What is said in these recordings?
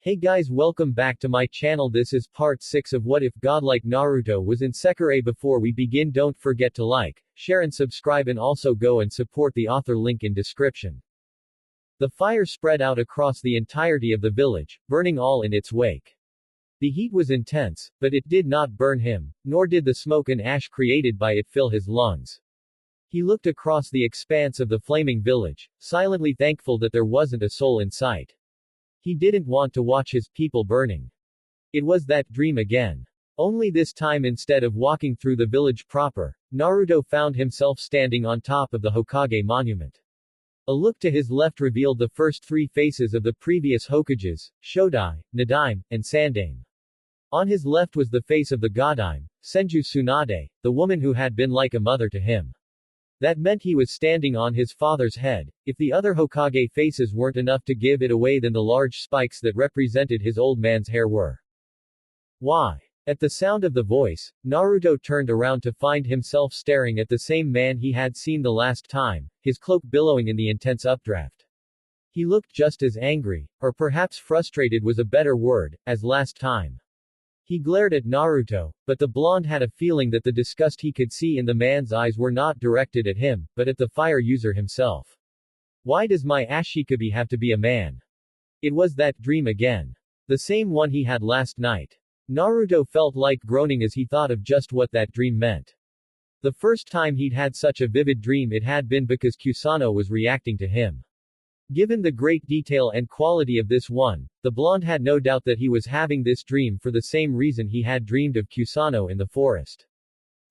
Hey guys, welcome back to my channel. This is part 6 of What If Godlike Naruto was in Sekirei. Before we begin, don't forget to like, share and subscribe, and also go and support the author, link in description. The fire spread out across the entirety of the village, burning all in its wake. The heat was intense, but it did not burn him, nor did the smoke and ash created by it fill his lungs. He looked across the expanse of the flaming village, silently thankful that there wasn't a soul in sight. He didn't want to watch his people burning. It was that dream again. Only this time, instead of walking through the village proper, Naruto found himself standing on top of the Hokage monument. A look to his left revealed the first three faces of the previous Hokages, Shodai, Nadaime, and Sandaime. On his left was the face of the Godime, Senju Tsunade, the woman who had been like a mother to him. That meant he was standing on his father's head. If the other Hokage faces weren't enough to give it away, then the large spikes that represented his old man's hair were. Why? At the sound of the voice, Naruto turned around to find himself staring at the same man he had seen the last time, his cloak billowing in the intense updraft. He looked just as angry, or perhaps frustrated was a better word, as last time. He glared at Naruto, but the blonde had a feeling that the disgust he could see in the man's eyes were not directed at him, but at the fire user himself. Why does my Ashikabi have to be a man? It was that dream again. The same one he had last night. Naruto felt like groaning as he thought of just what that dream meant. The first time he'd had such a vivid dream, it had been because Kusano was reacting to him. Given the great detail and quality of this one, the blonde had no doubt that he was having this dream for the same reason he had dreamed of Kusano in the forest.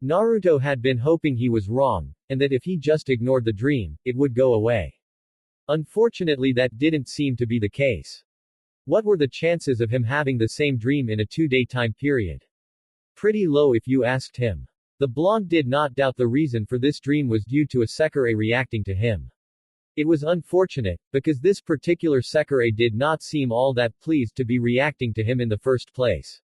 Naruto had been hoping he was wrong, and that if he just ignored the dream, it would go away. Unfortunately, that didn't seem to be the case. What were the chances of him having the same dream in a 2-day time period? Pretty low if you asked him. The blonde did not doubt the reason for this dream was due to a Sekirei reacting to him. It was unfortunate, because this particular Sekirei did not seem all that pleased to be reacting to him in the first place.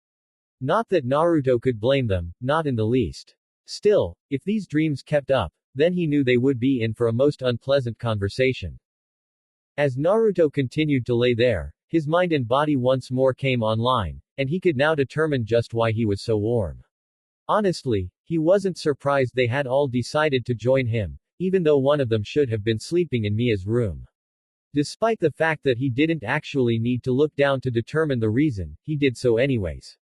Not that Naruto could blame them, not in the least. Still, if these dreams kept up, then he knew they would be in for a most unpleasant conversation. As Naruto continued to lay there, his mind and body once more came online, and he could now determine just why he was so warm. Honestly, he wasn't surprised they had all decided to join him, even though one of them should have been sleeping in Mia's room. Despite the fact that he didn't actually need to look down to determine the reason, he did so anyways.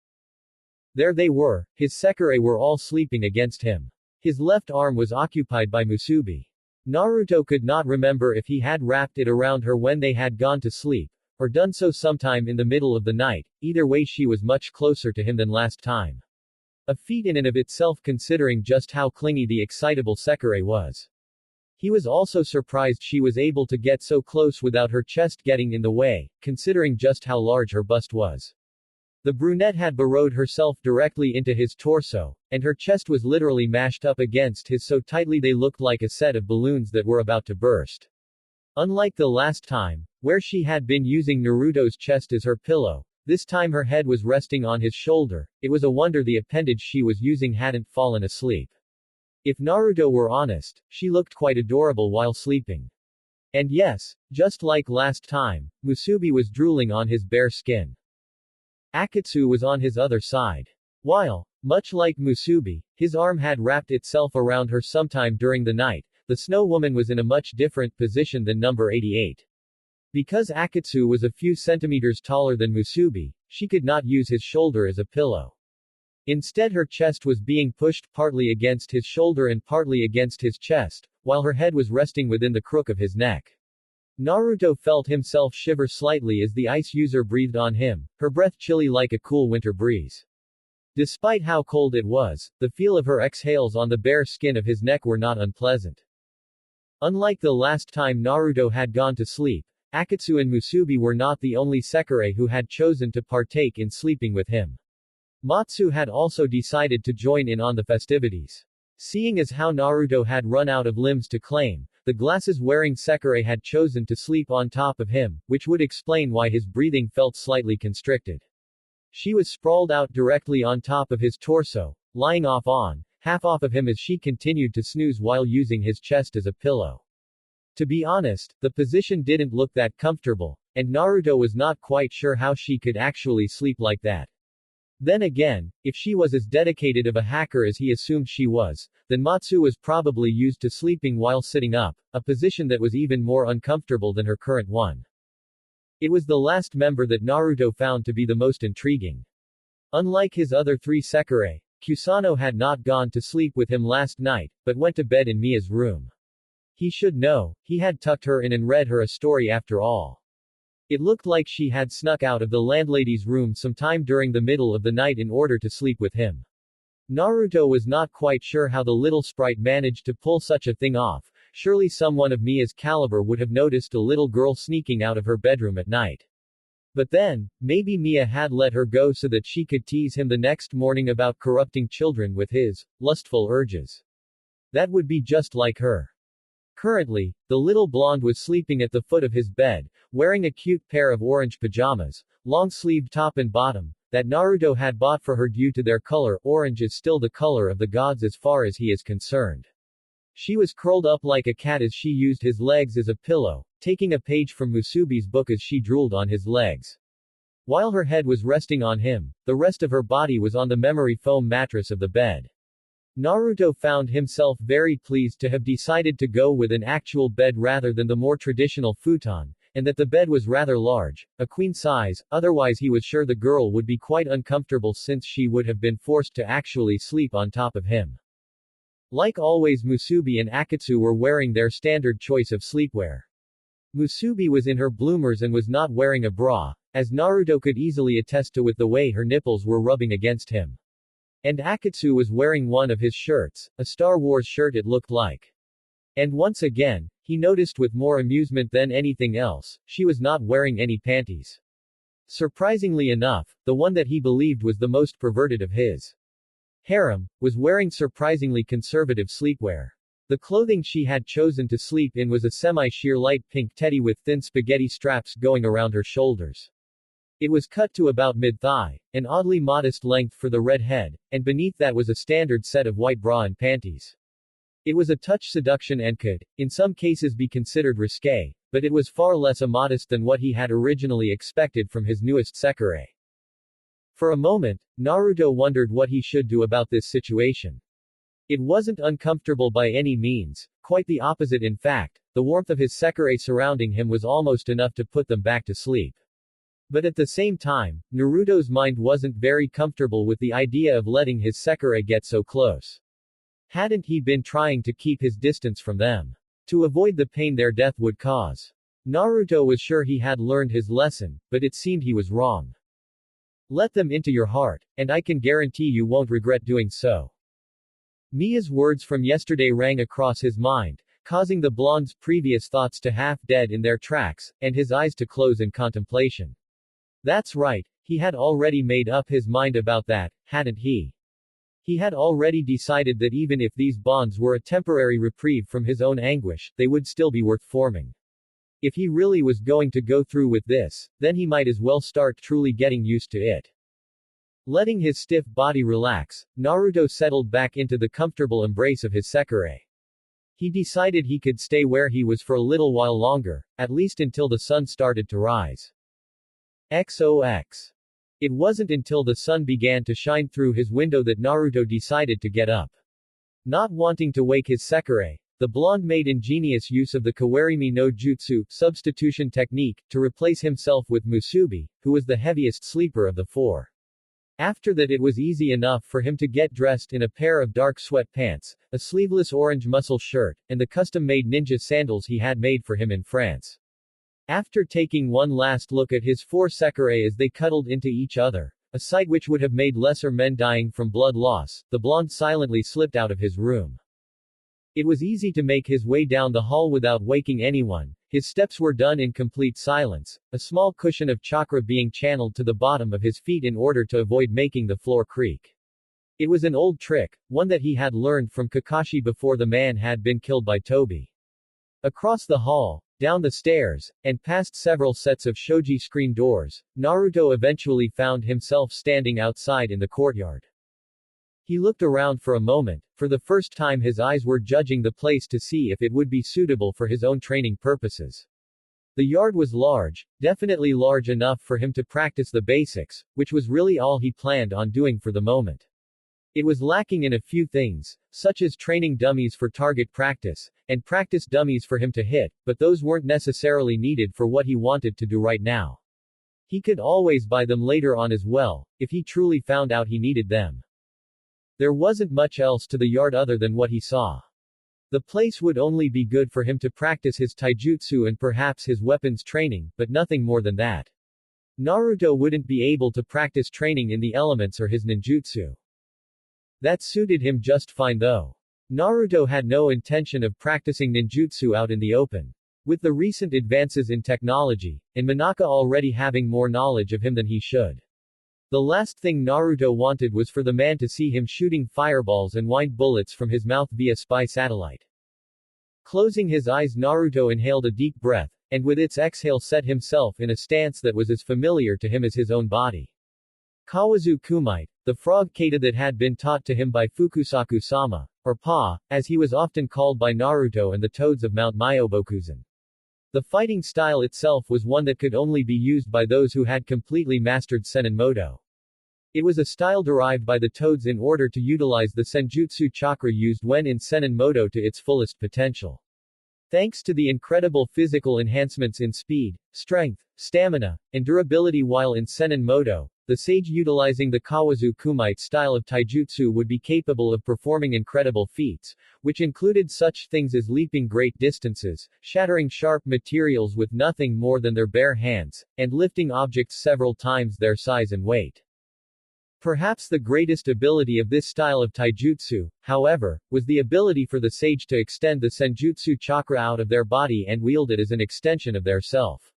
There they were, his Sekirei were all sleeping against him. His left arm was occupied by Musubi. Naruto could not remember if he had wrapped it around her when they had gone to sleep, or done so sometime in the middle of the night. Either way, she was much closer to him than last time. A feat in and of itself, considering just how clingy the excitable Sekirei was. He was also surprised she was able to get so close without her chest getting in the way, considering just how large her bust was. The brunette had burrowed herself directly into his torso, and her chest was literally mashed up against his so tightly they looked like a set of balloons that were about to burst. Unlike the last time, where she had been using Naruto's chest as her pillow, this time her head was resting on his shoulder. It was a wonder the appendage she was using hadn't fallen asleep. If Naruto were honest, she looked quite adorable while sleeping. And yes, just like last time, Musubi was drooling on his bare skin. Akatsu was on his other side. While, much like Musubi, his arm had wrapped itself around her sometime during the night, the Snow Woman was in a much different position than number 88. Because Akatsu was a few centimeters taller than Musubi, she could not use his shoulder as a pillow. Instead, her chest was being pushed partly against his shoulder and partly against his chest, while her head was resting within the crook of his neck. Naruto felt himself shiver slightly as the ice user breathed on him, her breath chilly like a cool winter breeze. Despite how cold it was, the feel of her exhales on the bare skin of his neck were not unpleasant. Unlike the last time Naruto had gone to sleep, Akatsu and Musubi were not the only Sekirei who had chosen to partake in sleeping with him. Matsu had also decided to join in on the festivities. Seeing as how Naruto had run out of limbs to claim, the glasses-wearing Sekirei had chosen to sleep on top of him, which would explain why his breathing felt slightly constricted. She was sprawled out directly on top of his torso, lying half off of him as she continued to snooze while using his chest as a pillow. To be honest, the position didn't look that comfortable, and Naruto was not quite sure how she could actually sleep like that. Then again, if she was as dedicated of a hacker as he assumed she was, then Matsu was probably used to sleeping while sitting up, a position that was even more uncomfortable than her current one. It was the last member that Naruto found to be the most intriguing. Unlike his other three Sekirei, Kusano had not gone to sleep with him last night, but went to bed in Mia's room. He should know, he had tucked her in and read her a story after all. It looked like she had snuck out of the landlady's room sometime during the middle of the night in order to sleep with him. Naruto was not quite sure how the little sprite managed to pull such a thing off. Surely someone of Mia's caliber would have noticed a little girl sneaking out of her bedroom at night. But then, maybe Mia had let her go so that she could tease him the next morning about corrupting children with his lustful urges. That would be just like her. Currently, the little blonde was sleeping at the foot of his bed, wearing a cute pair of orange pajamas, long-sleeved top and bottom, that Naruto had bought for her due to their color. Orange is still the color of the gods as far as he is concerned. She was curled up like a cat as she used his legs as a pillow, taking a page from Musubi's book as she drooled on his legs. While her head was resting on him, the rest of her body was on the memory foam mattress of the bed. Naruto found himself very pleased to have decided to go with an actual bed rather than the more traditional futon, and that the bed was rather large, a queen size, otherwise he was sure the girl would be quite uncomfortable since she would have been forced to actually sleep on top of him. Like always, Musubi and Akatsu were wearing their standard choice of sleepwear. Musubi was in her bloomers and was not wearing a bra, as Naruto could easily attest to with the way her nipples were rubbing against him. And Akatsu was wearing one of his shirts, a Star Wars shirt it looked like. And once again, he noticed with more amusement than anything else, she was not wearing any panties. Surprisingly enough, the one that he believed was the most perverted of his harem, was wearing surprisingly conservative sleepwear. The clothing she had chosen to sleep in was a semi-sheer light pink teddy with thin spaghetti straps going around her shoulders. It was cut to about mid-thigh, an oddly modest length for the red head, and beneath that was a standard set of white bra and panties. It was a touch seduction and could, in some cases, be considered risque, but it was far less immodest than what he had originally expected from his newest Sekirei. For a moment, Naruto wondered what he should do about this situation. It wasn't uncomfortable by any means, quite the opposite in fact, the warmth of his Sekirei surrounding him was almost enough to put them back to sleep. But at the same time, Naruto's mind wasn't very comfortable with the idea of letting his Sekirei get so close. Hadn't he been trying to keep his distance from them to avoid the pain their death would cause? Naruto was sure he had learned his lesson, but it seemed he was wrong. Let them into your heart, and I can guarantee you won't regret doing so. Mia's words from yesterday rang across his mind, causing the blonde's previous thoughts to half dead in their tracks, and his eyes to close in contemplation. That's right, he had already made up his mind about that, hadn't he? He had already decided that even if these bonds were a temporary reprieve from his own anguish, they would still be worth forming. If he really was going to go through with this, then he might as well start truly getting used to it. Letting his stiff body relax, Naruto settled back into the comfortable embrace of his Sekirei. He decided he could stay where he was for a little while longer, at least until the sun started to rise. XOX. It wasn't until the sun began to shine through his window that Naruto decided to get up. Not wanting to wake his Sekirei, the blonde made ingenious use of the Kawarimi no Jutsu substitution technique to replace himself with Musubi, who was the heaviest sleeper of the four. After that, it was easy enough for him to get dressed in a pair of dark sweatpants, a sleeveless orange muscle shirt, and the custom-made ninja sandals he had made for him in France. After taking one last look at his four Sekirei as they cuddled into each other, a sight which would have made lesser men dying from blood loss, the blonde silently slipped out of his room. It was easy to make his way down the hall without waking anyone. His steps were done in complete silence, a small cushion of chakra being channeled to the bottom of his feet in order to avoid making the floor creak. It was an old trick, one that he had learned from Kakashi before the man had been killed by Tobi. Across the hall, down the stairs, and past several sets of shoji screen doors, Naruto eventually found himself standing outside in the courtyard. He looked around for a moment. For the first time his eyes were judging the place to see if it would be suitable for his own training purposes. The yard was large, definitely large enough for him to practice the basics, which was really all he planned on doing for the moment. It was lacking in a few things, such as training dummies for target practice, and practice dummies for him to hit, but those weren't necessarily needed for what he wanted to do right now. He could always buy them later on as well, if he truly found out he needed them. There wasn't much else to the yard other than what he saw. The place would only be good for him to practice his taijutsu and perhaps his weapons training, but nothing more than that. Naruto wouldn't be able to practice training in the elements or his ninjutsu. That suited him just fine though. Naruto had no intention of practicing ninjutsu out in the open. With the recent advances in technology, and Manaka already having more knowledge of him than he should. The last thing Naruto wanted was for the man to see him shooting fireballs and wind bullets from his mouth via spy satellite. Closing his eyes, Naruto inhaled a deep breath, and with its exhale set himself in a stance that was as familiar to him as his own body. Kawazu Kumite, the frog kata that had been taught to him by Fukusaku-sama, or Pa, as he was often called by Naruto and the toads of Mount Myobokuzen. The fighting style itself was one that could only be used by those who had completely mastered Sennin-moto. It was a style derived by the toads in order to utilize the senjutsu chakra used when in Sennin-moto to its fullest potential. Thanks to the incredible physical enhancements in speed, strength, stamina, and durability while in Sennin-moto, the sage utilizing the Kawazu Kumite style of taijutsu would be capable of performing incredible feats, which included such things as leaping great distances, shattering sharp materials with nothing more than their bare hands, and lifting objects several times their size and weight. Perhaps the greatest ability of this style of taijutsu, however, was the ability for the sage to extend the senjutsu chakra out of their body and wield it as an extension of their self.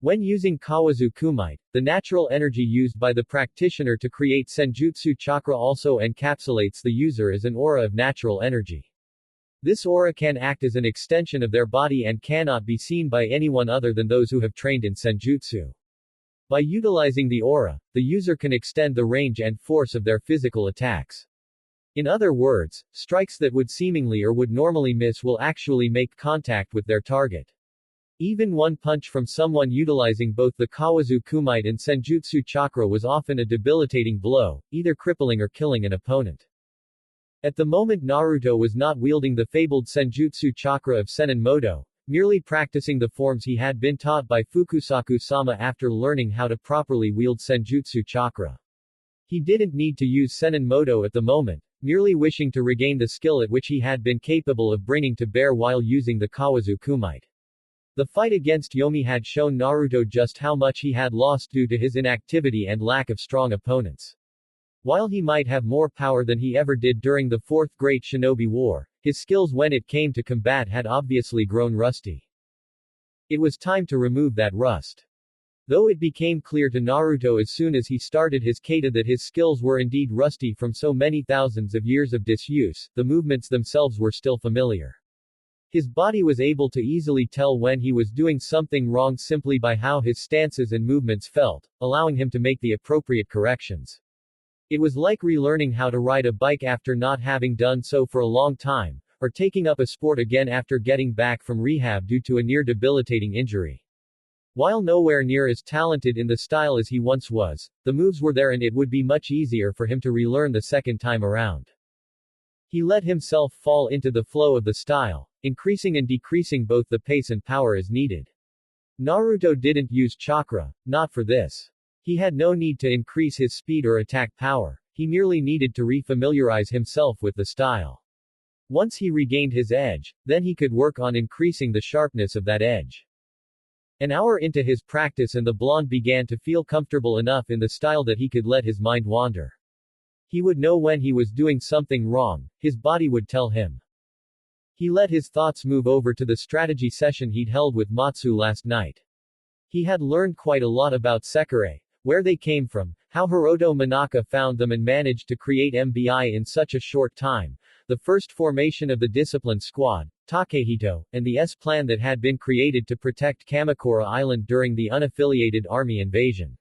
When using Kawazu Kumite, the natural energy used by the practitioner to create senjutsu chakra also encapsulates the user as an aura of natural energy. This aura can act as an extension of their body and cannot be seen by anyone other than those who have trained in senjutsu. By utilizing the aura, the user can extend the range and force of their physical attacks. In other words, strikes that would seemingly or would normally miss will actually make contact with their target. Even one punch from someone utilizing both the Kawazu Kumite and senjutsu chakra was often a debilitating blow, either crippling or killing an opponent. At the moment Naruto was not wielding the fabled senjutsu chakra of Sennin-moto, merely practicing the forms he had been taught by Fukusaku-sama after learning how to properly wield senjutsu chakra. He didn't need to use Sennin-moto at the moment, merely wishing to regain the skill at which he had been capable of bringing to bear while using the Kawazu Kumite. The fight against Yomi had shown Naruto just how much he had lost due to his inactivity and lack of strong opponents. While he might have more power than he ever did during the Fourth Great Shinobi War, his skills when it came to combat had obviously grown rusty. It was time to remove that rust. Though it became clear to Naruto as soon as he started his kata that his skills were indeed rusty from so many thousands of years of disuse, the movements themselves were still familiar. His body was able to easily tell when he was doing something wrong simply by how his stances and movements felt, allowing him to make the appropriate corrections. It was like relearning how to ride a bike after not having done so for a long time, or taking up a sport again after getting back from rehab due to a near-debilitating injury. While nowhere near as talented in the style as he once was, the moves were there and it would be much easier for him to relearn the second time around. He let himself fall into the flow of the style, increasing and decreasing both the pace and power as needed. Naruto didn't use chakra, not for this. He had no need to increase his speed or attack power, he merely needed to re-familiarize himself with the style. Once he regained his edge, then he could work on increasing the sharpness of that edge. An hour into his practice and the blonde began to feel comfortable enough in the style that he could let his mind wander. He would know when he was doing something wrong, his body would tell him. He let his thoughts move over to the strategy session he'd held with Matsu last night. He had learned quite a lot about Sekirei, where they came from, how Hiroto Manaka found them and managed to create MBI in such a short time, the first formation of the discipline squad, Takehito, and the S-plan that had been created to protect Kamakura Island during the unaffiliated army invasion.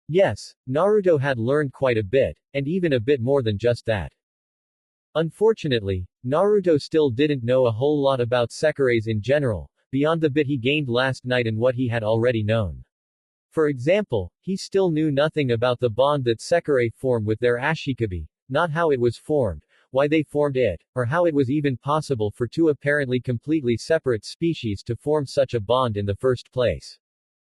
Yes, Naruto had learned quite a bit, and even a bit more than just that. Unfortunately, Naruto still didn't know a whole lot about Sekireis in general, beyond the bit he gained last night and what he had already known. For example, he still knew nothing about the bond that Sekirei formed with their ashikabi, not how it was formed, why they formed it, or how it was even possible for two apparently completely separate species to form such a bond in the first place.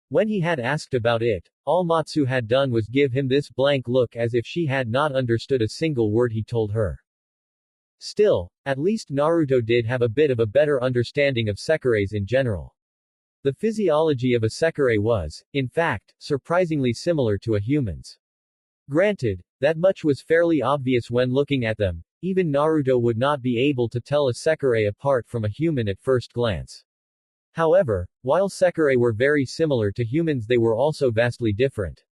When he had asked about it, all Matsu had done was give him this blank look as if she had not understood a single word he told her. Still, at least Naruto did have a bit of a better understanding of Sekireis in general. The physiology of a Sekirei was, in fact, surprisingly similar to a human's. Granted, that much was fairly obvious when looking at them, even Naruto would not be able to tell a Sekirei apart from a human at first glance. However, while Sekirei were very similar to humans, they were also vastly different.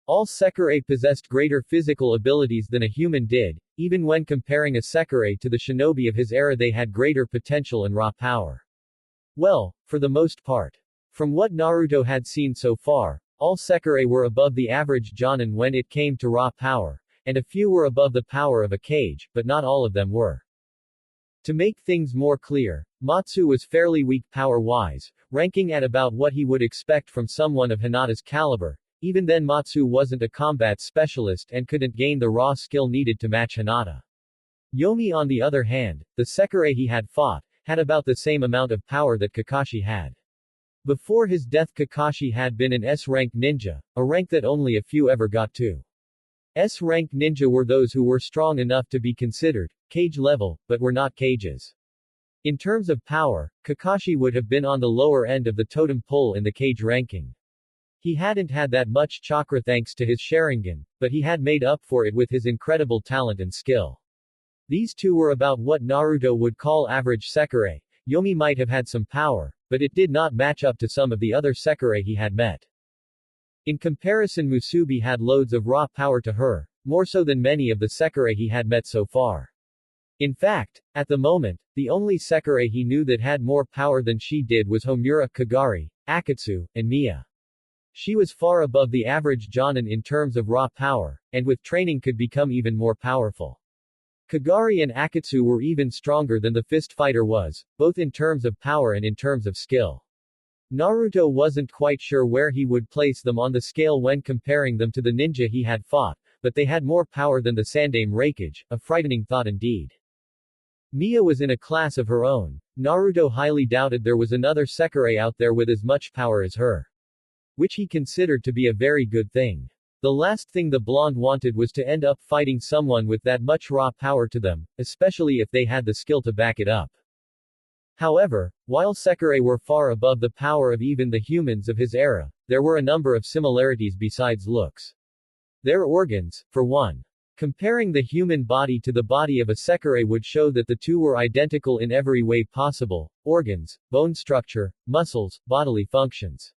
All Sekirei possessed greater physical abilities than a human did, even when comparing a Sekirei to the shinobi of his era they had greater potential and raw power. Well, for the most part. From what Naruto had seen so far, all Sekirei were above the average Jonin when it came to raw power, and a few were above the power of a kage, but not all of them were. To make things more clear, Matsu was fairly weak power-wise, ranking at about what he would expect from someone of Hinata's caliber. Even then Matsu wasn't a combat specialist and couldn't gain the raw skill needed to match Hinata. Yomi on the other hand, the Sekirei he had fought, had about the same amount of power that Kakashi had. Before his death Kakashi had been an S-rank ninja, a rank that only a few ever got to. S-rank ninja were those who were strong enough to be considered kage level, but were not kages. In terms of power, Kakashi would have been on the lower end of the totem pole in the kage ranking. He hadn't had that much chakra thanks to his Sharingan, but he had made up for it with his incredible talent and skill. These two were about what Naruto would call average Sekirei. Yomi might have had some power, but it did not match up to some of the other Sekirei he had met. In comparison, Musubi had loads of raw power to her, more so than many of the Sekirei he had met so far. In fact, at the moment, the only Sekirei he knew that had more power than she did was Homura, Kagari, Akatsu, and Mia. She was far above the average Jonin in terms of raw power, and with training could become even more powerful. Kagari and Akatsu were even stronger than the fist fighter was, both in terms of power and in terms of skill. Naruto wasn't quite sure where he would place them on the scale when comparing them to the ninja he had fought, but they had more power than the Sandaime Raikage, a frightening thought indeed. Mia was in a class of her own. Naruto highly doubted there was another Sekirei out there with as much power as her. Which he considered to be a very good thing. The last thing the blonde wanted was to end up fighting someone with that much raw power to them, especially if they had the skill to back it up. However, while Sekirei were far above the power of even the humans of his era, there were a number of similarities besides looks. Their organs, for one. Comparing the human body to the body of a Sekirei would show that the two were identical in every way possible: organs, bone structure, muscles, bodily functions.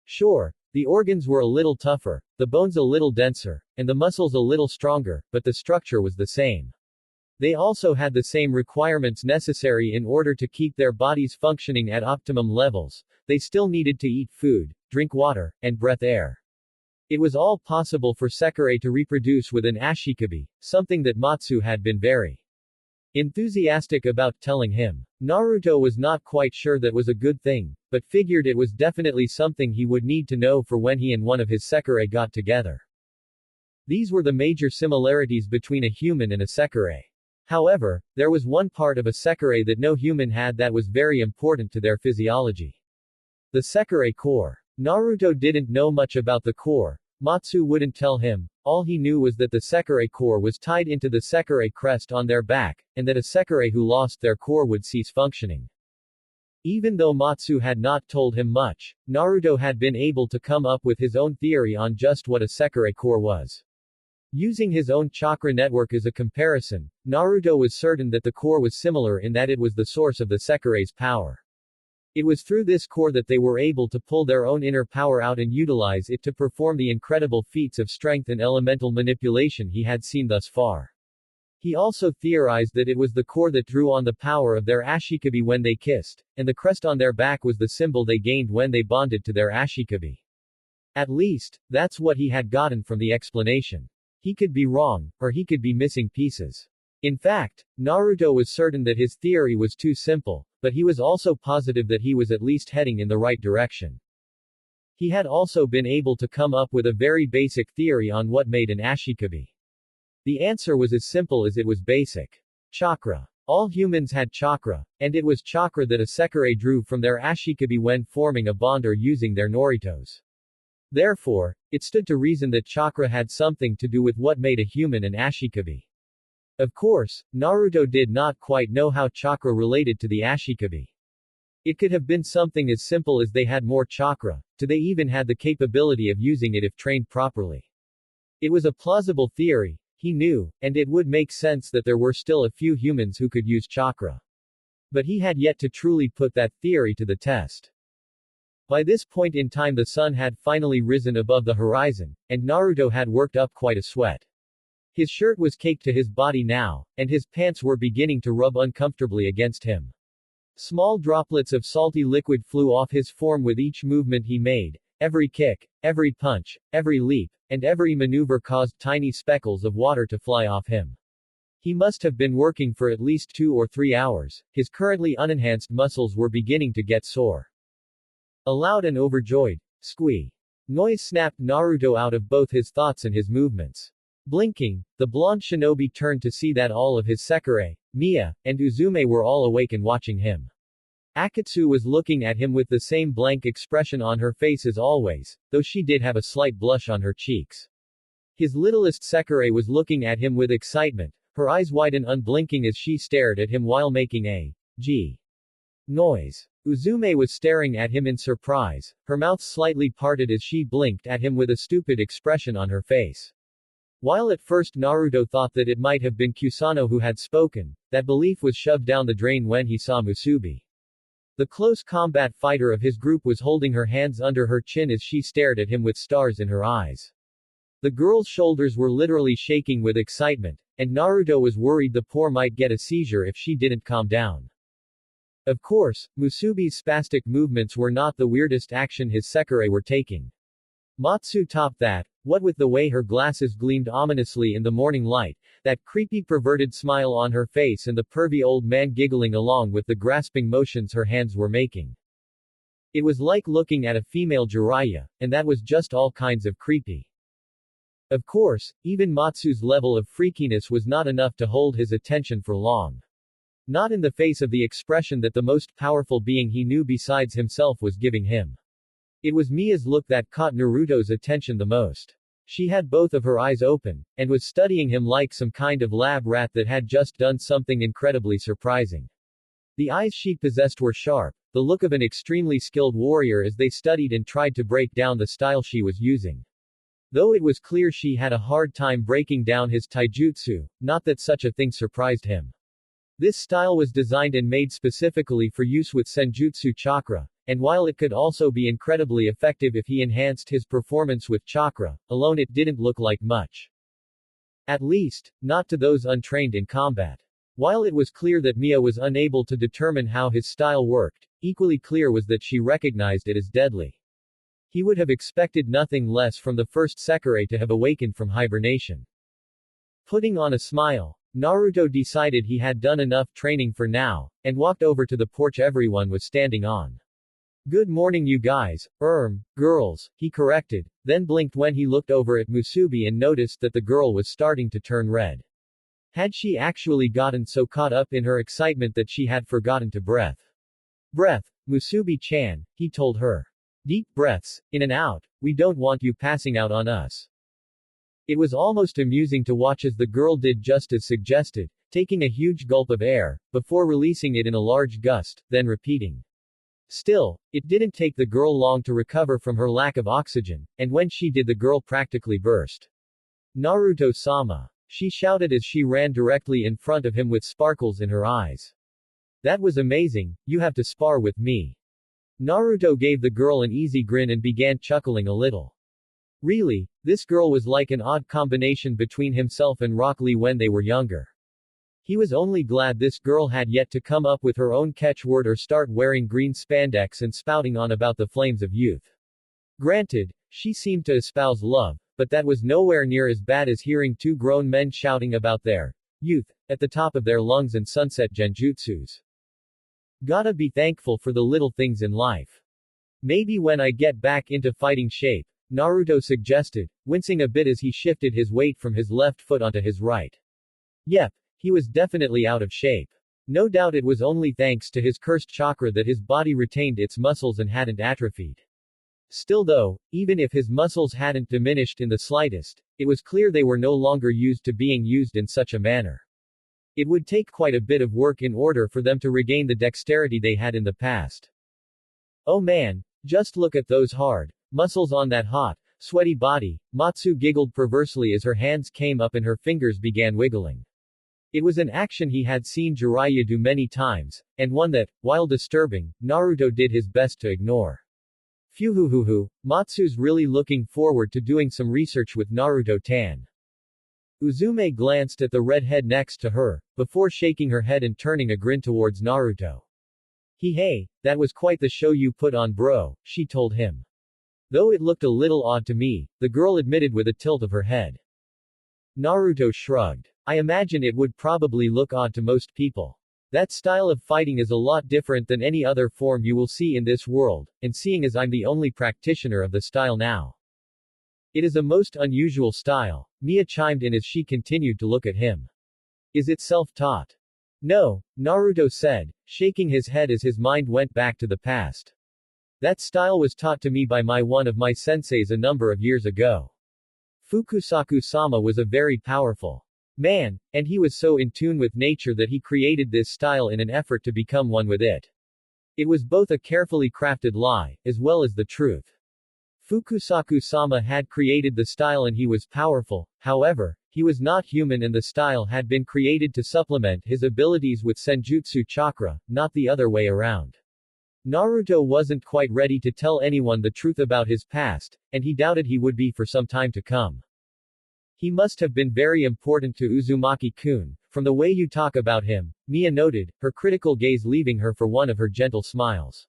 Sure, the organs were a little tougher, the bones a little denser, and the muscles a little stronger, but the structure was the same. They also had the same requirements necessary in order to keep their bodies functioning at optimum levels. They still needed to eat food, drink water, and breathe air. It was all possible for Sekirei to reproduce with an ashikabi, something that Matsu had been very enthusiastic about telling him. Naruto was not quite sure that was a good thing, but figured it was definitely something he would need to know for when he and one of his Sekirei got together. These were the major similarities between a human and a Sekirei. However, there was one part of a Sekirei that no human had that was very important to their physiology. The Sekirei core. Naruto didn't know much about the core. Matsu wouldn't tell him. All he knew was that the Sekirei core was tied into the Sekirei crest on their back, and that a Sekirei who lost their core would cease functioning. Even though Matsu had not told him much, Naruto had been able to come up with his own theory on just what a Sekirei core was. Using his own chakra network as a comparison, Naruto was certain that the core was similar in that it was the source of the Sekirei's power. It was through this core that they were able to pull their own inner power out and utilize it to perform the incredible feats of strength and elemental manipulation he had seen thus far. He also theorized that it was the core that drew on the power of their ashikabi when they kissed, and the crest on their back was the symbol they gained when they bonded to their ashikabi. At least, that's what he had gotten from the explanation. He could be wrong, or he could be missing pieces. In fact, Naruto was certain that his theory was too simple, but he was also positive that he was at least heading in the right direction. He had also been able to come up with a very basic theory on what made an ashikabi. The answer was as simple as it was basic. Chakra. All humans had chakra, and it was chakra that a Sekirei drew from their ashikabi when forming a bond or using their noritos. Therefore, it stood to reason that chakra had something to do with what made a human an ashikabi. Of course, Naruto did not quite know how chakra related to the ashikabi. It could have been something as simple as they had more chakra, to they even had the capability of using it if trained properly. It was a plausible theory, he knew, and it would make sense that there were still a few humans who could use chakra. But he had yet to truly put that theory to the test. By this point in time the sun had finally risen above the horizon, and Naruto had worked up quite a sweat. His shirt was caked to his body now, and his pants were beginning to rub uncomfortably against him. Small droplets of salty liquid flew off his form with each movement he made. Every kick, every punch, every leap, and every maneuver caused tiny speckles of water to fly off him. He must have been working for at least 2 or 3 hours. His currently unenhanced muscles were beginning to get sore. A loud and overjoyed squee noise snapped Naruto out of both his thoughts and his movements. Blinking, the blonde shinobi turned to see that all of his Sekirei, Mia, and Uzume were all awake and watching him. Akatsu was looking at him with the same blank expression on her face as always, though she did have a slight blush on her cheeks. His littlest Sekirei was looking at him with excitement, her eyes wide and unblinking as she stared at him while making a G noise. Uzume was staring at him in surprise, her mouth slightly parted as she blinked at him with a stupid expression on her face. While at first Naruto thought that it might have been Kusano who had spoken, that belief was shoved down the drain when he saw Musubi. The close combat fighter of his group was holding her hands under her chin as she stared at him with stars in her eyes. The girl's shoulders were literally shaking with excitement, and Naruto was worried the poor might get a seizure if she didn't calm down. Of course, Musubi's spastic movements were not the weirdest action his Sekirei were taking. Matsu topped that, what with the way her glasses gleamed ominously in the morning light, that creepy perverted smile on her face and the pervy old man giggling along with the grasping motions her hands were making. It was like looking at a female Jiraiya, and that was just all kinds of creepy. Of course, even Matsu's level of freakiness was not enough to hold his attention for long. Not in the face of the expression that the most powerful being he knew besides himself was giving him. It was Mia's look that caught Naruto's attention the most. She had both of her eyes open, and was studying him like some kind of lab rat that had just done something incredibly surprising. The eyes she possessed were sharp, the look of an extremely skilled warrior as they studied and tried to break down the style she was using. Though it was clear she had a hard time breaking down his taijutsu, not that such a thing surprised him. This style was designed and made specifically for use with senjutsu chakra, and while it could also be incredibly effective if he enhanced his performance with chakra, alone it didn't look like much. At least, not to those untrained in combat. While it was clear that Mia was unable to determine how his style worked, equally clear was that she recognized it as deadly. He would have expected nothing less from the first Sekirei to have awakened from hibernation. Putting on a smile, Naruto decided he had done enough training for now, and walked over to the porch everyone was standing on. Good morning you guys, girls, he corrected, then blinked when he looked over at Musubi and noticed that the girl was starting to turn red. Had she actually gotten so caught up in her excitement that she had forgotten to breath? Breath, Musubi-chan, he told her. Deep breaths, in and out, we don't want you passing out on us. It was almost amusing to watch as the girl did just as suggested, taking a huge gulp of air, before releasing it in a large gust, then repeating. Still, it didn't take the girl long to recover from her lack of oxygen, and when she did the girl practically burst. Naruto-sama. She shouted as she ran directly in front of him with sparkles in her eyes. That was amazing, you have to spar with me. Naruto gave the girl an easy grin and began chuckling a little. Really, this girl was like an odd combination between himself and Rock Lee when they were younger. He was only glad this girl had yet to come up with her own catchword or start wearing green spandex and spouting on about the flames of youth. Granted, she seemed to espouse love, but that was nowhere near as bad as hearing two grown men shouting about their youth, at the top of their lungs and sunset genjutsus. Gotta be thankful for the little things in life. Maybe when I get back into fighting shape, Naruto suggested, wincing a bit as he shifted his weight from his left foot onto his right. Yep, he was definitely out of shape. No doubt it was only thanks to his cursed chakra that his body retained its muscles and hadn't atrophied. Still though, even if his muscles hadn't diminished in the slightest, it was clear they were no longer used to being used in such a manner. It would take quite a bit of work in order for them to regain the dexterity they had in the past. Oh man, just look at those hard muscles on that hot, sweaty body, Matsu giggled perversely as her hands came up and her fingers began wiggling. It was an action he had seen Jiraiya do many times, and one that, while disturbing, Naruto did his best to ignore. Phew, Matsu's really looking forward to doing some research with Naruto-tan. Uzume glanced at the redhead next to her, before shaking her head and turning a grin towards Naruto. Hey, that was quite the show you put on bro, she told him. Though it looked a little odd to me, the girl admitted with a tilt of her head. Naruto shrugged. I imagine it would probably look odd to most people. That style of fighting is a lot different than any other form you will see in this world, and seeing as I'm the only practitioner of the style now. It is a most unusual style, Mia chimed in as she continued to look at him. Is it self-taught? No, Naruto said, shaking his head as his mind went back to the past. That style was taught to me by one of my senseis a number of years ago. Fukusaku-sama was a very powerful man, and he was so in tune with nature that he created this style in an effort to become one with it. It was both a carefully crafted lie, as well as the truth. Fukusaku-sama had created the style and he was powerful, however, he was not human and the style had been created to supplement his abilities with senjutsu chakra, not the other way around. Naruto wasn't quite ready to tell anyone the truth about his past, and he doubted he would be for some time to come. He must have been very important to Uzumaki-kun, from the way you talk about him, Mia noted, her critical gaze leaving her for one of her gentle smiles.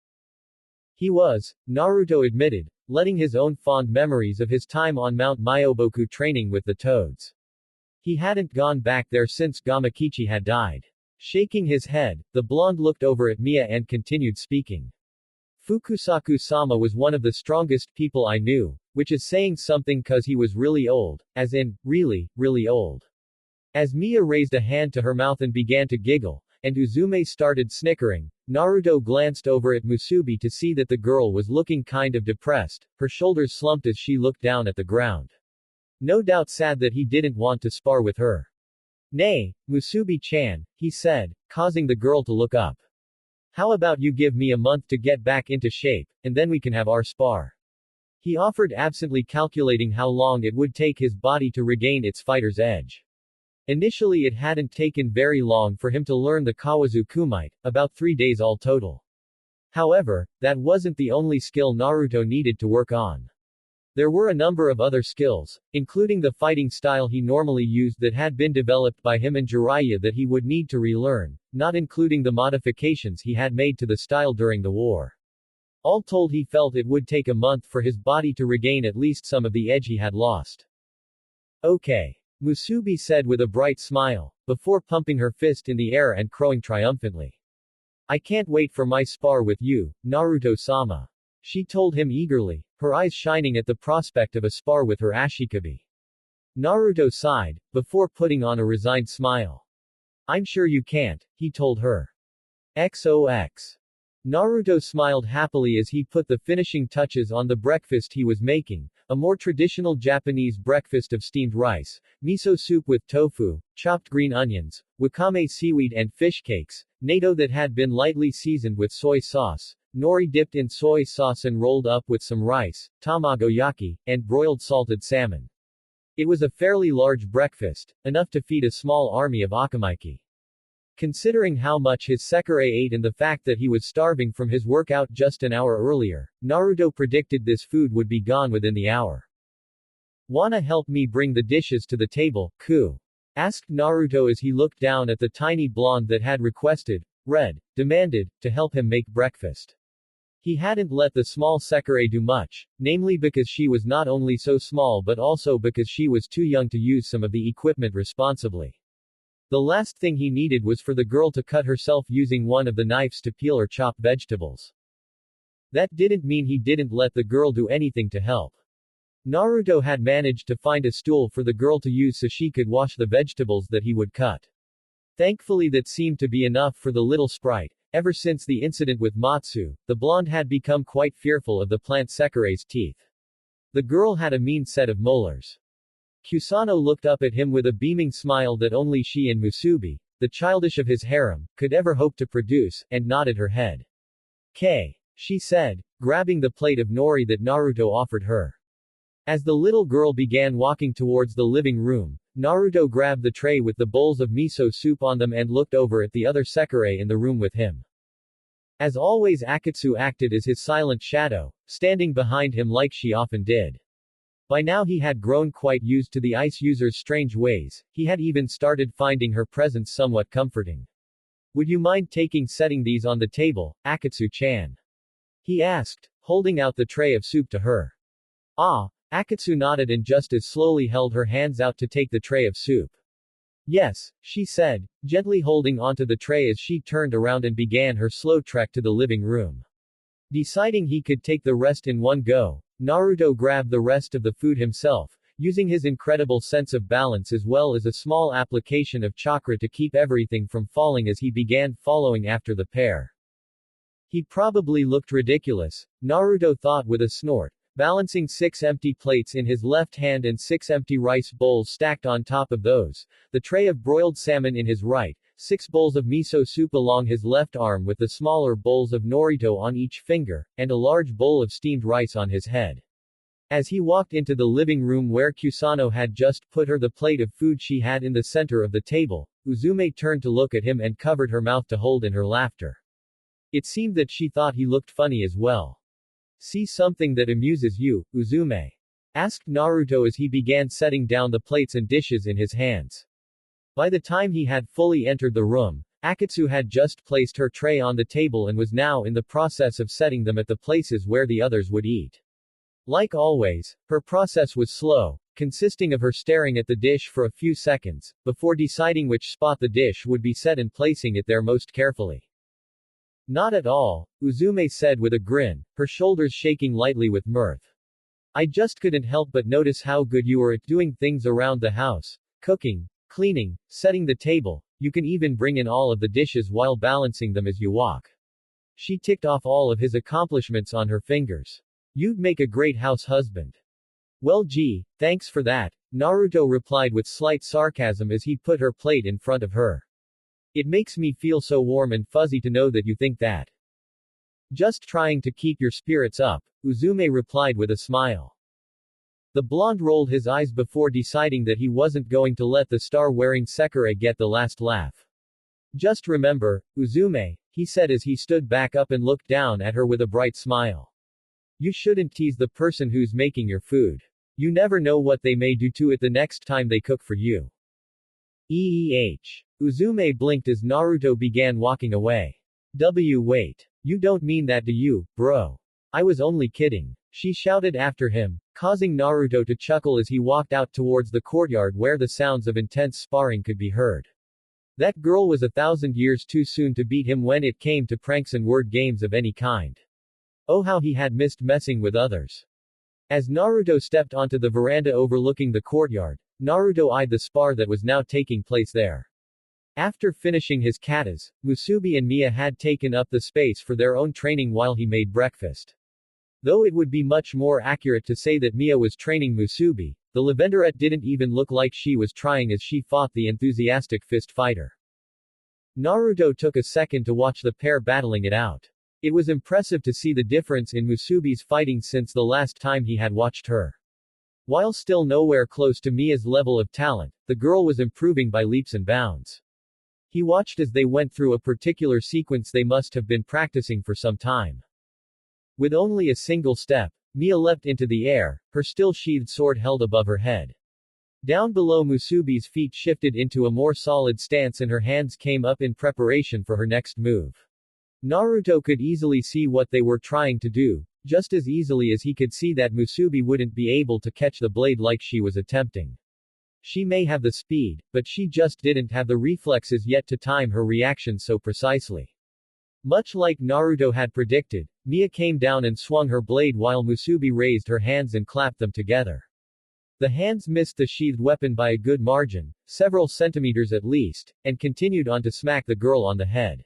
He was, Naruto admitted, letting his own fond memories of his time on Mount Myoboku training with the toads. He hadn't gone back there since Gamakichi had died. Shaking his head, the blonde looked over at Mia and continued speaking. Fukusaku-sama was one of the strongest people I knew, which is saying something cause he was really old, as in, really, really old. As Mia raised a hand to her mouth and began to giggle, and Uzume started snickering, Naruto glanced over at Musubi to see that the girl was looking kind of depressed, her shoulders slumped as she looked down at the ground. No doubt sad that he didn't want to spar with her. Nay, Musubi-chan, he said, causing the girl to look up. How about you give me a month to get back into shape, and then we can have our spar. He offered, absently calculating how long it would take his body to regain its fighter's edge. Initially it hadn't taken very long for him to learn the Kawazu Kumite, about 3 days all total. However, that wasn't the only skill Naruto needed to work on. There were a number of other skills, including the fighting style he normally used that had been developed by him and Jiraiya that he would need to relearn, not including the modifications he had made to the style during the war. All told he felt it would take a month for his body to regain at least some of the edge he had lost. Okay. Musubi said with a bright smile, before pumping her fist in the air and crowing triumphantly. I can't wait for my spar with you, Naruto-sama. She told him eagerly, her eyes shining at the prospect of a spar with her Ashikabi. Naruto sighed, before putting on a resigned smile. I'm sure you can't, he told her. XOX. Naruto smiled happily as he put the finishing touches on the breakfast he was making, a more traditional Japanese breakfast of steamed rice, miso soup with tofu, chopped green onions, wakame seaweed and fish cakes, natto that had been lightly seasoned with soy sauce, nori dipped in soy sauce and rolled up with some rice, tamagoyaki, and broiled salted salmon. It was a fairly large breakfast, enough to feed a small army of akamaiki. Considering how much his Sekirei ate and the fact that he was starving from his workout just an hour earlier, Naruto predicted this food would be gone within the hour. Wanna help me bring the dishes to the table, Ku? Asked Naruto as he looked down at the tiny blonde that had demanded, to help him make breakfast. He hadn't let the small Sekirei do much, namely because she was not only so small but also because she was too young to use some of the equipment responsibly. The last thing he needed was for the girl to cut herself using one of the knives to peel or chop vegetables. That didn't mean he didn't let the girl do anything to help. Naruto had managed to find a stool for the girl to use so she could wash the vegetables that he would cut. Thankfully that seemed to be enough for the little sprite. Ever since the incident with Matsu, the blonde had become quite fearful of the plant Sekirei's teeth. The girl had a mean set of molars. Kusano looked up at him with a beaming smile that only she and Musubi, the childish of his harem, could ever hope to produce, and nodded her head. "K," she said, grabbing the plate of nori that Naruto offered her. As the little girl began walking towards the living room, Naruto grabbed the tray with the bowls of miso soup on them and looked over at the other Sekirei in the room with him. As always, Akatsu acted as his silent shadow, standing behind him like she often did. By now he had grown quite used to the ice user's strange ways, he had even started finding her presence somewhat comforting. "Would you mind setting these on the table, Akatsu-chan?" he asked, holding out the tray of soup to her. "Ah." Akatsu nodded and just as slowly held her hands out to take the tray of soup. "Yes," she said, gently holding onto the tray as she turned around and began her slow trek to the living room. Deciding he could take the rest in one go, Naruto grabbed the rest of the food himself, using his incredible sense of balance as well as a small application of chakra to keep everything from falling as he began following after the pair. He probably looked ridiculous, Naruto thought with a snort, balancing 6 empty plates in his left hand and 6 empty rice bowls stacked on top of those, the tray of broiled salmon in his right, 6 bowls of miso soup along his left arm with the smaller bowls of norito on each finger, and a large bowl of steamed rice on his head. As he walked into the living room where Kusano had just put her the plate of food she had in the center of the table, Uzume turned to look at him and covered her mouth to hold in her laughter. It seemed that she thought he looked funny as well. "See something that amuses you, Uzume?" asked Naruto as he began setting down the plates and dishes in his hands. By the time he had fully entered the room, Akatsu had just placed her tray on the table and was now in the process of setting them at the places where the others would eat. Like always, her process was slow, consisting of her staring at the dish for a few seconds, before deciding which spot the dish would be set and placing it there most carefully. "Not at all," Uzume said with a grin, her shoulders shaking lightly with mirth. "I just couldn't help but notice how good you are at doing things around the house. Cooking, cleaning, setting the table, you can even bring in all of the dishes while balancing them as you walk." She ticked off all of his accomplishments on her fingers. "You'd make a great house husband." "Well gee, thanks for that," Naruto replied with slight sarcasm as he put her plate in front of her. "It makes me feel so warm and fuzzy to know that you think that." "Just trying to keep your spirits up," Uzume replied with a smile. The blonde rolled his eyes before deciding that he wasn't going to let the star-wearing Sekirei get the last laugh. "Just remember, Uzume," he said as he stood back up and looked down at her with a bright smile. "You shouldn't tease the person who's making your food. You never know what they may do to it the next time they cook for you." Uzume blinked as Naruto began walking away. Wait. You don't mean that, do you, bro? I was only kidding," she shouted after him, causing Naruto to chuckle as he walked out towards the courtyard where the sounds of intense sparring could be heard. That girl was 1,000 years too soon to beat him when it came to pranks and word games of any kind. Oh, how he had missed messing with others. As Naruto stepped onto the veranda overlooking the courtyard, Naruto eyed the spar that was now taking place there. After finishing his katas, Musubi and Mia had taken up the space for their own training while he made breakfast. Though it would be much more accurate to say that Mia was training Musubi, the Lavenderette didn't even look like she was trying as she fought the enthusiastic fist fighter. Naruto took a second to watch the pair battling it out. It was impressive to see the difference in Musubi's fighting since the last time he had watched her. While still nowhere close to Mia's level of talent, the girl was improving by leaps and bounds. He watched as they went through a particular sequence they must have been practicing for some time. With only a single step, Mia leapt into the air, her still sheathed sword held above her head. Down below, Musubi's feet shifted into a more solid stance and her hands came up in preparation for her next move. Naruto could easily see what they were trying to do, just as easily as he could see that Musubi wouldn't be able to catch the blade like she was attempting. She may have the speed, but she just didn't have the reflexes yet to time her reactions so precisely. Much like Naruto had predicted, Mia came down and swung her blade while Musubi raised her hands and clapped them together. The hands missed the sheathed weapon by a good margin, several centimeters at least, and continued on to smack the girl on the head.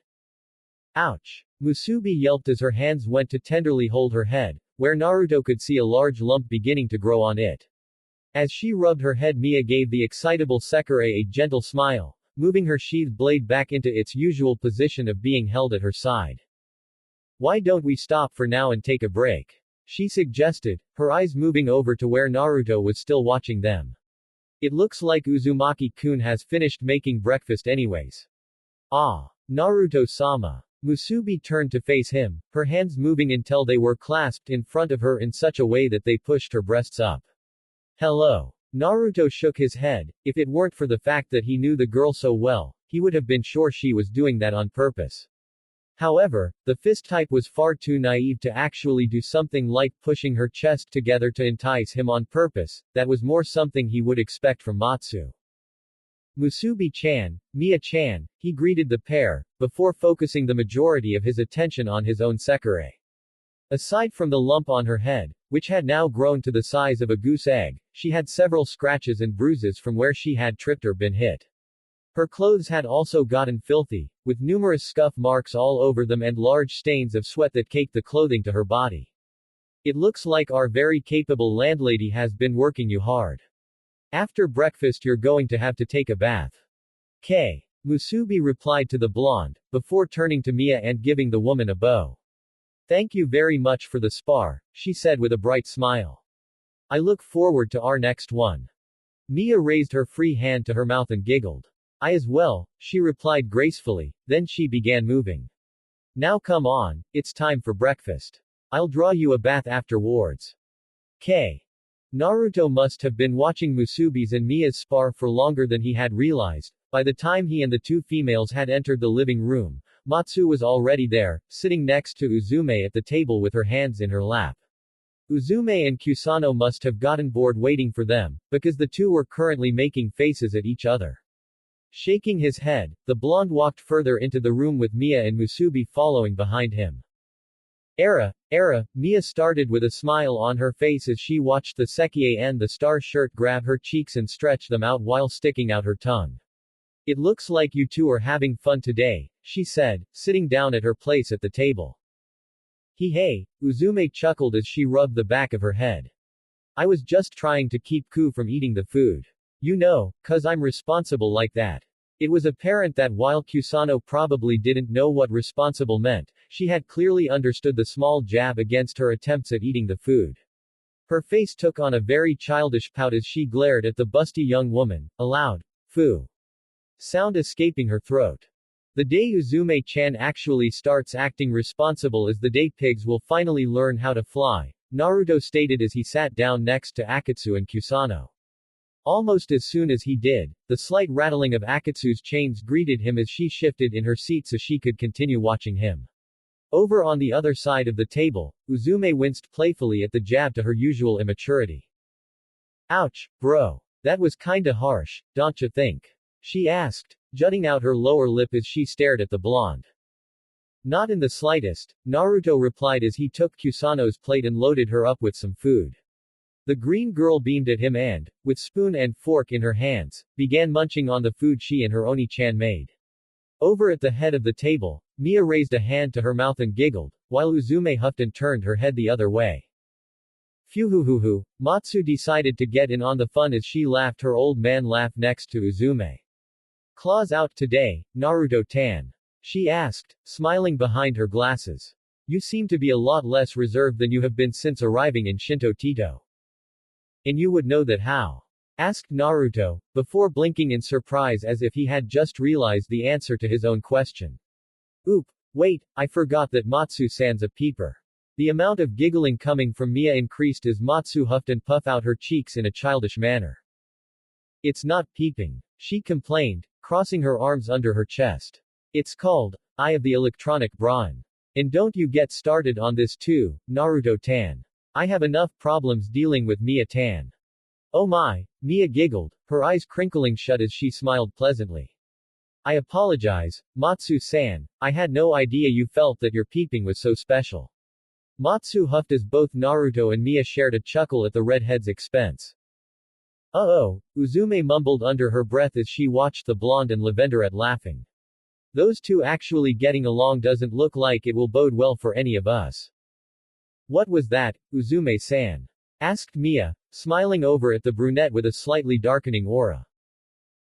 Ouch! Musubi yelped as her hands went to tenderly hold her head, where Naruto could see a large lump beginning to grow on it. As she rubbed her head, Mia gave the excitable Sekirei a gentle smile, moving her sheathed blade back into its usual position of being held at her side. Why don't we stop for now and take a break? She suggested, her eyes moving over to where Naruto was still watching them. It looks like Uzumaki-kun has finished making breakfast anyways. Ah. Naruto-sama. Musubi turned to face him, her hands moving until they were clasped in front of her in such a way that they pushed her breasts up. Hello. Naruto shook his head. If it weren't for the fact that he knew the girl so well, he would have been sure she was doing that on purpose. However, the fist type was far too naive to actually do something like pushing her chest together to entice him on purpose. That was more something he would expect from Matsu. Musubi-chan, Mia-chan, he greeted the pair, before focusing the majority of his attention on his own Sekirei. Aside from the lump on her head, which had now grown to the size of a goose egg, she had several scratches and bruises from where she had tripped or been hit. Her clothes had also gotten filthy, with numerous scuff marks all over them and large stains of sweat that caked the clothing to her body. It looks like our very capable landlady has been working you hard. After breakfast you're going to have to take a bath. K. Musubi replied to the blonde, before turning to Mia and giving the woman a bow. Thank you very much for the spar, she said with a bright smile. I look forward to our next one. Mia raised her free hand to her mouth and giggled. I as well, she replied gracefully, then she began moving. Now come on, it's time for breakfast. I'll draw you a bath afterwards. K. Naruto must have been watching Musubi's and Mia's spar for longer than he had realized. By the time he and the two females had entered the living room, Matsu was already there, sitting next to Uzume at the table with her hands in her lap. Uzume and Kusano must have gotten bored waiting for them, because the two were currently making faces at each other. Shaking his head, the blonde walked further into the room with Mia and Musubi following behind him. Era, Mia started with a smile on her face as she watched the Sekirei and the star shirt grab her cheeks and stretch them out while sticking out her tongue. It looks like you two are having fun today, she said, sitting down at her place at the table. Hey, Uzume chuckled as she rubbed the back of her head. I was just trying to keep Ku from eating the food. You know, 'cause I'm responsible like that. It was apparent that while Kusano probably didn't know what responsible meant, she had clearly understood the small jab against her attempts at eating the food. Her face took on a very childish pout as she glared at the busty young woman, a loud, "Fu" sound escaping her throat. The day Uzume-chan actually starts acting responsible is the day pigs will finally learn how to fly, Naruto stated as he sat down next to Akatsu and Kusano. Almost as soon as he did, the slight rattling of Akatsu's chains greeted him as she shifted in her seat so she could continue watching him. Over on the other side of the table, Uzume winced playfully at the jab to her usual immaturity. Ouch, bro. That was kinda harsh, don't you think? She asked, jutting out her lower lip as she stared at the blonde. Not in the slightest, Naruto replied as he took Kusano's plate and loaded her up with some food. The green girl beamed at him and, with spoon and fork in her hands, began munching on the food she and her Oni-chan made. Over at the head of the table, Mia raised a hand to her mouth and giggled, while Uzume huffed and turned her head the other way. Phew. Matsu decided to get in on the fun as she laughed her old man laugh next to Uzume. Claws out today, Naruto-tan? She asked, smiling behind her glasses. You seem to be a lot less reserved than you have been since arriving in Shinto Tito. And you would know that how? Asked Naruto, before blinking in surprise as if he had just realized the answer to his own question. Oop, wait, I forgot that Matsu-san's a peeper. The amount of giggling coming from Mia increased as Matsu huffed and puffed out her cheeks in a childish manner. It's not peeping, she complained, crossing her arms under her chest. It's called, Eye of the Electronic Brain. And don't you get started on this too, Naruto-tan. I have enough problems dealing with Mia-tan. Oh my, Mia giggled, her eyes crinkling shut as she smiled pleasantly. I apologize, Matsu-san, I had no idea you felt that your peeping was so special. Matsu huffed as both Naruto and Mia shared a chuckle at the redhead's expense. Uh-oh, Uzume mumbled under her breath as she watched the blonde and Lavenderette laughing. Those two actually getting along doesn't look like it will bode well for any of us. What was that, Uzume-san? Asked Mia, smiling over at the brunette with a slightly darkening aura.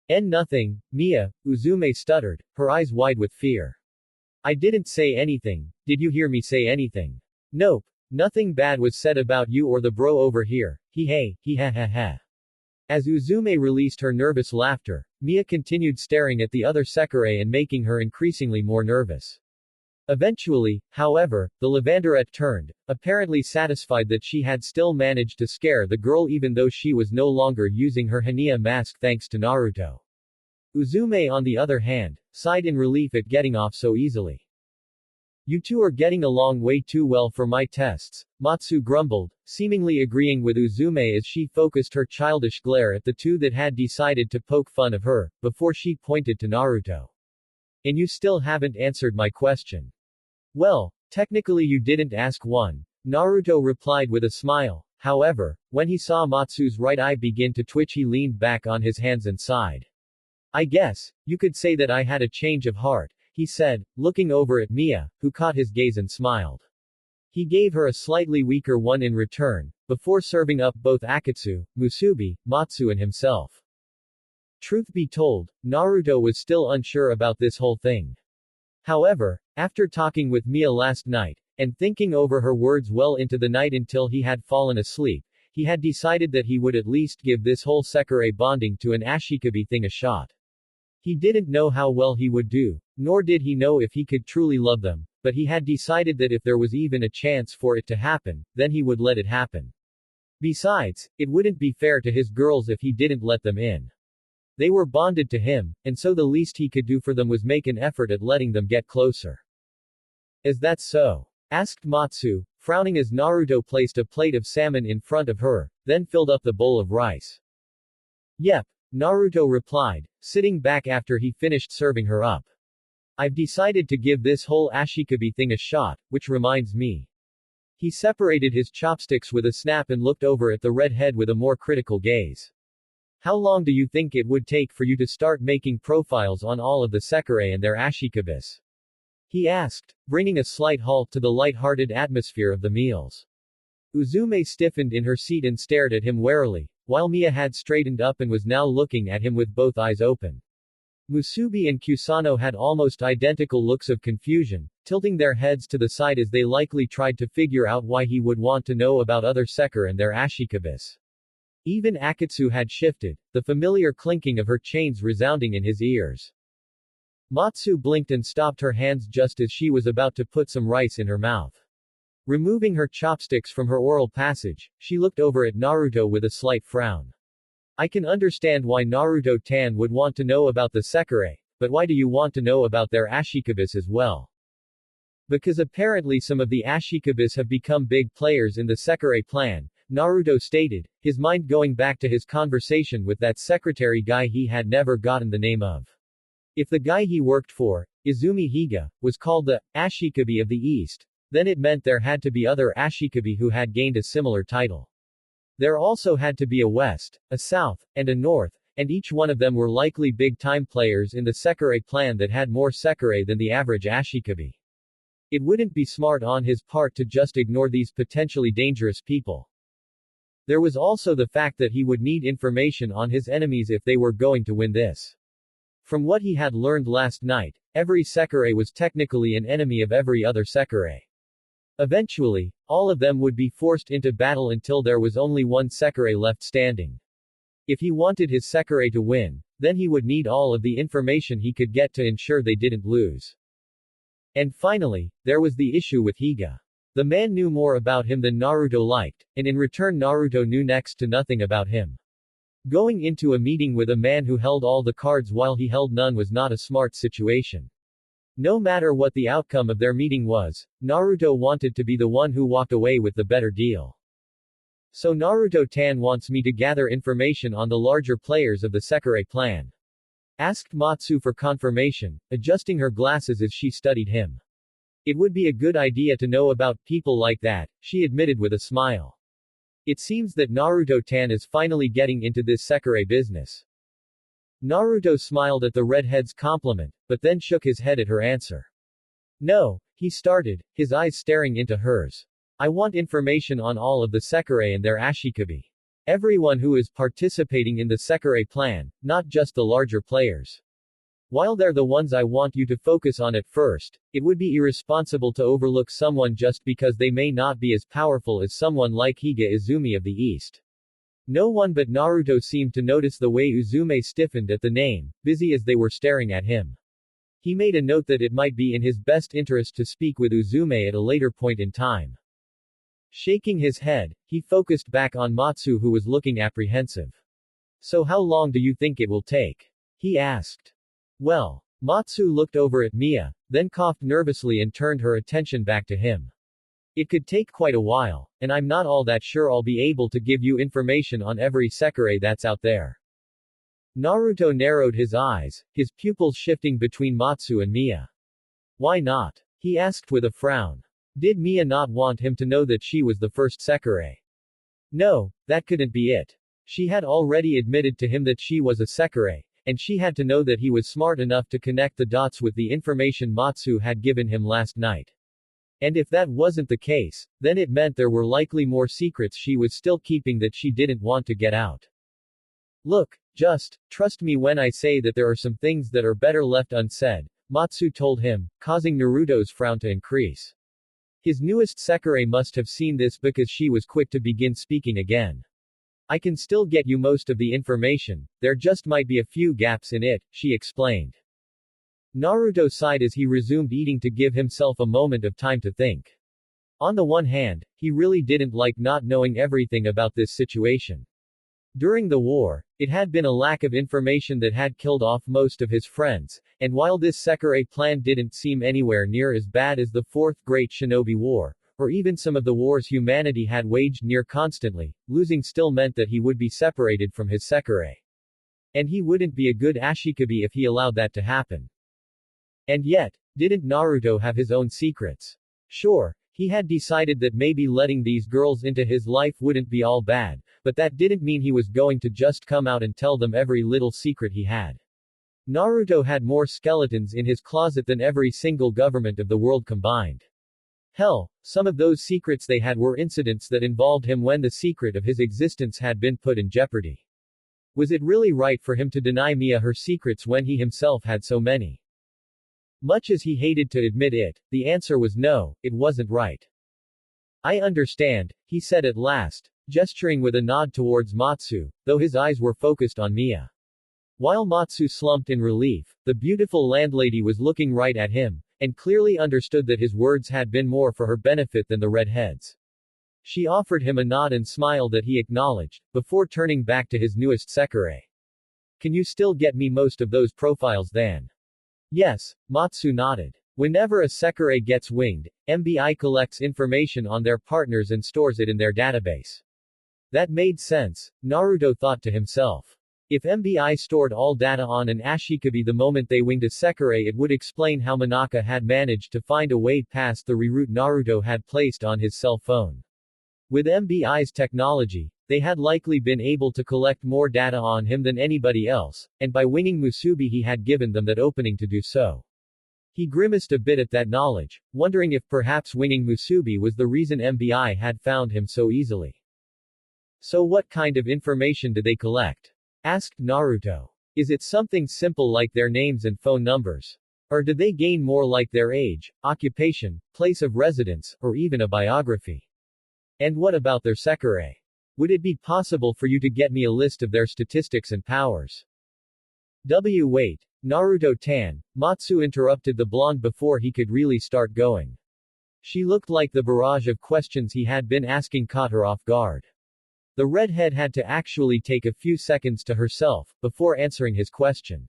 Nothing, Mia, Uzume stuttered, her eyes wide with fear. I didn't say anything, did you hear me say anything? Nope, nothing bad was said about you or the bro over here, he ha ha ha. As Uzume released her nervous laughter, Mia continued staring at the other Sekirei and making her increasingly more nervous. Eventually, however, the Lavenderette turned, apparently satisfied that she had still managed to scare the girl even though she was no longer using her Hania mask thanks to Naruto. Uzume on the other hand, sighed in relief at getting off so easily. You two are getting along way too well for my tests, Matsu grumbled, seemingly agreeing with Uzume as she focused her childish glare at the two that had decided to poke fun of her, before she pointed to Naruto. And you still haven't answered my question. Well, technically you didn't ask one, Naruto replied with a smile. However, when he saw Matsu's right eye begin to twitch he leaned back on his hands and sighed. I guess, you could say that I had a change of heart, he said, looking over at Mia, who caught his gaze and smiled. He gave her a slightly weaker one in return, before serving up both Akatsu, Musubi, Matsu and himself. Truth be told, Naruto was still unsure about this whole thing. However, after talking with Mia last night, and thinking over her words well into the night until he had fallen asleep, he had decided that he would at least give this whole Sekirei bonding to an ashikabi thing a shot. He didn't know how well he would do, nor did he know if he could truly love them, but he had decided that if there was even a chance for it to happen, then he would let it happen. Besides, it wouldn't be fair to his girls if he didn't let them in. They were bonded to him, and so the least he could do for them was make an effort at letting them get closer. Is that so? Asked Matsu, frowning as Naruto placed a plate of salmon in front of her, then filled up the bowl of rice. Yep, Naruto replied, sitting back after he finished serving her up. I've decided to give this whole ashikabi thing a shot, which reminds me. He separated his chopsticks with a snap and looked over at the redhead with a more critical gaze. How long do you think it would take for you to start making profiles on all of the Sekirei and their ashikabis? He asked, bringing a slight halt to the light-hearted atmosphere of the meals. Uzume stiffened in her seat and stared at him warily, while Mia had straightened up and was now looking at him with both eyes open. Musubi and Kusano had almost identical looks of confusion, tilting their heads to the side as they likely tried to figure out why he would want to know about other Sekir and their ashikabis. Even Akatsu had shifted, the familiar clinking of her chains resounding in his ears. Matsu blinked and stopped her hands just as she was about to put some rice in her mouth. Removing her chopsticks from her oral passage, she looked over at Naruto with a slight frown. I can understand why Naruto-tan would want to know about the Sekirei, but why do you want to know about their ashikabis as well? Because apparently some of the ashikabis have become big players in the Sekirei clan, Naruto stated, his mind going back to his conversation with that secretary guy he had never gotten the name of. If the guy he worked for, Izumi Higa, was called the ashikabi of the East, then it meant there had to be other ashikabi who had gained a similar title. There also had to be a West, a South, and a North, and each one of them were likely big-time players in the Sekirei clan that had more Sekirei than the average ashikabi. It wouldn't be smart on his part to just ignore these potentially dangerous people. There was also the fact that he would need information on his enemies if they were going to win this. From what he had learned last night, every Sekirei was technically an enemy of every other Sekirei. Eventually, all of them would be forced into battle until there was only one Sekirei left standing. If he wanted his Sekirei to win, then he would need all of the information he could get to ensure they didn't lose. And finally, there was the issue with Higa. The man knew more about him than Naruto liked, and in return Naruto knew next to nothing about him. Going into a meeting with a man who held all the cards while he held none was not a smart situation. No matter what the outcome of their meeting was, Naruto wanted to be the one who walked away with the better deal. So Naruto-tan wants me to gather information on the larger players of the Sekirei plan. Asked Matsu for confirmation, adjusting her glasses as she studied him. It would be a good idea to know about people like that, she admitted with a smile. It seems that Naruto-tan is finally getting into this Sekirei business. Naruto smiled at the redhead's compliment, but then shook his head at her answer. No, he started, his eyes staring into hers. I want information on all of the Sekirei and their ashikabi. Everyone who is participating in the Sekirei plan, not just the larger players. While they're the ones I want you to focus on at first, it would be irresponsible to overlook someone just because they may not be as powerful as someone like Higa Izumi of the East. No one but Naruto seemed to notice the way Uzume stiffened at the name, busy as they were staring at him. He made a note that it might be in his best interest to speak with Uzume at a later point in time. Shaking his head, he focused back on Matsu, who was looking apprehensive. So how long do you think it will take? He asked. Well, Matsu looked over at Mia, then coughed nervously and turned her attention back to him. It could take quite a while, and I'm not all that sure I'll be able to give you information on every Sekirei that's out there. Naruto narrowed his eyes, his pupils shifting between Matsu and Mia. Why not? He asked with a frown. Did Mia not want him to know that she was the first Sekirei? No, that couldn't be it. She had already admitted to him that she was a Sekirei, and she had to know that he was smart enough to connect the dots with the information Matsu had given him last night. And if that wasn't the case, then it meant there were likely more secrets she was still keeping that she didn't want to get out. Look, just trust me when I say that there are some things that are better left unsaid, Matsu told him, causing Naruto's frown to increase. His newest Sekirei must have seen this because she was quick to begin speaking again. I can still get you most of the information, there just might be a few gaps in it, she explained. Naruto sighed as he resumed eating to give himself a moment of time to think. On the one hand, he really didn't like not knowing everything about this situation. During the war, it had been a lack of information that had killed off most of his friends, and while this Sekirei plan didn't seem anywhere near as bad as the Fourth Great Shinobi War, or even some of the wars humanity had waged near constantly, losing still meant that he would be separated from his Sekirei. And he wouldn't be a good ashikabi if he allowed that to happen. And yet, didn't Naruto have his own secrets? Sure, he had decided that maybe letting these girls into his life wouldn't be all bad, but that didn't mean he was going to just come out and tell them every little secret he had. Naruto had more skeletons in his closet than every single government of the world combined. Hell, some of those secrets they had were incidents that involved him when the secret of his existence had been put in jeopardy. Was it really right for him to deny Mia her secrets when he himself had so many? Much as he hated to admit it, the answer was no, it wasn't right. I understand, he said at last, gesturing with a nod towards Matsu, though his eyes were focused on Mia. While Matsu slumped in relief, the beautiful landlady was looking right at him, and clearly understood that his words had been more for her benefit than the redheads. She offered him a nod and smiled that he acknowledged, before turning back to his newest Sekirei. Can you still get me most of those profiles then? Yes, Matsu nodded. Whenever a Sekirei gets winged, MBI collects information on their partners and stores it in their database. That made sense, Naruto thought to himself. If MBI stored all data on an ashikabi the moment they winged a Sekirei, it would explain how Manaka had managed to find a way past the reroute Naruto had placed on his cell phone. With MBI's technology, they had likely been able to collect more data on him than anybody else, and by winging Musubi he had given them that opening to do so. He grimaced a bit at that knowledge, wondering if perhaps winging Musubi was the reason MBI had found him so easily. So what kind of information did they collect? Asked Naruto. Is it something simple like their names and phone numbers? Or did they gain more like their age, occupation, place of residence, or even a biography? And what about their Sekirei? Would it be possible for you to get me a list of their statistics and powers? Wait. Naruto-tan, Matsu interrupted the blonde before he could really start going. She looked like the barrage of questions he had been asking caught her off guard. The redhead had to actually take a few seconds to herself, before answering his question.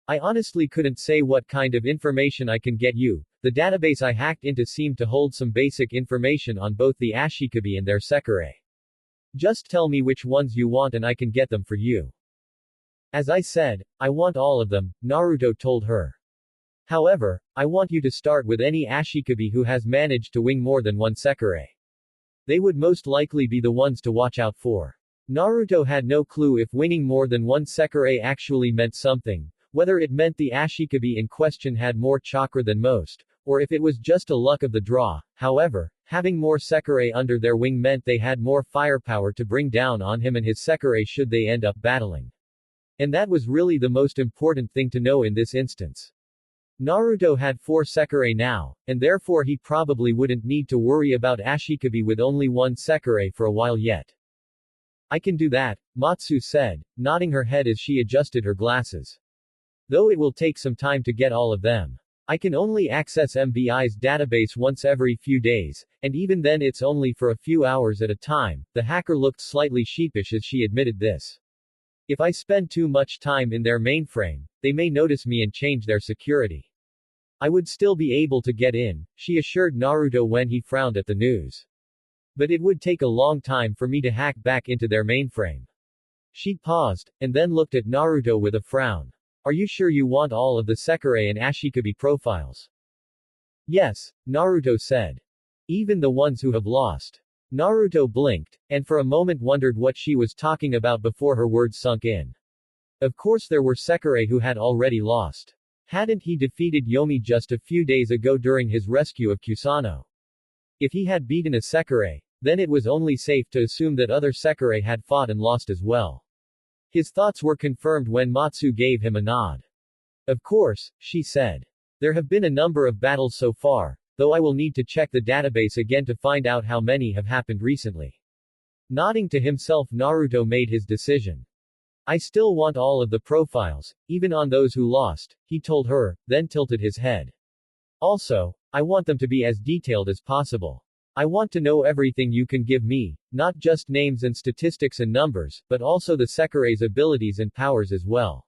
I honestly couldn't say what kind of information I can get you. The database I hacked into seemed to hold some basic information on both the ashikabi and their Sekirei. Just tell me which ones you want and I can get them for you. As I said, I want all of them, Naruto told her. However, I want you to start with any Ashikabi who has managed to wing more than one Sekirei. They would most likely be the ones to watch out for. Naruto had no clue if winning more than one Sekirei actually meant something, whether it meant the Ashikabi in question had more chakra than most, or if it was just a luck of the draw. However, having more Sekirei under their wing meant they had more firepower to bring down on him and his Sekirei should they end up battling. And that was really the most important thing to know in this instance. Naruto had 4 Sekirei now, and therefore he probably wouldn't need to worry about Ashikabi with only one Sekirei for a while yet. I can do that, Matsu said, nodding her head as she adjusted her glasses. Though it will take some time to get all of them. I can only access MBI's database once every few days, and even then it's only for a few hours at a time. The hacker looked slightly sheepish as she admitted this. If I spend too much time in their mainframe, they may notice me and change their security. I would still be able to get in, she assured Naruto when he frowned at the news. But it would take a long time for me to hack back into their mainframe. She paused, and then looked at Naruto with a frown. Are you sure you want all of the Sekirei and Ashikabi profiles? Yes, Naruto said. Even the ones who have lost. Naruto blinked, and for a moment wondered what she was talking about before her words sunk in. Of course there were Sekirei who had already lost. Hadn't he defeated Yomi just a few days ago during his rescue of Kusano? If he had beaten a Sekirei, then it was only safe to assume that other Sekirei had fought and lost as well. His thoughts were confirmed when Matsu gave him a nod. Of course, she said. There have been a number of battles so far, though I will need to check the database again to find out how many have happened recently. Nodding to himself, Naruto made his decision. I still want all of the profiles, even on those who lost, he told her, then tilted his head. Also, I want them to be as detailed as possible. I want to know everything you can give me, not just names and statistics and numbers, but also the Sekirei's abilities and powers as well.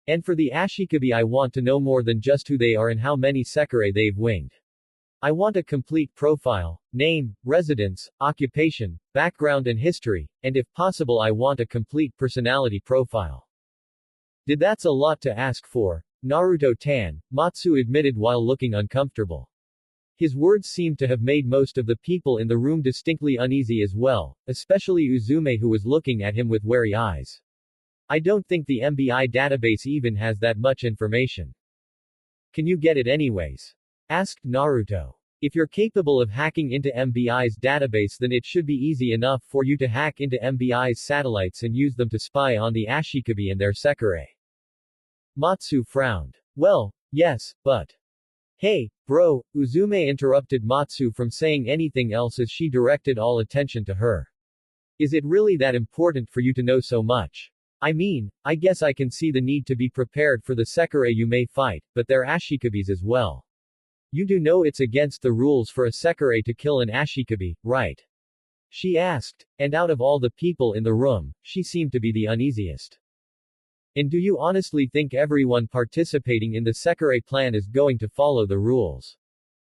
And for the Ashikabi I want to know more than just who they are and how many Sekirei they've winged. I want a complete profile, name, residence, occupation, background and history, and if possible I want a complete personality profile. That's a lot to ask for, Naruto-tan, Matsu admitted while looking uncomfortable. His words seemed to have made most of the people in the room distinctly uneasy as well, especially Uzume who was looking at him with wary eyes. I don't think the MBI database even has that much information. Can you get it anyways? Asked Naruto. If you're capable of hacking into MBI's database then it should be easy enough for you to hack into MBI's satellites and use them to spy on the Ashikabi and their Sekirei. Matsu frowned. Well, yes, but... Hey, bro, Uzume interrupted Matsu from saying anything else as she directed all attention to her. Is it really that important for you to know so much? I mean, I guess I can see the need to be prepared for the Sekirei you may fight, but they're Ashikabis as well. You do know it's against the rules for a Sekirei to kill an Ashikabi, right? She asked, and out of all the people in the room, she seemed to be the uneasiest. And do you honestly think everyone participating in the Sekirei plan is going to follow the rules?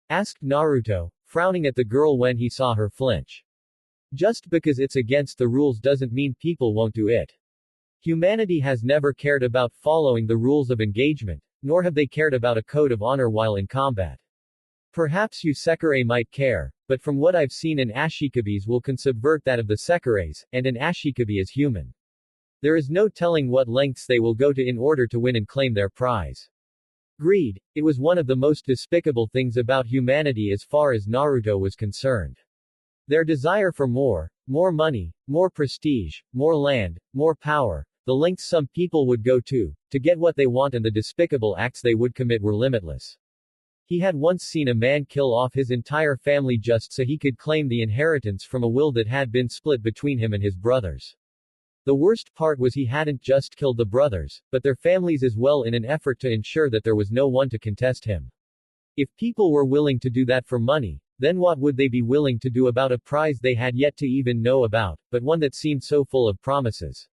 Asked Naruto, frowning at the girl when he saw her flinch. Just because it's against the rules doesn't mean people won't do it. Humanity has never cared about following the rules of engagement, nor have they cared about a code of honor while in combat. Perhaps you Sekirei might care, but from what I've seen an Ashikabis will subvert that of the Sekireis, and an Ashikabi is human. There is no telling what lengths they will go to in order to win and claim their prize. Greed, it was one of the most despicable things about humanity as far as Naruto was concerned. Their desire for more money, more prestige, more land, more power, the lengths some people would go to get what they want and the despicable acts they would commit were limitless. He had once seen a man kill off his entire family just so he could claim the inheritance from a will that had been split between him and his brothers. The worst part was he hadn't just killed the brothers, but their families as well in an effort to ensure that there was no one to contest him. If people were willing to do that for money, then what would they be willing to do about a prize they had yet to even know about, but one that seemed so full of promises?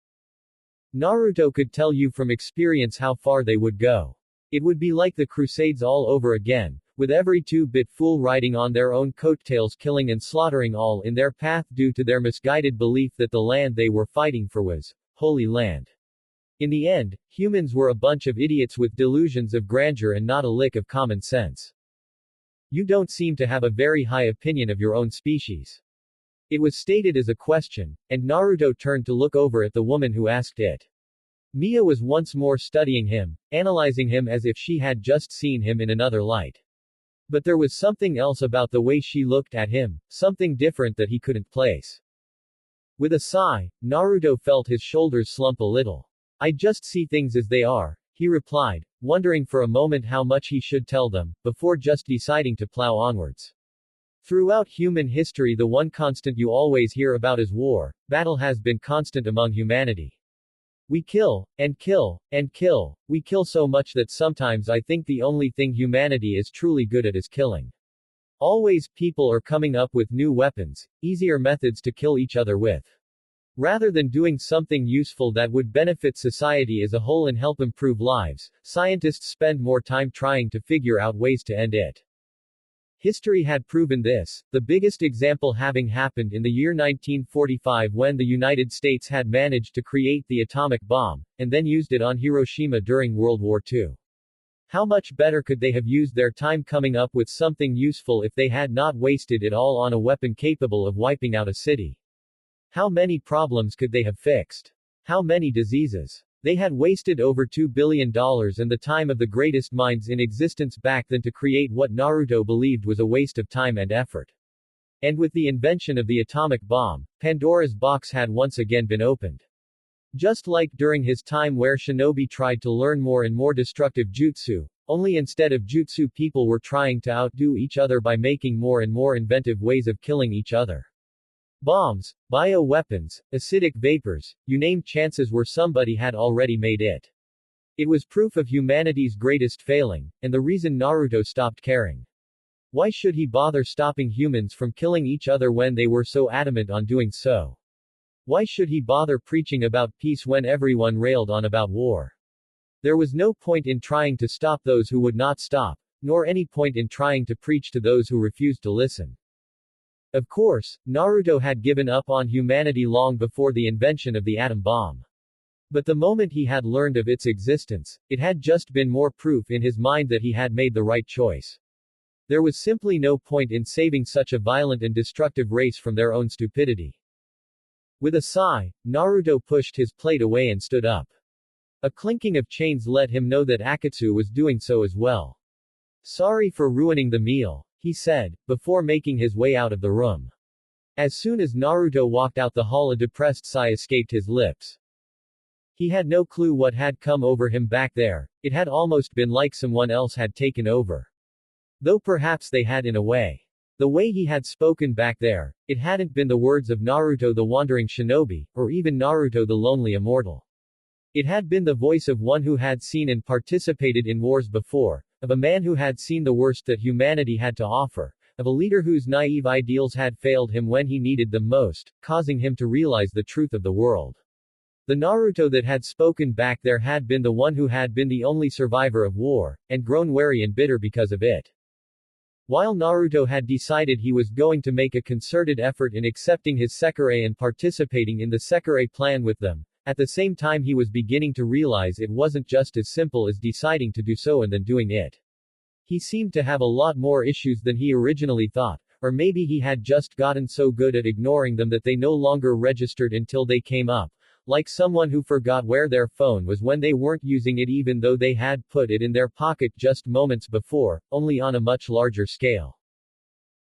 Naruto could tell you from experience how far they would go. It would be like the Crusades all over again, with every two-bit fool riding on their own coattails, killing and slaughtering all in their path due to their misguided belief that the land they were fighting for was Holy Land. In the end, humans were a bunch of idiots with delusions of grandeur and not a lick of common sense. You don't seem to have a very high opinion of your own species. It was stated as a question, and Naruto turned to look over at the woman who asked it. Mia was once more studying him, analyzing him as if she had just seen him in another light. But there was something else about the way she looked at him, something different that he couldn't place. With a sigh, Naruto felt his shoulders slump a little. I just see things as they are, he replied, wondering for a moment how much he should tell them, before just deciding to plow onwards. Throughout human history, the one constant you always hear about is war. Battle has been constant among humanity. We kill, and kill, and kill. We kill so much that sometimes I think the only thing humanity is truly good at is killing. Always people are coming up with new weapons, easier methods to kill each other with. Rather than doing something useful that would benefit society as a whole and help improve lives, scientists spend more time trying to figure out ways to end it. History had proven this, the biggest example having happened in the year 1945 when the United States had managed to create the atomic bomb, and then used it on Hiroshima during World War II. How much better could they have used their time coming up with something useful if they had not wasted it all on a weapon capable of wiping out a city? How many problems could they have fixed? How many diseases? They had wasted over $2 billion and the time of the greatest minds in existence back then to create what Naruto believed was a waste of time and effort. And with the invention of the atomic bomb, Pandora's box had once again been opened. Just like during his time where shinobi tried to learn more and more destructive jutsu, only instead of jutsu people were trying to outdo each other by making more and more inventive ways of killing each other. Bombs, bioweapons, acidic vapors, you name, chances were somebody had already made it. It was proof of humanity's greatest failing, and the reason Naruto stopped caring. Why should he bother stopping humans from killing each other when they were so adamant on doing so? Why should he bother preaching about peace when everyone railed on about war? There was no point in trying to stop those who would not stop, nor any point in trying to preach to those who refused to listen. Of course, Naruto had given up on humanity long before the invention of the atom bomb. But the moment he had learned of its existence, it had just been more proof in his mind that he had made the right choice. There was simply no point in saving such a violent and destructive race from their own stupidity. With a sigh, Naruto pushed his plate away and stood up. A clinking of chains let him know that Akatsu was doing so as well. Sorry for ruining the meal, he said, before making his way out of the room. As soon as Naruto walked out the hall, a depressed sigh escaped his lips. He had no clue what had come over him back there. It had almost been like someone else had taken over. Though perhaps they had in a way. The way he had spoken back there, it hadn't been the words of Naruto the wandering shinobi, or even Naruto the lonely immortal. It had been the voice of one who had seen and participated in wars before, of a man who had seen the worst that humanity had to offer, of a leader whose naive ideals had failed him when he needed them most, causing him to realize the truth of the world. The Naruto that had spoken back there had been the one who had been the only survivor of war, and grown wary and bitter because of it. While Naruto had decided he was going to make a concerted effort in accepting his Sekirei and participating in the Sekirei plan with them, at the same time he was beginning to realize it wasn't just as simple as deciding to do so and then doing it. He seemed to have a lot more issues than he originally thought, or maybe he had just gotten so good at ignoring them that they no longer registered until they came up, like someone who forgot where their phone was when they weren't using it even though they had put it in their pocket just moments before, only on a much larger scale.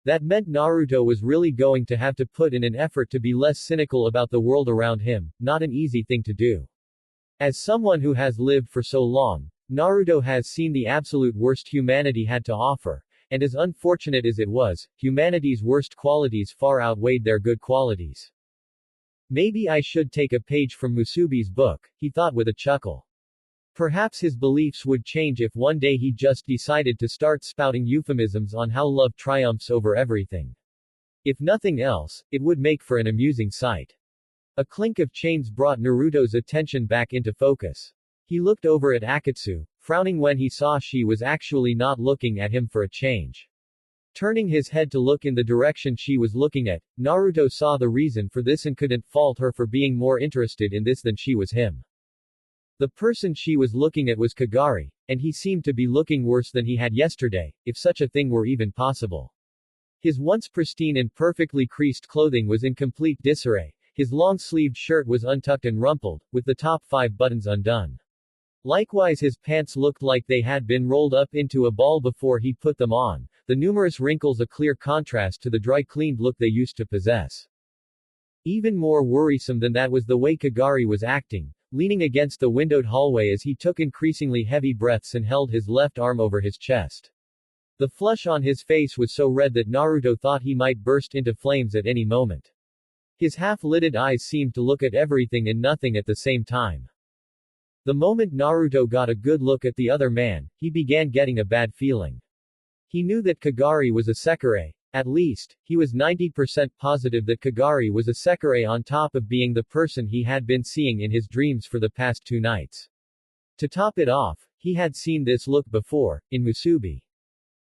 That meant Naruto was really going to have to put in an effort to be less cynical about the world around him, not an easy thing to do. As someone who has lived for so long, Naruto has seen the absolute worst humanity had to offer, and as unfortunate as it was, humanity's worst qualities far outweighed their good qualities. Maybe I should take a page from Musubi's book, he thought with a chuckle. Perhaps his beliefs would change if one day he just decided to start spouting euphemisms on how love triumphs over everything. If nothing else, it would make for an amusing sight. A clink of chains brought Naruto's attention back into focus. He looked over at Akatsu, frowning when he saw she was actually not looking at him for a change. Turning his head to look in the direction she was looking at, Naruto saw the reason for this and couldn't fault her for being more interested in this than she was him. The person she was looking at was Kagari, and he seemed to be looking worse than he had yesterday, if such a thing were even possible. His once pristine and perfectly creased clothing was in complete disarray, his long-sleeved shirt was untucked and rumpled, with the top 5 buttons undone. Likewise his pants looked like they had been rolled up into a ball before he put them on, the numerous wrinkles a clear contrast to the dry-cleaned look they used to possess. Even more worrisome than that was the way Kagari was acting, leaning against the windowed hallway as he took increasingly heavy breaths and held his left arm over his chest. The flush on his face was so red that Naruto thought he might burst into flames at any moment. His half-lidded eyes seemed to look at everything and nothing at the same time. The moment Naruto got a good look at the other man, he began getting a bad feeling. He knew that Kagari was a Sekirei. At least, he was 90% positive that Kagari was a Sekirei on top of being the person he had been seeing in his dreams for the past 2 nights. To top it off, he had seen this look before, in Musubi.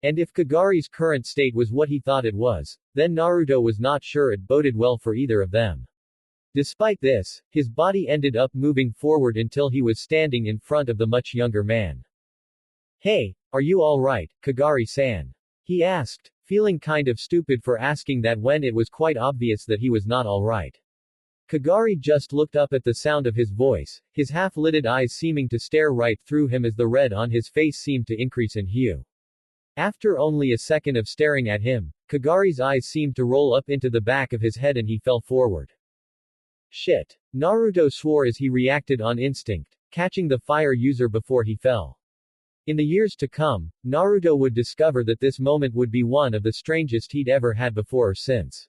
And if Kagari's current state was what he thought it was, then Naruto was not sure it boded well for either of them. Despite this, his body ended up moving forward until he was standing in front of the much younger man. Hey, are you alright, Kagari-san? He asked, feeling kind of stupid for asking that when it was quite obvious that he was not alright. Kagari just looked up at the sound of his voice, his half-lidded eyes seeming to stare right through him as the red on his face seemed to increase in hue. After only a second of staring at him, Kagari's eyes seemed to roll up into the back of his head and he fell forward. Shit. Naruto swore as he reacted on instinct, catching the fire user before he fell. In the years to come, Naruto would discover that this moment would be one of the strangest he'd ever had before or since.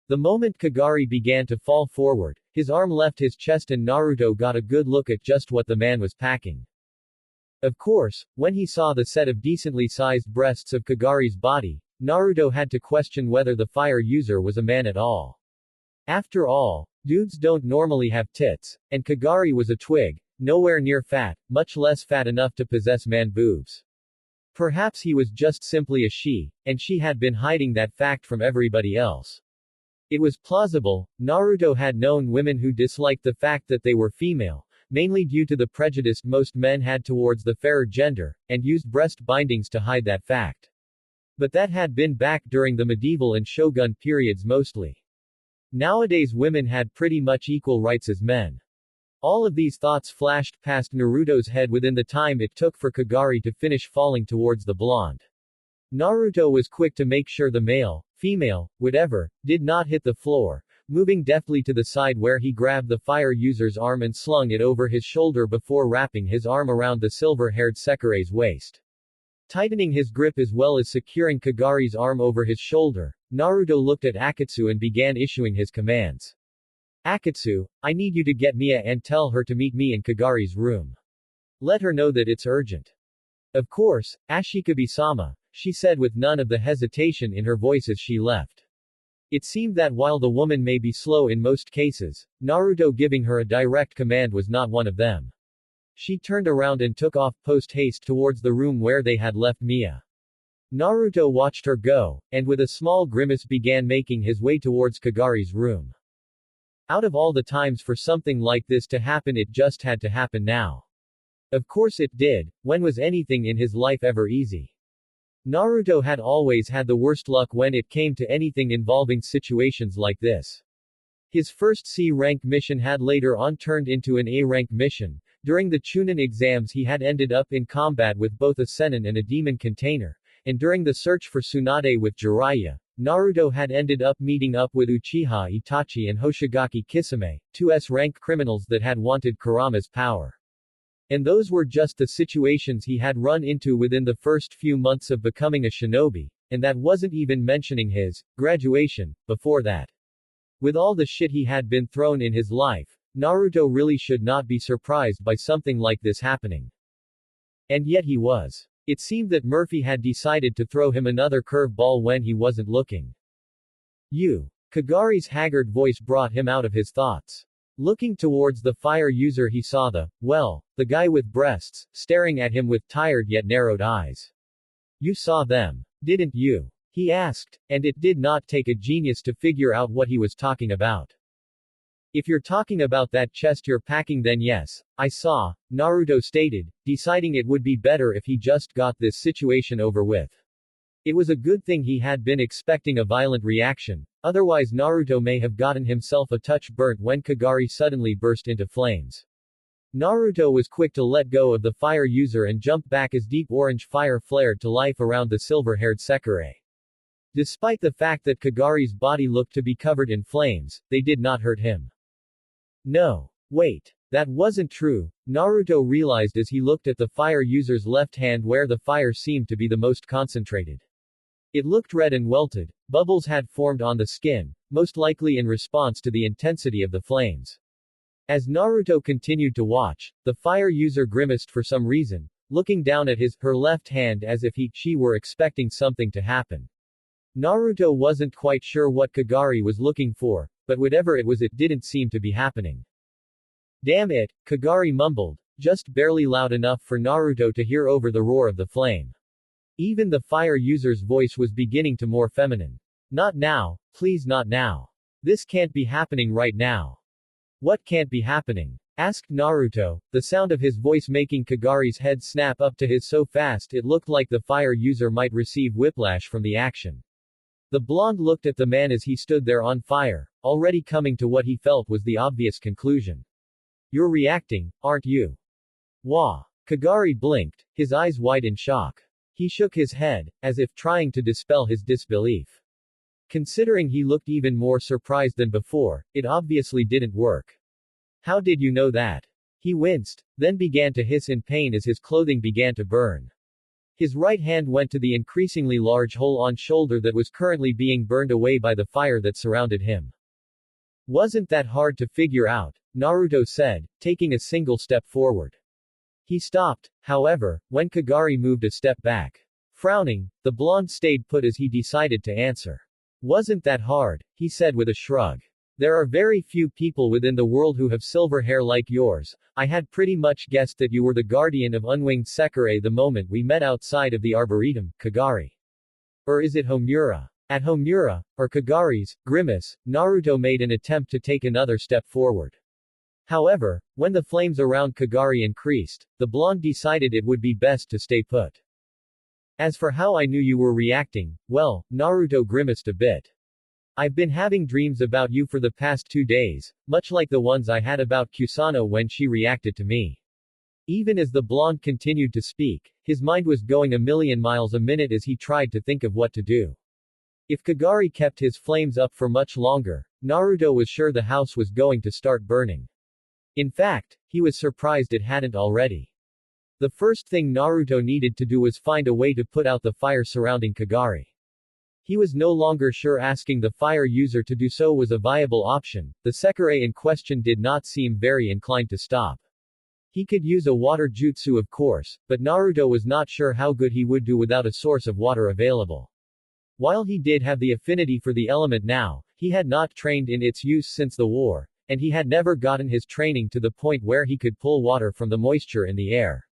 The moment Kagari began to fall forward, his arm left his chest and Naruto got a good look at just what the man was packing. Of course, when he saw the set of decently sized breasts of Kagari's body, Naruto had to question whether the fire user was a man at all. After all, dudes don't normally have tits, and Kagari was a twig, nowhere near fat, much less fat enough to possess man boobs. Perhaps he was just simply a she, and she had been hiding that fact from everybody else. It was plausible. Naruto had known women who disliked the fact that they were female, mainly due to the prejudice most men had towards the fairer gender, and used breast bindings to hide that fact. But that had been back during the medieval and shogun periods mostly. Nowadays women had pretty much equal rights as men. All of these thoughts flashed past Naruto's head within the time it took for Kagari to finish falling towards the blonde. Naruto was quick to make sure the male, female, whatever, did not hit the floor, moving deftly to the side where he grabbed the fire user's arm and slung it over his shoulder before wrapping his arm around the silver-haired Sekirei's waist. Tightening his grip as well as securing Kagari's arm over his shoulder, Naruto looked at Akatsu and began issuing his commands. Akatsu, I need you to get Mia and tell her to meet me in Kagari's room. Let her know that it's urgent. Of course, Ashikabi-sama, she said with none of the hesitation in her voice as she left. It seemed that while the woman may be slow in most cases, Naruto giving her a direct command was not one of them. She turned around and took off post-haste towards the room where they had left Mia. Naruto watched her go, and with a small grimace began making his way towards Kagari's room. Out of all the times for something like this to happen, it just had to happen now. Of course it did. When was anything in his life ever easy? Naruto had always had the worst luck when it came to anything involving situations like this. His first C-rank mission had later on turned into an A-rank mission. During the Chunin exams he had ended up in combat with both a Sennin and a demon container, and during the search for Tsunade with Jiraiya, Naruto had ended up meeting up with Uchiha Itachi and Hoshigaki Kisame, two S-rank criminals that had wanted Kurama's power. And those were just the situations he had run into within the first few months of becoming a shinobi, and that wasn't even mentioning his graduation before that. With all the shit he had been thrown in his life, Naruto really should not be surprised by something like this happening. And yet he was. It seemed that Murphy had decided to throw him another curveball when he wasn't looking. Kagari's haggard voice brought him out of his thoughts. Looking towards the fire user he saw the guy with breasts, staring at him with tired yet narrowed eyes. You saw them, didn't you? He asked, and it did not take a genius to figure out what he was talking about. If you're talking about that chest you're packing then yes, I saw, Naruto stated, deciding it would be better if he just got this situation over with. It was a good thing he had been expecting a violent reaction, otherwise Naruto may have gotten himself a touch burnt when Kagari suddenly burst into flames. Naruto was quick to let go of the fire user and jump back as deep orange fire flared to life around the silver-haired Sekirei. Despite the fact that Kagari's body looked to be covered in flames, they did not hurt him. No. Wait. That wasn't true, Naruto realized as he looked at the fire user's left hand where the fire seemed to be the most concentrated. It looked red and welted, bubbles had formed on the skin, most likely in response to the intensity of the flames. As Naruto continued to watch, the fire user grimaced for some reason, looking down at her left hand as if she were expecting something to happen. Naruto wasn't quite sure what Kagari was looking for, but whatever it was it didn't seem to be happening. Damn it, Kagari mumbled, just barely loud enough for Naruto to hear over the roar of the flame. Even the fire user's voice was beginning to more feminine. Not now, please not now. This can't be happening right now. What can't be happening? Asked Naruto, the sound of his voice making Kagari's head snap up to his so fast it looked like the fire user might receive whiplash from the action. The blonde looked at the man as he stood there on fire, already coming to what he felt was the obvious conclusion. You're reacting, aren't you? Wah. Kagari blinked, his eyes wide in shock. He shook his head, as if trying to dispel his disbelief. Considering he looked even more surprised than before, it obviously didn't work. How did you know that? He winced, then began to hiss in pain as his clothing began to burn. His right hand went to the increasingly large hole on shoulder that was currently being burned away by the fire that surrounded him. Wasn't that hard to figure out, Naruto said, taking a single step forward. He stopped, however, when Kagari moved a step back. Frowning, the blonde stayed put as he decided to answer. Wasn't that hard, he said with a shrug. There are very few people within the world who have silver hair like yours. I had pretty much guessed that you were the guardian of unwinged Sekirei the moment we met outside of the Arboretum, Kagari. Or is it Homura? At Homura, or Kagari's grimace, Naruto made an attempt to take another step forward. However, when the flames around Kagari increased, the blonde decided it would be best to stay put. As for how I knew you were reacting, well, Naruto grimaced a bit. I've been having dreams about you for the past 2 days, much like the ones I had about Kusano when she reacted to me. Even as the blonde continued to speak, his mind was going a million miles a minute as he tried to think of what to do. If Kagari kept his flames up for much longer, Naruto was sure the house was going to start burning. In fact, he was surprised it hadn't already. The first thing Naruto needed to do was find a way to put out the fire surrounding Kagari. He was no longer sure asking the fire user to do so was a viable option. The Sekirei in question did not seem very inclined to stop. He could use a water jutsu of course, but Naruto was not sure how good he would do without a source of water available. While he did have the affinity for the element now, he had not trained in its use since the war, and he had never gotten his training to the point where he could pull water from the moisture in the air.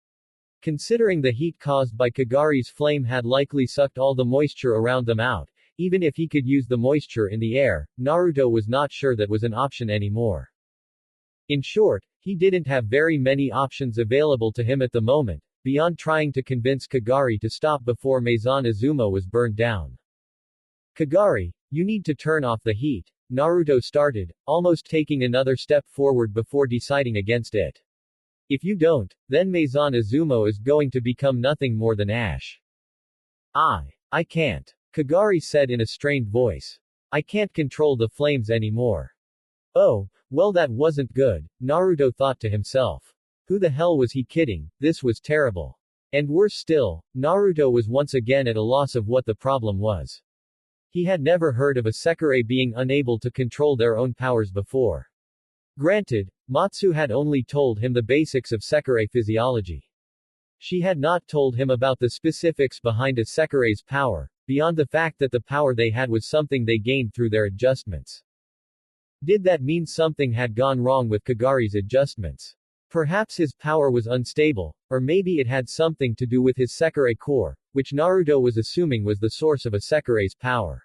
Considering the heat caused by Kagari's flame had likely sucked all the moisture around them out, even if he could use the moisture in the air, Naruto was not sure that was an option anymore. In short, he didn't have very many options available to him at the moment, beyond trying to convince Kagari to stop before Maison Uzume was burned down. Kagari, you need to turn off the heat, Naruto started, almost taking another step forward before deciding against it. If you don't, then Maison Uzume is going to become nothing more than ash. I can't. Kagari said in a strained voice. I can't control the flames anymore. Oh, well that wasn't good, Naruto thought to himself. Who the hell was he kidding, this was terrible. And worse still, Naruto was once again at a loss of what the problem was. He had never heard of a Sekirei being unable to control their own powers before. Granted, Matsu had only told him the basics of Sekirei physiology. She had not told him about the specifics behind a Sekirei's power, beyond the fact that the power they had was something they gained through their adjustments. Did that mean something had gone wrong with Kagari's adjustments? Perhaps his power was unstable, or maybe it had something to do with his Sekirei core, which Naruto was assuming was the source of a Sekirei's power.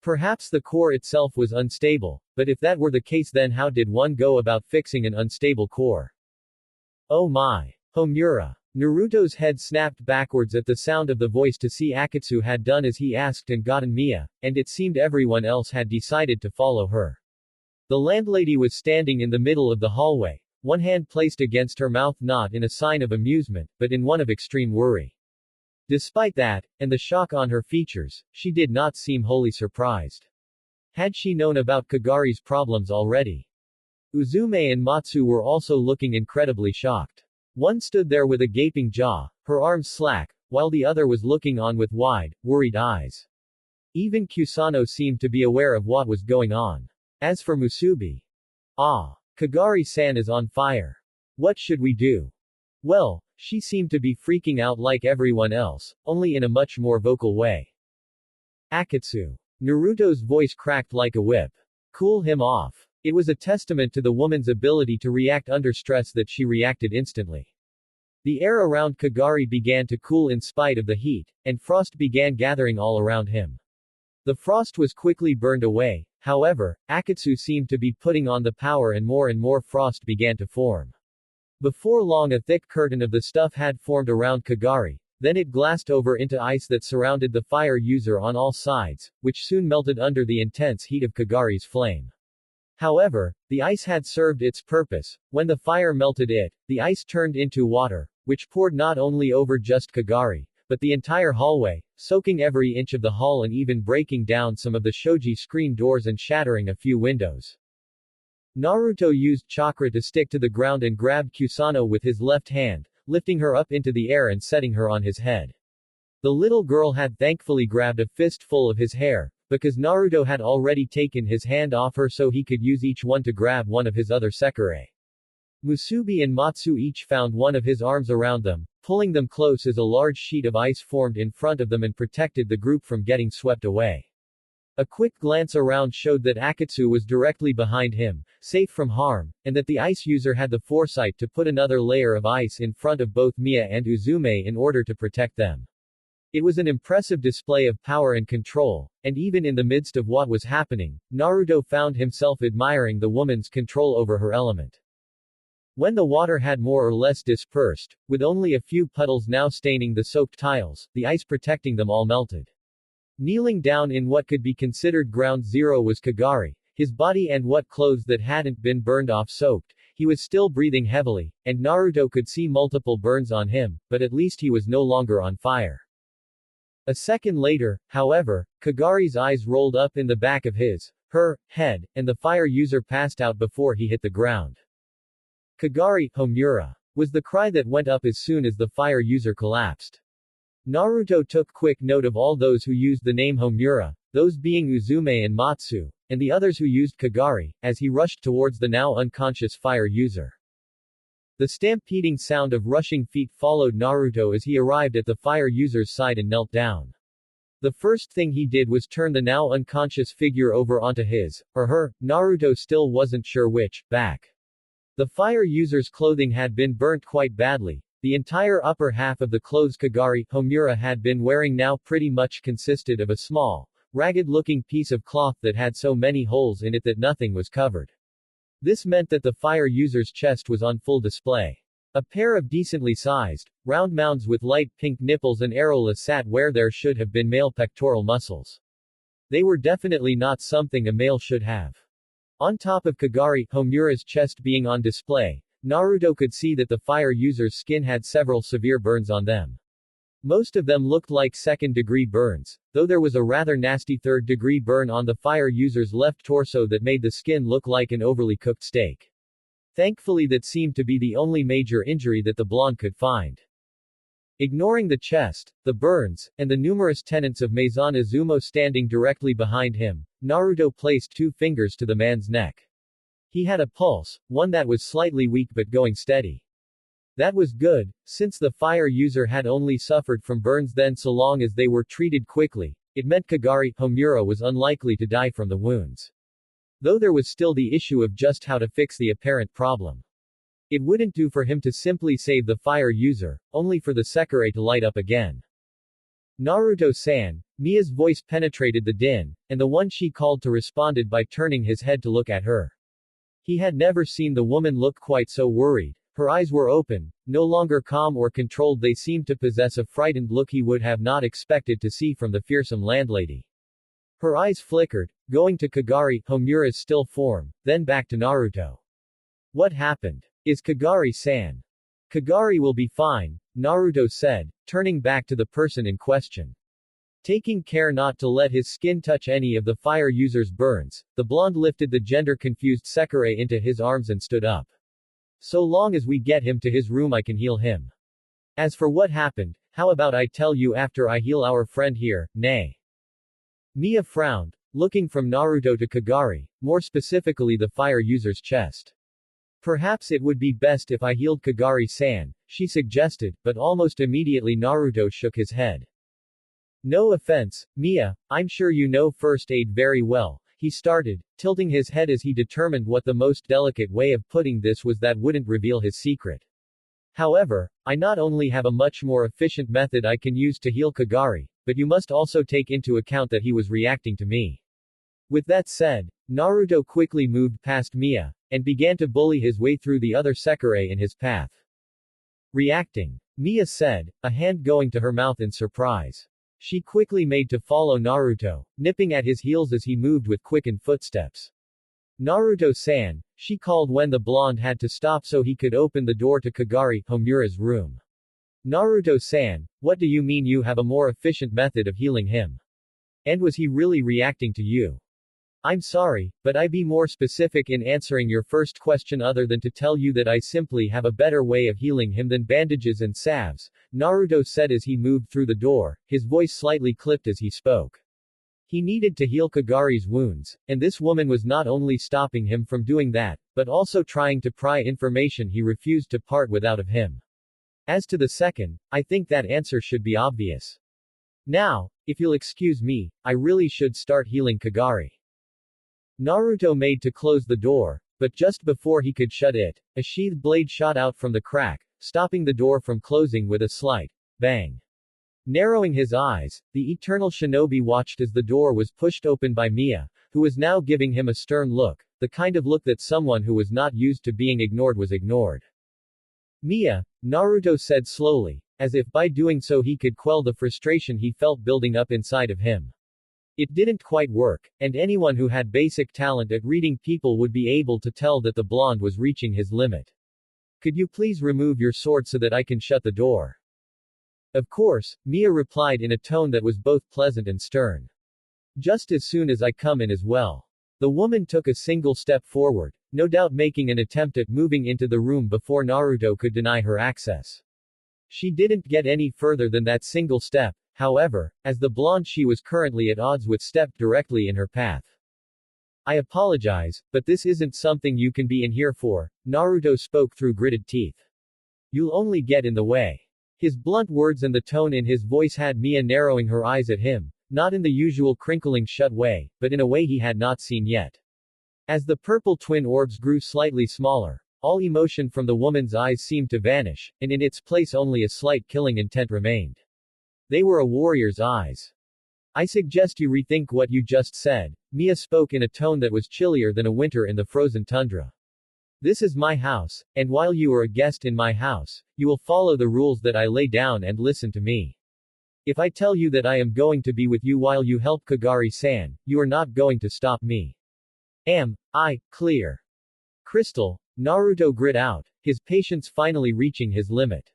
Perhaps the core itself was unstable, but if that were the case, then how did one go about fixing an unstable core? Oh my! Homura! Naruto's head snapped backwards at the sound of the voice to see Akatsu had done as he asked and gotten Mia, and it seemed everyone else had decided to follow her. The landlady was standing in the middle of the hallway, one hand placed against her mouth, not in a sign of amusement, but in one of extreme worry. Despite that, and the shock on her features, she did not seem wholly surprised. Had she known about Kagari's problems already? Uzume and Matsu were also looking incredibly shocked. One stood there with a gaping jaw, her arms slack, while the other was looking on with wide, worried eyes. Even Kusano seemed to be aware of what was going on. As for Musubi, Kagari-san is on fire. What should we do? Well, she seemed to be freaking out like everyone else, only in a much more vocal way. Akatsu. Naruto's voice cracked like a whip. Cool him off. It was a testament to the woman's ability to react under stress that she reacted instantly. The air around Kagari began to cool in spite of the heat, and frost began gathering all around him. The frost was quickly burned away, however, Akatsu seemed to be putting on the power and more frost began to form. Before long a thick curtain of the stuff had formed around Kagari, then it glassed over into ice that surrounded the fire user on all sides, which soon melted under the intense heat of Kagari's flame. However, the ice had served its purpose. When the fire melted it, the ice turned into water, which poured not only over just Kagari, but the entire hallway, soaking every inch of the hall and even breaking down some of the shoji screen doors and shattering a few windows. Naruto used chakra to stick to the ground and grabbed Kusano with his left hand, lifting her up into the air and setting her on his head. The little girl had thankfully grabbed a fistful of his hair, because Naruto had already taken his hand off her so he could use each one to grab one of his other Sekirei. Musubi and Matsu each found one of his arms around them, pulling them close as a large sheet of ice formed in front of them and protected the group from getting swept away. A quick glance around showed that Akatsu was directly behind him, safe from harm, and that the ice user had the foresight to put another layer of ice in front of both Mia and Uzume in order to protect them. It was an impressive display of power and control, and even in the midst of what was happening, Naruto found himself admiring the woman's control over her element. When the water had more or less dispersed, with only a few puddles now staining the soaked tiles, the ice protecting them all melted. Kneeling down in what could be considered ground zero was Kagari, his body and what clothes that hadn't been burned off soaked. He was still breathing heavily, and Naruto could see multiple burns on him, but at least he was no longer on fire. A second later, however, Kagari's eyes rolled up in the back of her head, and the fire user passed out before he hit the ground. Kagari, Homura, was the cry that went up as soon as the fire user collapsed. Naruto took quick note of all those who used the name Homura, those being Uzume and Matsu, and the others who used Kagari, as he rushed towards the now unconscious fire user. The stampeding sound of rushing feet followed Naruto as he arrived at the fire user's side and knelt down. The first thing he did was turn the now unconscious figure over onto his, or her, Naruto still wasn't sure which, back. The fire user's clothing had been burnt quite badly. The entire upper half of the clothes Kagari, Homura had been wearing now pretty much consisted of a small, ragged-looking piece of cloth that had so many holes in it that nothing was covered. This meant that the fire user's chest was on full display. A pair of decently sized, round mounds with light pink nipples and areola sat where there should have been male pectoral muscles. They were definitely not something a male should have. On top of Kagari, Homura's chest being on display, Naruto could see that the fire user's skin had several severe burns on them. Most of them looked like second-degree burns, though there was a rather nasty third-degree burn on the fire user's left torso that made the skin look like an overly cooked steak. Thankfully that seemed to be the only major injury that the blonde could find. Ignoring the chest, the burns, and the numerous tenants of Maison Izumo standing directly behind him, Naruto placed 2 fingers to the man's neck. He had a pulse, one that was slightly weak but going steady. That was good, since the fire user had only suffered from burns then so long as they were treated quickly, it meant Kagari, Homura was unlikely to die from the wounds. Though there was still the issue of just how to fix the apparent problem. It wouldn't do for him to simply save the fire user, only for the Sekirei to light up again. Naruto-san, Mia's voice penetrated the din, and the one she called to responded by turning his head to look at her. He had never seen the woman look quite so worried. Her eyes were open, no longer calm or controlled, they seemed to possess a frightened look he would have not expected to see from the fearsome landlady. Her eyes flickered, going to Kagari, Homura's still form, then back to Naruto. What happened? Is Kagari-san? Kagari will be fine, Naruto said, turning back to the person in question. Taking care not to let his skin touch any of the fire user's burns, the blonde lifted the gender-confused Sekirei into his arms and stood up. So long as we get him to his room I can heal him. As for what happened, how about I tell you after I heal our friend here, nay. Mia frowned, looking from Naruto to Kagari, more specifically the fire user's chest. Perhaps it would be best if I healed Kagari-san, she suggested, but almost immediately Naruto shook his head. No offense, Mia, I'm sure you know first aid very well, he started, tilting his head as he determined what the most delicate way of putting this was that wouldn't reveal his secret. However, I not only have a much more efficient method I can use to heal Kagari, but you must also take into account that he was reacting to me. With that said, Naruto quickly moved past Mia, and began to bully his way through the other Sekirei in his path. Reacting. Mia said, a hand going to her mouth in surprise. She quickly made to follow Naruto, nipping at his heels as he moved with quickened footsteps. Naruto-san, she called when the blonde had to stop so he could open the door to Kagari, Homura's room. Naruto-san, what do you mean you have a more efficient method of healing him? And was he really reacting to you? I'm sorry, but I be more specific in answering your first question other than to tell you that I simply have a better way of healing him than bandages and salves, Naruto said as he moved through the door, his voice slightly clipped as he spoke. He needed to heal Kagari's wounds, and this woman was not only stopping him from doing that, but also trying to pry information he refused to part with out of him. As to the second, I think that answer should be obvious. Now, if you'll excuse me, I really should start healing Kagari. Naruto made to close the door, but just before he could shut it, a sheathed blade shot out from the crack, stopping the door from closing with a slight bang. Narrowing his eyes, the eternal shinobi watched as the door was pushed open by Mia, who was now giving him a stern look, the kind of look that someone who was not used to being ignored was ignored. Mia, Naruto said slowly, as if by doing so he could quell the frustration he felt building up inside of him. It didn't quite work, and anyone who had basic talent at reading people would be able to tell that the blonde was reaching his limit. Could you please remove your sword so that I can shut the door? Of course, Mia replied in a tone that was both pleasant and stern. Just as soon as I come in as well. The woman took a single step forward, no doubt making an attempt at moving into the room before Naruto could deny her access. She didn't get any further than that single step, however, as the blonde she was currently at odds with stepped directly in her path. I apologize, but this isn't something you can be in here for, Naruto spoke through gritted teeth. You'll only get in the way. His blunt words and the tone in his voice had Mia narrowing her eyes at him, not in the usual crinkling shut way, but in a way he had not seen yet. As the purple twin orbs grew slightly smaller, all emotion from the woman's eyes seemed to vanish, and in its place only a slight killing intent remained. They were a warrior's eyes. I suggest you rethink what you just said, Mia spoke in a tone that was chillier than a winter in the frozen tundra. This is my house, and while you are a guest in my house, you will follow the rules that I lay down and listen to me. If I tell you that I am going to be with you while you help Kagari-san, you are not going to stop me. Am I clear? Crystal, Naruto grit out, his patience finally reaching his limit.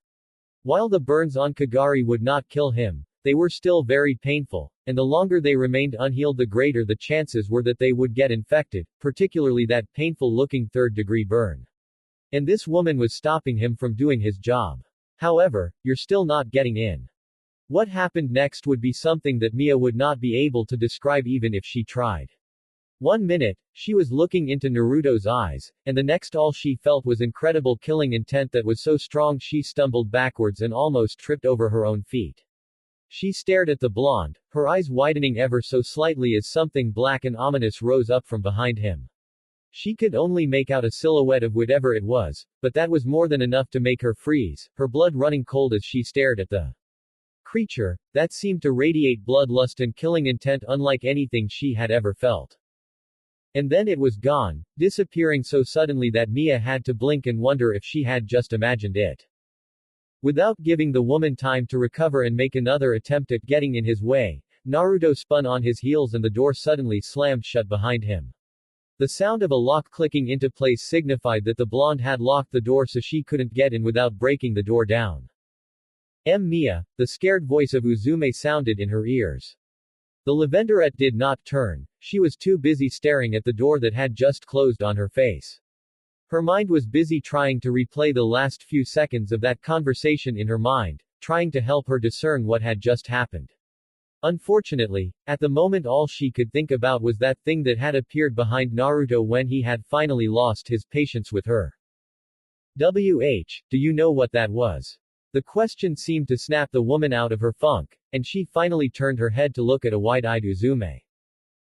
While the burns on Kagari would not kill him, they were still very painful, and the longer they remained unhealed the greater the chances were that they would get infected, particularly that painful-looking third-degree burn. And this woman was stopping him from doing his job. However, you're still not getting in. What happened next would be something that Mia would not be able to describe even if she tried. 1 minute, she was looking into Naruto's eyes, and the next all she felt was incredible killing intent that was so strong she stumbled backwards and almost tripped over her own feet. She stared at the blonde, her eyes widening ever so slightly as something black and ominous rose up from behind him. She could only make out a silhouette of whatever it was, but that was more than enough to make her freeze, her blood running cold as she stared at the creature that seemed to radiate bloodlust and killing intent unlike anything she had ever felt. And then it was gone, disappearing so suddenly that Mia had to blink and wonder if she had just imagined it. Without giving the woman time to recover and make another attempt at getting in his way, Naruto spun on his heels and the door suddenly slammed shut behind him. The sound of a lock clicking into place signified that the blonde had locked the door so she couldn't get in without breaking the door down. Mia, the scared voice of Uzume sounded in her ears. The Lavenderette did not turn, she was too busy staring at the door that had just closed on her face. Her mind was busy trying to replay the last few seconds of that conversation in her mind, trying to help her discern what had just happened. Unfortunately, at the moment all she could think about was that thing that had appeared behind Naruto when he had finally lost his patience with her. Do you know what that was? The question seemed to snap the woman out of her funk, and she finally turned her head to look at a wide-eyed Uzume.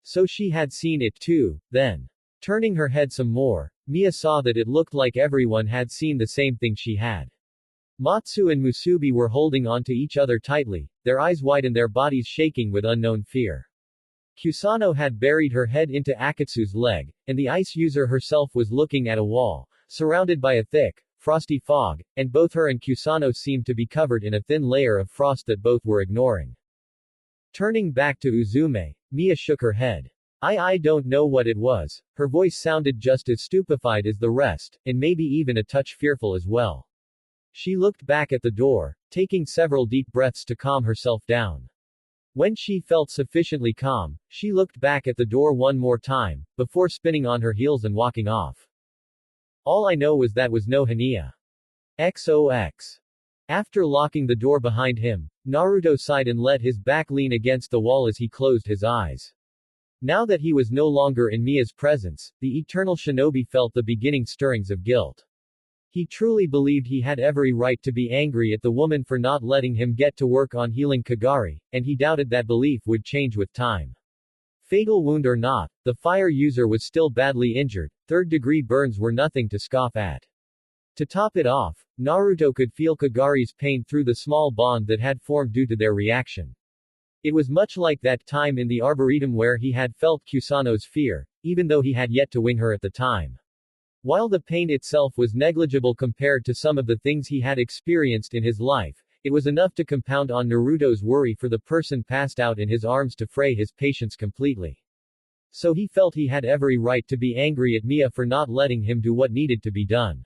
So she had seen it too, then. Turning her head some more, Mia saw that it looked like everyone had seen the same thing she had. Matsu and Musubi were holding onto each other tightly, their eyes wide and their bodies shaking with unknown fear. Kusano had buried her head into Akatsu's leg, and the ice user herself was looking at a wall, surrounded by a thick, frosty fog, and both her and Kusano seemed to be covered in a thin layer of frost that both were ignoring. Turning back to Uzume, Mia shook her head. I don't know what it was. Her voice sounded just as stupefied as the rest, and maybe even a touch fearful as well. She looked back at the door, taking several deep breaths to calm herself down. When she felt sufficiently calm, she looked back at the door one more time, before spinning on her heels and walking off. All I know was that was no Hania. XOX. After locking the door behind him, Naruto sighed and let his back lean against the wall as he closed his eyes. Now that he was no longer in Mia's presence, the eternal shinobi felt the beginning stirrings of guilt. He truly believed he had every right to be angry at the woman for not letting him get to work on healing Kagari, and he doubted that belief would change with time. Fatal wound or not, the fire user was still badly injured, third-degree burns were nothing to scoff at. To top it off, Naruto could feel Kagari's pain through the small bond that had formed due to their reaction. It was much like that time in the Arboretum where he had felt Kusano's fear, even though he had yet to wing her at the time. While the pain itself was negligible compared to some of the things he had experienced in his life, it was enough to compound on Naruto's worry for the person passed out in his arms to fray his patience completely. So he felt he had every right to be angry at Mia for not letting him do what needed to be done.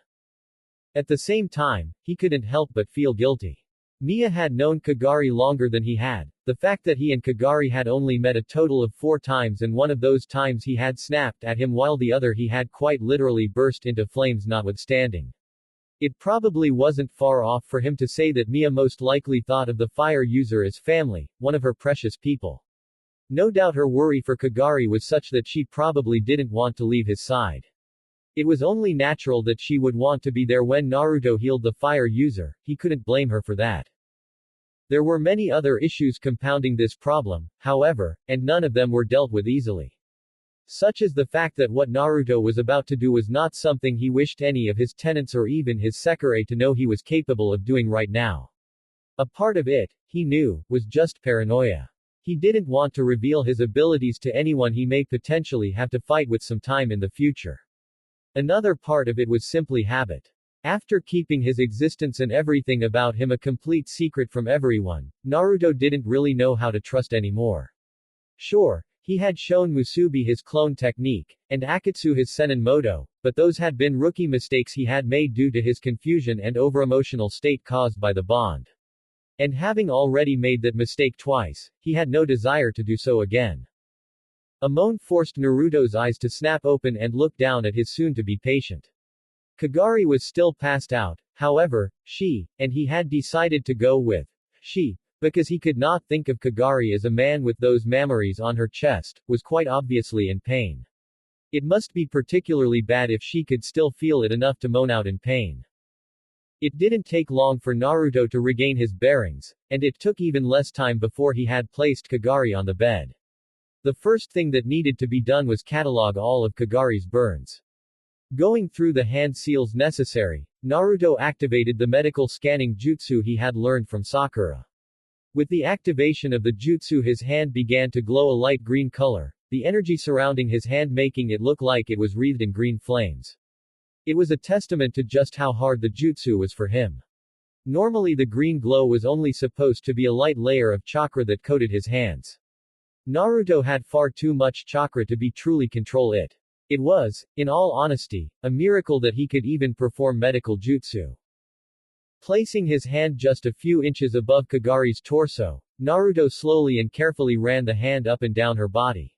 At the same time, he couldn't help but feel guilty. Mia had known Kagari longer than he had. The fact that he and Kagari had only met a total of 4 times and one of those times he had snapped at him while the other he had quite literally burst into flames notwithstanding. It probably wasn't far off for him to say that Mia most likely thought of the fire user as family, one of her precious people. No doubt her worry for Kagari was such that she probably didn't want to leave his side. It was only natural that she would want to be there when Naruto healed the fire user, he couldn't blame her for that. There were many other issues compounding this problem, however, and none of them were dealt with easily. Such as the fact that what Naruto was about to do was not something he wished any of his tenants or even his Sekirei to know he was capable of doing right now. A part of it, he knew, was just paranoia. He didn't want to reveal his abilities to anyone he may potentially have to fight with sometime in the future. Another part of it was simply habit. After keeping his existence and everything about him a complete secret from everyone, Naruto didn't really know how to trust anymore. Sure, he had shown Musubi his clone technique, and Akatsu his Senin Moto, but those had been rookie mistakes he had made due to his confusion and over-emotional state caused by the bond. And having already made that mistake twice, he had no desire to do so again. A moan forced Naruto's eyes to snap open and look down at his soon-to-be patient. Kagari was still passed out, however, and he had decided to go with she, because he could not think of Kagari as a man with those memories on her chest, was quite obviously in pain. It must be particularly bad if she could still feel it enough to moan out in pain. It didn't take long for Naruto to regain his bearings, and it took even less time before he had placed Kagari on the bed. The first thing that needed to be done was catalog all of Kagari's burns. Going through the hand seals necessary, Naruto activated the medical scanning jutsu he had learned from Sakura. With the activation of the jutsu, his hand began to glow a light green color, the energy surrounding his hand making it look like it was wreathed in green flames. It was a testament to just how hard the jutsu was for him. Normally the green glow was only supposed to be a light layer of chakra that coated his hands. Naruto had far too much chakra to be truly control it. It was, in all honesty, a miracle that he could even perform medical jutsu. Placing his hand just a few inches above Kagari's torso, Naruto slowly and carefully ran the hand up and down her body.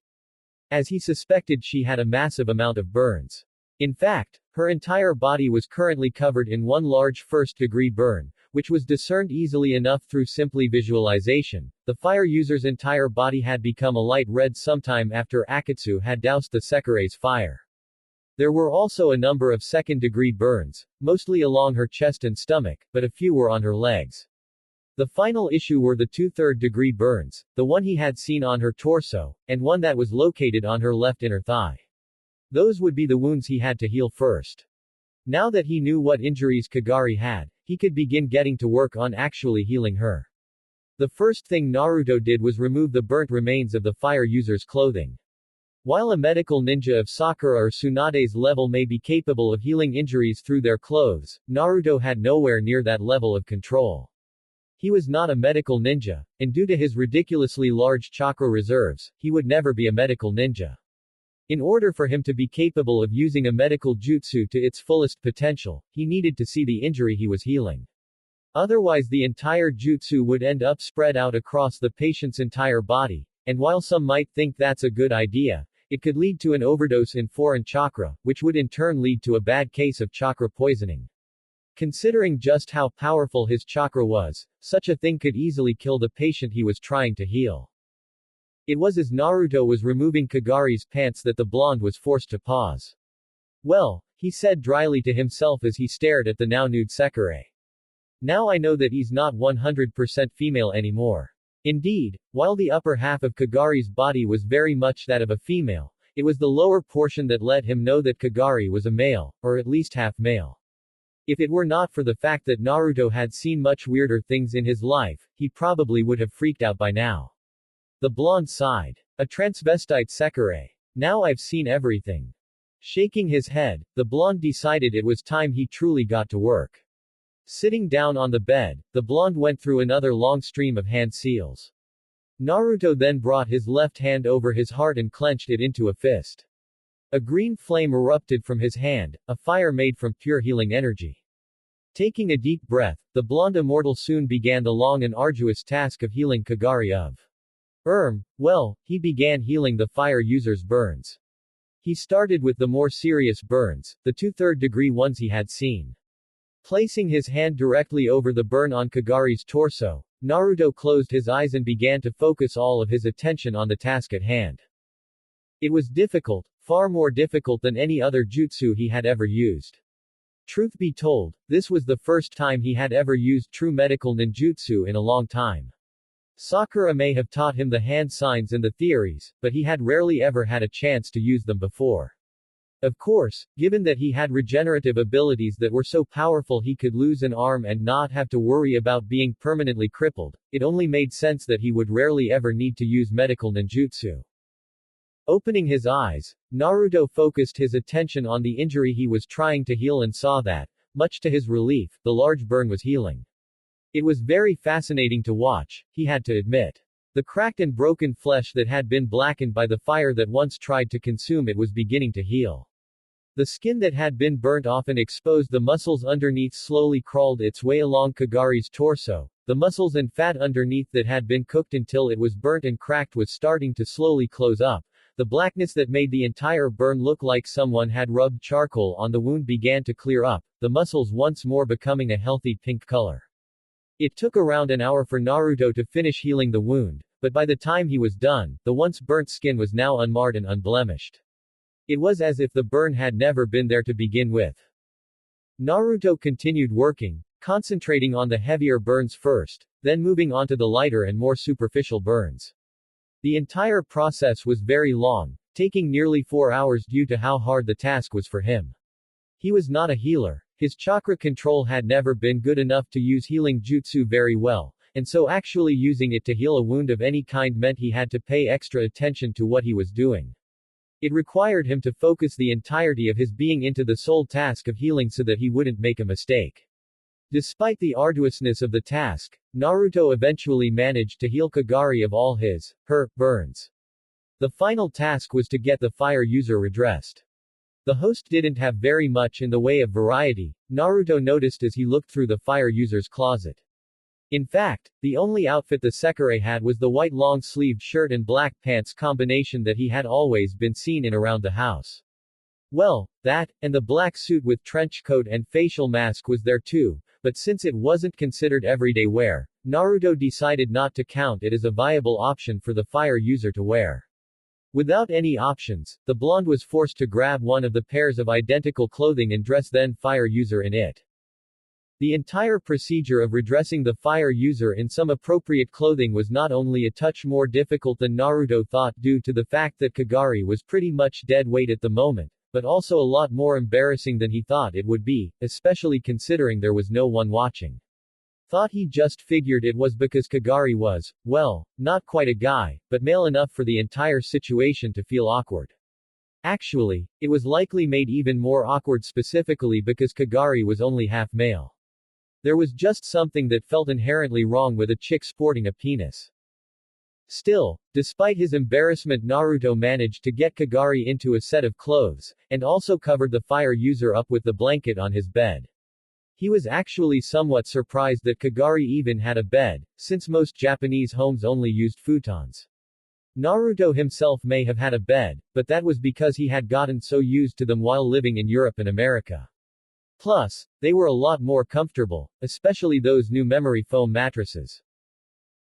As he suspected, she had a massive amount of burns. In fact, her entire body was currently covered in one large first-degree burn, which was discerned easily enough through simply visualization. The fire user's entire body had become a light red sometime after Akatsu had doused the Sekirei's fire. There were also a number of second-degree burns, mostly along her chest and stomach, but a few were on her legs. The final issue were the 2/3 degree burns, the one he had seen on her torso, and one that was located on her left inner thigh. Those would be the wounds he had to heal first. Now that he knew what injuries Kagari had, he could begin getting to work on actually healing her. The first thing Naruto did was remove the burnt remains of the fire user's clothing. While a medical ninja of Sakura or Tsunade's level may be capable of healing injuries through their clothes, Naruto had nowhere near that level of control. He was not a medical ninja, and due to his ridiculously large chakra reserves, he would never be a medical ninja. In order for him to be capable of using a medical jutsu to its fullest potential, he needed to see the injury he was healing. Otherwise the entire jutsu would end up spread out across the patient's entire body, and while some might think that's a good idea, it could lead to an overdose in foreign chakra, which would in turn lead to a bad case of chakra poisoning. Considering just how powerful his chakra was, such a thing could easily kill the patient he was trying to heal. It was as Naruto was removing Kagari's pants that the blonde was forced to pause. Well, he said dryly to himself as he stared at the now nude Sekirei. Now I know that he's not 100% female anymore. Indeed, while the upper half of Kagari's body was very much that of a female, it was the lower portion that let him know that Kagari was a male, or at least half male. If it were not for the fact that Naruto had seen much weirder things in his life, he probably would have freaked out by now. The blonde sighed. A transvestite Sekirei. Now I've seen everything. Shaking his head, the blonde decided it was time he truly got to work. Sitting down on the bed, the blonde went through another long stream of hand seals. Naruto then brought his left hand over his heart and clenched it into a fist. A green flame erupted from his hand, a fire made from pure healing energy. Taking a deep breath, the blonde immortal soon began the long and arduous task of healing Kagari of. Well, he began healing the fire user's burns. He started with the more serious burns, the 2/3 degree ones he had seen. Placing his hand directly over the burn on Kagari's torso, Naruto closed his eyes and began to focus all of his attention on the task at hand. It was difficult, far more difficult than any other jutsu he had ever used. Truth be told, this was the first time he had ever used true medical ninjutsu in a long time. Sakura may have taught him the hand signs and the theories, but he had rarely ever had a chance to use them before. Of course, given that he had regenerative abilities that were so powerful he could lose an arm and not have to worry about being permanently crippled, it only made sense that he would rarely ever need to use medical ninjutsu. Opening his eyes, Naruto focused his attention on the injury he was trying to heal and saw that, much to his relief, the large burn was healing. It was very fascinating to watch, he had to admit. The cracked and broken flesh that had been blackened by the fire that once tried to consume it was beginning to heal. The skin that had been burnt off and exposed the muscles underneath slowly crawled its way along Kagari's torso. The muscles and fat underneath that had been cooked until it was burnt and cracked was starting to slowly close up. The blackness that made the entire burn look like someone had rubbed charcoal on the wound began to clear up, the muscles once more becoming a healthy pink color. It took around an hour for Naruto to finish healing the wound, but by the time he was done, the once burnt skin was now unmarred and unblemished. It was as if the burn had never been there to begin with. Naruto continued working, concentrating on the heavier burns first, then moving on to the lighter and more superficial burns. The entire process was very long, taking nearly 4 hours due to how hard the task was for him. He was not a healer. His chakra control had never been good enough to use healing jutsu very well, and so actually using it to heal a wound of any kind meant he had to pay extra attention to what he was doing. It required him to focus the entirety of his being into the sole task of healing so that he wouldn't make a mistake. Despite the arduousness of the task, Naruto eventually managed to heal Kagari of all her burns. The final task was to get the fire user redressed. The host didn't have very much in the way of variety, Naruto noticed as he looked through the fire user's closet. In fact, the only outfit the Sekirei had was the white long-sleeved shirt and black pants combination that he had always been seen in around the house. Well, that, and the black suit with trench coat and facial mask was there too, but since it wasn't considered everyday wear, Naruto decided not to count it as a viable option for the fire user to wear. Without any options, the blonde was forced to grab one of the pairs of identical clothing and dress then fire user in it. The entire procedure of redressing the fire user in some appropriate clothing was not only a touch more difficult than Naruto thought due to the fact that Kagari was pretty much dead weight at the moment, but also a lot more embarrassing than he thought it would be, especially considering there was no one watching. Thought he just figured it was because Kagari was, well, not quite a guy, but male enough for the entire situation to feel awkward. Actually, it was likely made even more awkward specifically because Kagari was only half male. There was just something that felt inherently wrong with a chick sporting a penis. Still, despite his embarrassment, Naruto managed to get Kagari into a set of clothes, and also covered the fire user up with the blanket on his bed. He was actually somewhat surprised that Kagari even had a bed, since most Japanese homes only used futons. Naruto himself may have had a bed, but that was because he had gotten so used to them while living in Europe and America. Plus, they were a lot more comfortable, especially those new memory foam mattresses.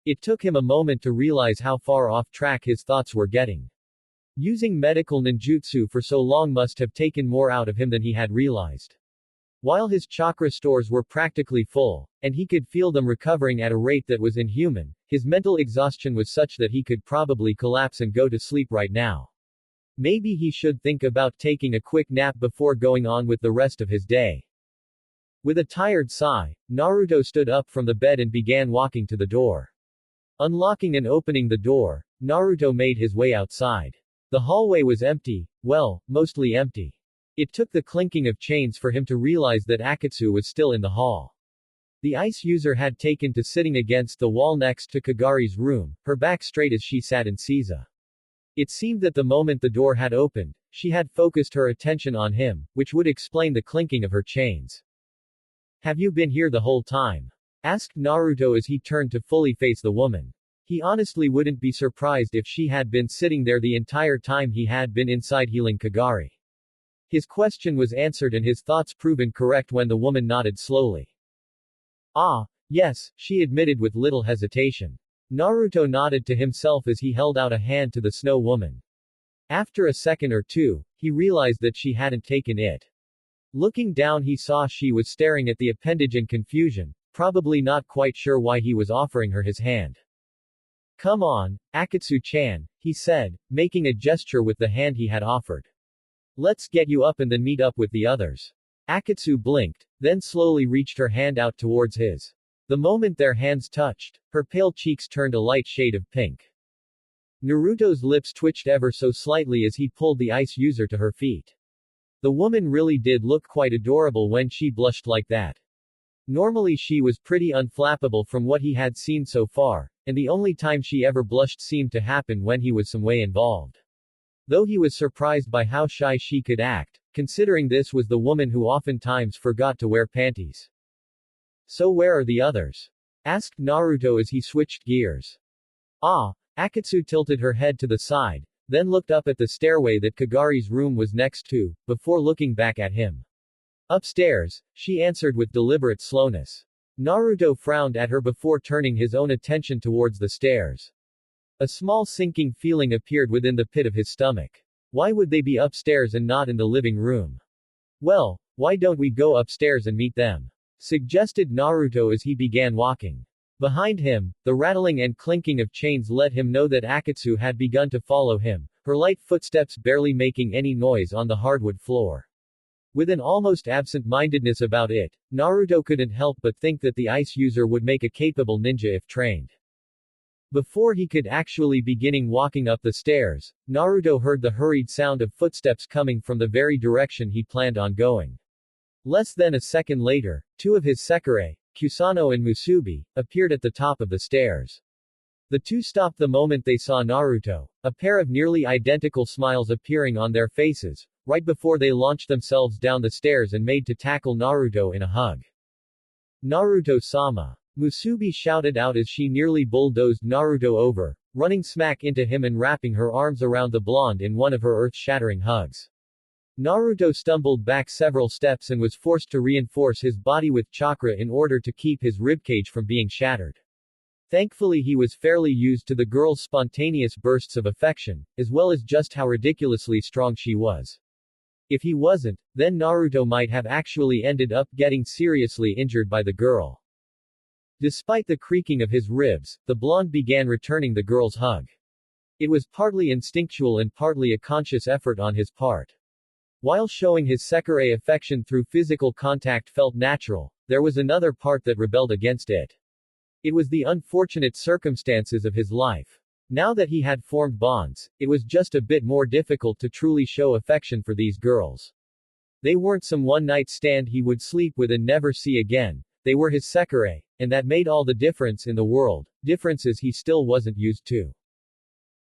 It took him a moment to realize how far off track his thoughts were getting. Using medical ninjutsu for so long must have taken more out of him than he had realized. While his chakra stores were practically full, and he could feel them recovering at a rate that was inhuman, his mental exhaustion was such that he could probably collapse and go to sleep right now. Maybe he should think about taking a quick nap before going on with the rest of his day. With a tired sigh, Naruto stood up from the bed and began walking to the door. Unlocking and opening the door, Naruto made his way outside. The hallway was empty, well, mostly empty. It took the clinking of chains for him to realize that Akatsu was still in the hall. The ice user had taken to sitting against the wall next to Kagari's room, her back straight as she sat in Seiza. It seemed that the moment the door had opened, she had focused her attention on him, which would explain the clinking of her chains. "Have you been here the whole time?" asked Naruto as he turned to fully face the woman. He honestly wouldn't be surprised if she had been sitting there the entire time he had been inside healing Kagari. His question was answered and his thoughts proven correct when the woman nodded slowly. "Ah, yes," she admitted with little hesitation. Naruto nodded to himself as he held out a hand to the snow woman. After a second or two, he realized that she hadn't taken it. Looking down, he saw she was staring at the appendage in confusion, probably not quite sure why he was offering her his hand. "Come on, Akatsu-chan," he said, making a gesture with the hand he had offered. "Let's get you up and then meet up with the others." Akatsu blinked, then slowly reached her hand out towards his. The moment their hands touched, her pale cheeks turned a light shade of pink. Naruto's lips twitched ever so slightly as he pulled the ice user to her feet. The woman really did look quite adorable when she blushed like that. Normally she was pretty unflappable from what he had seen so far, and the only time she ever blushed seemed to happen when he was some way involved. Though he was surprised by how shy she could act, considering this was the woman who oftentimes forgot to wear panties. "So where are the others?" asked Naruto as he switched gears. "Ah." Akatsu tilted her head to the side, then looked up at the stairway that Kagari's room was next to, before looking back at him. "Upstairs," she answered with deliberate slowness. Naruto frowned at her before turning his own attention towards the stairs. A small sinking feeling appeared within the pit of his stomach. Why would they be upstairs and not in the living room? "Well, why don't we go upstairs and meet them?" suggested Naruto as he began walking. Behind him, the rattling and clinking of chains let him know that Akatsu had begun to follow him, her light footsteps barely making any noise on the hardwood floor. With an almost absent-mindedness about it, Naruto couldn't help but think that the ice user would make a capable ninja if trained. Before he could actually begin walking up the stairs, Naruto heard the hurried sound of footsteps coming from the very direction he planned on going. Less than a second later, two of his Sekirei, Kusano and Musubi, appeared at the top of the stairs. The two stopped the moment they saw Naruto, a pair of nearly identical smiles appearing on their faces, right before they launched themselves down the stairs and made to tackle Naruto in a hug. Naruto-sama. Musubi shouted out as she nearly bulldozed Naruto over, running smack into him and wrapping her arms around the blonde in one of her earth-shattering hugs. Naruto stumbled back several steps and was forced to reinforce his body with chakra in order to keep his ribcage from being shattered. Thankfully he was fairly used to the girl's spontaneous bursts of affection, as well as just how ridiculously strong she was. If he wasn't, then Naruto might have actually ended up getting seriously injured by the girl. Despite the creaking of his ribs, the blonde began returning the girl's hug. It was partly instinctual and partly a conscious effort on his part. While showing his Sekirei affection through physical contact felt natural, there was another part that rebelled against it. It was the unfortunate circumstances of his life. Now that he had formed bonds, it was just a bit more difficult to truly show affection for these girls. They weren't some one-night stand he would sleep with and never see again, they were his Sekirei, and that made all the difference in the world, differences he still wasn't used to.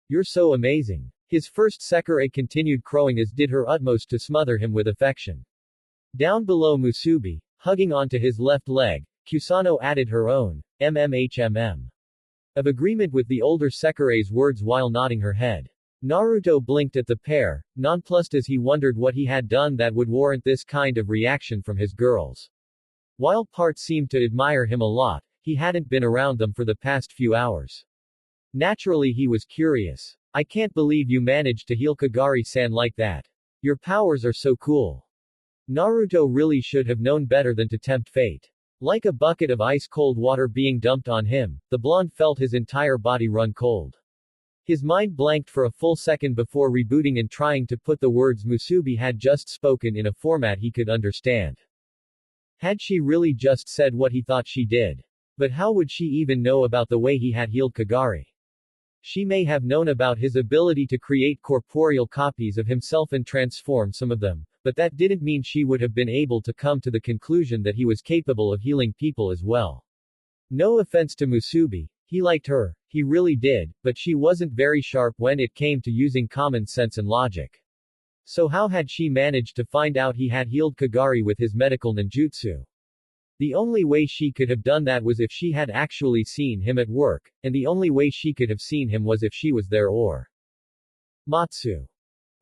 You're so amazing. His first Sekirei continued crowing as did her utmost to smother him with affection. Down below Musubi, hugging onto his left leg, Kusano added her own, mmhmm. Of agreement with the older Sekirei's words while nodding her head. Naruto blinked at the pair, nonplussed as he wondered what he had done that would warrant this kind of reaction from his girls. While part seemed to admire him a lot, he hadn't been around them for the past few hours. Naturally he was curious. I can't believe you managed to heal Kagari-san like that. Your powers are so cool. Naruto really should have known better than to tempt fate. Like a bucket of ice-cold water being dumped on him, the blonde felt his entire body run cold. His mind blanked for a full second before rebooting and trying to put the words Musubi had just spoken in a format he could understand. Had she really just said what he thought she did? But how would she even know about the way he had healed Kagari? She may have known about his ability to create corporeal copies of himself and transform some of them, but that didn't mean she would have been able to come to the conclusion that he was capable of healing people as well. No offense to Musubi, he liked her, he really did, but she wasn't very sharp when it came to using common sense and logic. So how had she managed to find out he had healed Kagari with his medical ninjutsu? The only way she could have done that was if she had actually seen him at work, and the only way she could have seen him was if she was there or Matsu.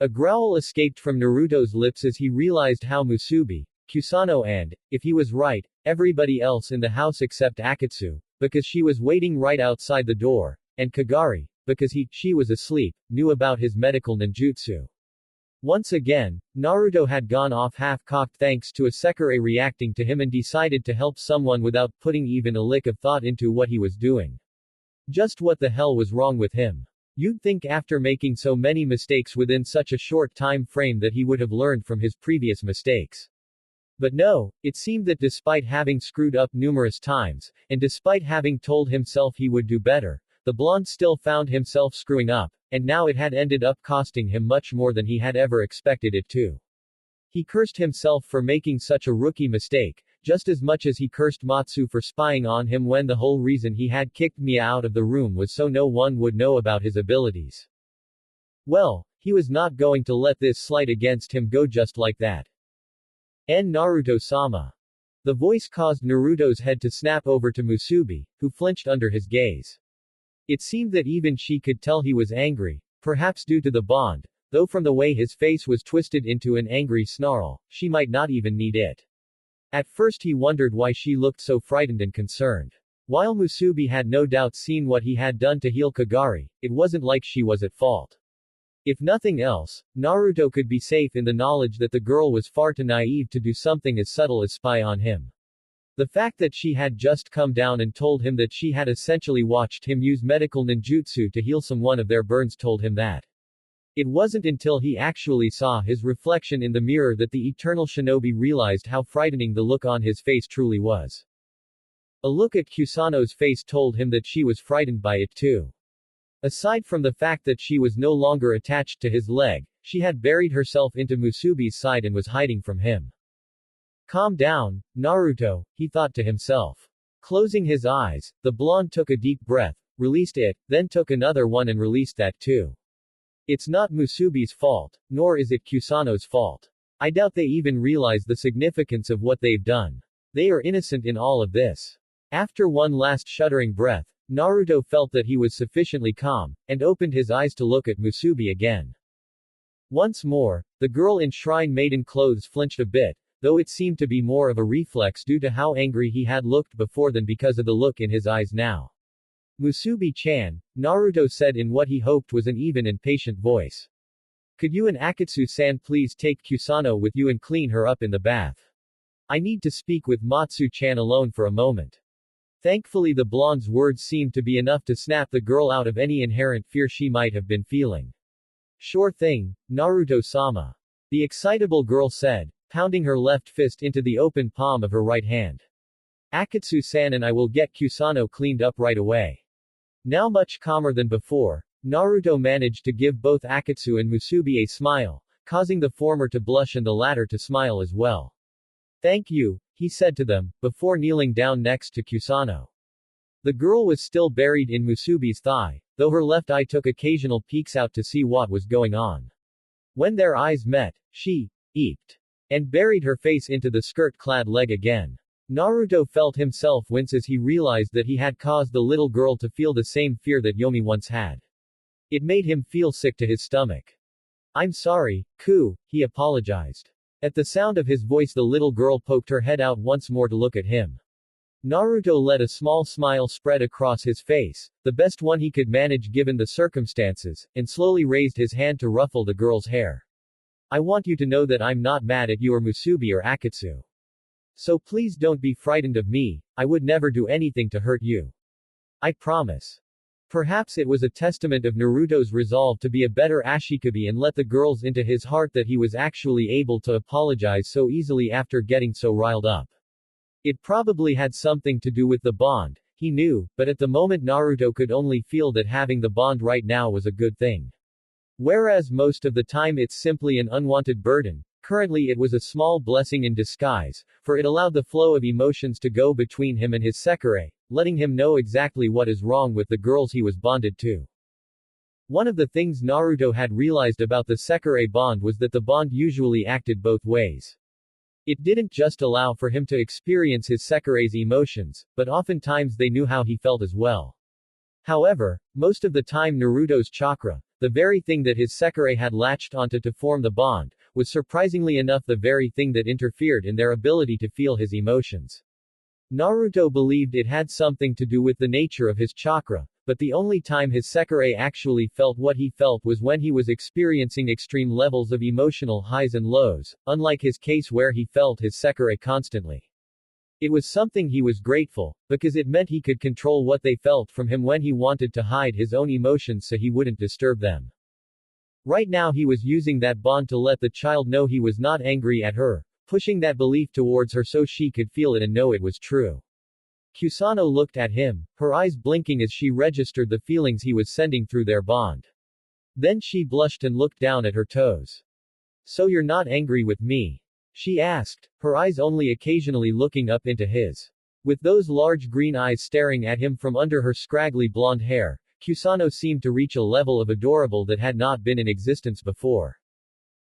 A growl escaped from Naruto's lips as he realized how Musubi, Kusano and, if he was right, everybody else in the house except Akatsu, because she was waiting right outside the door, and Kagari, because she was asleep, knew about his medical ninjutsu. Once again, Naruto had gone off half-cocked thanks to a Sekirei reacting to him and decided to help someone without putting even a lick of thought into what he was doing. Just what the hell was wrong with him? You'd think after making so many mistakes within such a short time frame that he would have learned from his previous mistakes. But no, it seemed that despite having screwed up numerous times, and despite having told himself he would do better, the blonde still found himself screwing up, and now it had ended up costing him much more than he had ever expected it to. He cursed himself for making such a rookie mistake, just as much as he cursed Matsu for spying on him when the whole reason he had kicked Mia out of the room was so no one would know about his abilities. Well, he was not going to let this slight against him go just like that. Naruto-sama. The voice caused Naruto's head to snap over to Musubi, who flinched under his gaze. It seemed that even she could tell he was angry, perhaps due to the bond, though from the way his face was twisted into an angry snarl, she might not even need it. At first he wondered why she looked so frightened and concerned. While Musubi had no doubt seen what he had done to heal Kagari, it wasn't like she was at fault. If nothing else, Naruto could be safe in the knowledge that the girl was far too naive to do something as subtle as spy on him. The fact that she had just come down and told him that she had essentially watched him use medical ninjutsu to heal someone of their burns told him that It wasn't until he actually saw his reflection in the mirror that the eternal shinobi realized how frightening the look on his face truly was. A look at Kusano's face told him that she was frightened by it too. Aside from the fact that she was no longer attached to his leg, she had buried herself into Musubi's side and was hiding from him. Calm down, Naruto, he thought to himself. Closing his eyes, the blonde took a deep breath, released it, then took another one and released that too. It's not Musubi's fault, nor is it Kusano's fault. I doubt they even realize the significance of what they've done. They are innocent in all of this. After one last shuddering breath, Naruto felt that he was sufficiently calm, and opened his eyes to look at Musubi again. Once more, the girl in shrine maiden clothes flinched a bit, though it seemed to be more of a reflex due to how angry he had looked before than because of the look in his eyes now. Musubi-chan, Naruto said in what he hoped was an even and patient voice. Could you and Akatsu-san please take Kusano with you and clean her up in the bath? I need to speak with Matsu-chan alone for a moment. Thankfully the blonde's words seemed to be enough to snap the girl out of any inherent fear she might have been feeling. Sure thing, Naruto-sama. The excitable girl said, pounding her left fist into the open palm of her right hand. Akatsu-san and I will get Kusano cleaned up right away. Now much calmer than before, Naruto managed to give both Akatsu and Musubi a smile, causing the former to blush and the latter to smile as well. Thank you, he said to them, before kneeling down next to Kusano. The girl was still buried in Musubi's thigh, though her left eye took occasional peeks out to see what was going on. When their eyes met, she eeped and buried her face into the skirt-clad leg again. Naruto felt himself wince as he realized that he had caused the little girl to feel the same fear that Yomi once had. It made him feel sick to his stomach. I'm sorry, he apologized. At the sound of his voice the little girl poked her head out once more to look at him. Naruto let a small smile spread across his face, the best one he could manage given the circumstances, and slowly raised his hand to ruffle the girl's hair. I want you to know that I'm not mad at you or Musubi or Akatsu. So please don't be frightened of me, I would never do anything to hurt you. I promise. Perhaps it was a testament of Naruto's resolve to be a better Ashikabi and let the girls into his heart that he was actually able to apologize so easily after getting so riled up. It probably had something to do with the bond, he knew, but at the moment Naruto could only feel that having the bond right now was a good thing. Whereas most of the time it's simply an unwanted burden, currently it was a small blessing in disguise, for it allowed the flow of emotions to go between him and his Sekirei, letting him know exactly what is wrong with the girls he was bonded to. One of the things Naruto had realized about the Sekirei bond was that the bond usually acted both ways. It didn't just allow for him to experience his Sekirei's emotions, but oftentimes they knew how he felt as well. However, most of the time Naruto's chakra, the very thing that his Sekirei had latched onto to form the bond, was surprisingly enough the very thing that interfered in their ability to feel his emotions. Naruto believed it had something to do with the nature of his chakra, but the only time his Sekirei actually felt what he felt was when he was experiencing extreme levels of emotional highs and lows, unlike his case where he felt his Sekirei constantly. It was something he was grateful, because it meant he could control what they felt from him when he wanted to hide his own emotions so he wouldn't disturb them. Right now he was using that bond to let the child know he was not angry at her, pushing that belief towards her so she could feel it and know it was true. Kusano looked at him, her eyes blinking as she registered the feelings he was sending through their bond. Then she blushed and looked down at her toes. So you're not angry with me? She asked, her eyes only occasionally looking up into his. With those large green eyes staring at him from under her scraggly blonde hair, Kusano seemed to reach a level of adorable that had not been in existence before.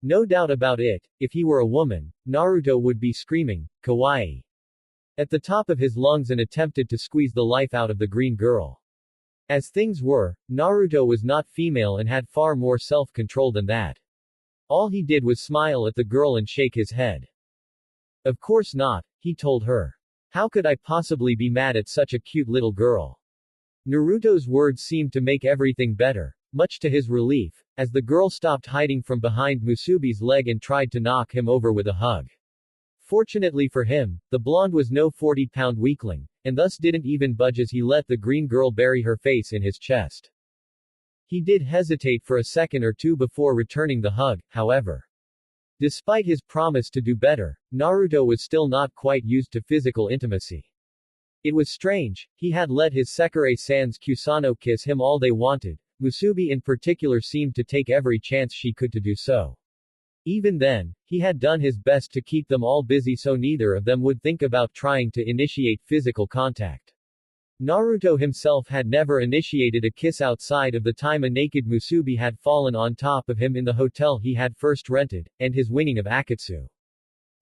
No doubt about it, if he were a woman, Naruto would be screaming, kawaii, at the top of his lungs and attempted to squeeze the life out of the green girl. As things were, Naruto was not female and had far more self-control than that. All he did was smile at the girl and shake his head. Of course not, he told her. How could I possibly be mad at such a cute little girl? Naruto's words seemed to make everything better, much to his relief, as the girl stopped hiding from behind Musubi's leg and tried to knock him over with a hug. Fortunately for him, the blonde was no 40-pound weakling, and thus didn't even budge as he let the green girl bury her face in his chest. He did hesitate for a second or two before returning the hug, however. Despite his promise to do better, Naruto was still not quite used to physical intimacy. It was strange, he had let his Sekirei-san's Kusano kiss him all they wanted. Musubi in particular seemed to take every chance she could to do so. Even then, he had done his best to keep them all busy so neither of them would think about trying to initiate physical contact. Naruto himself had never initiated a kiss outside of the time a naked Musubi had fallen on top of him in the hotel he had first rented, and his winning of Akatsu.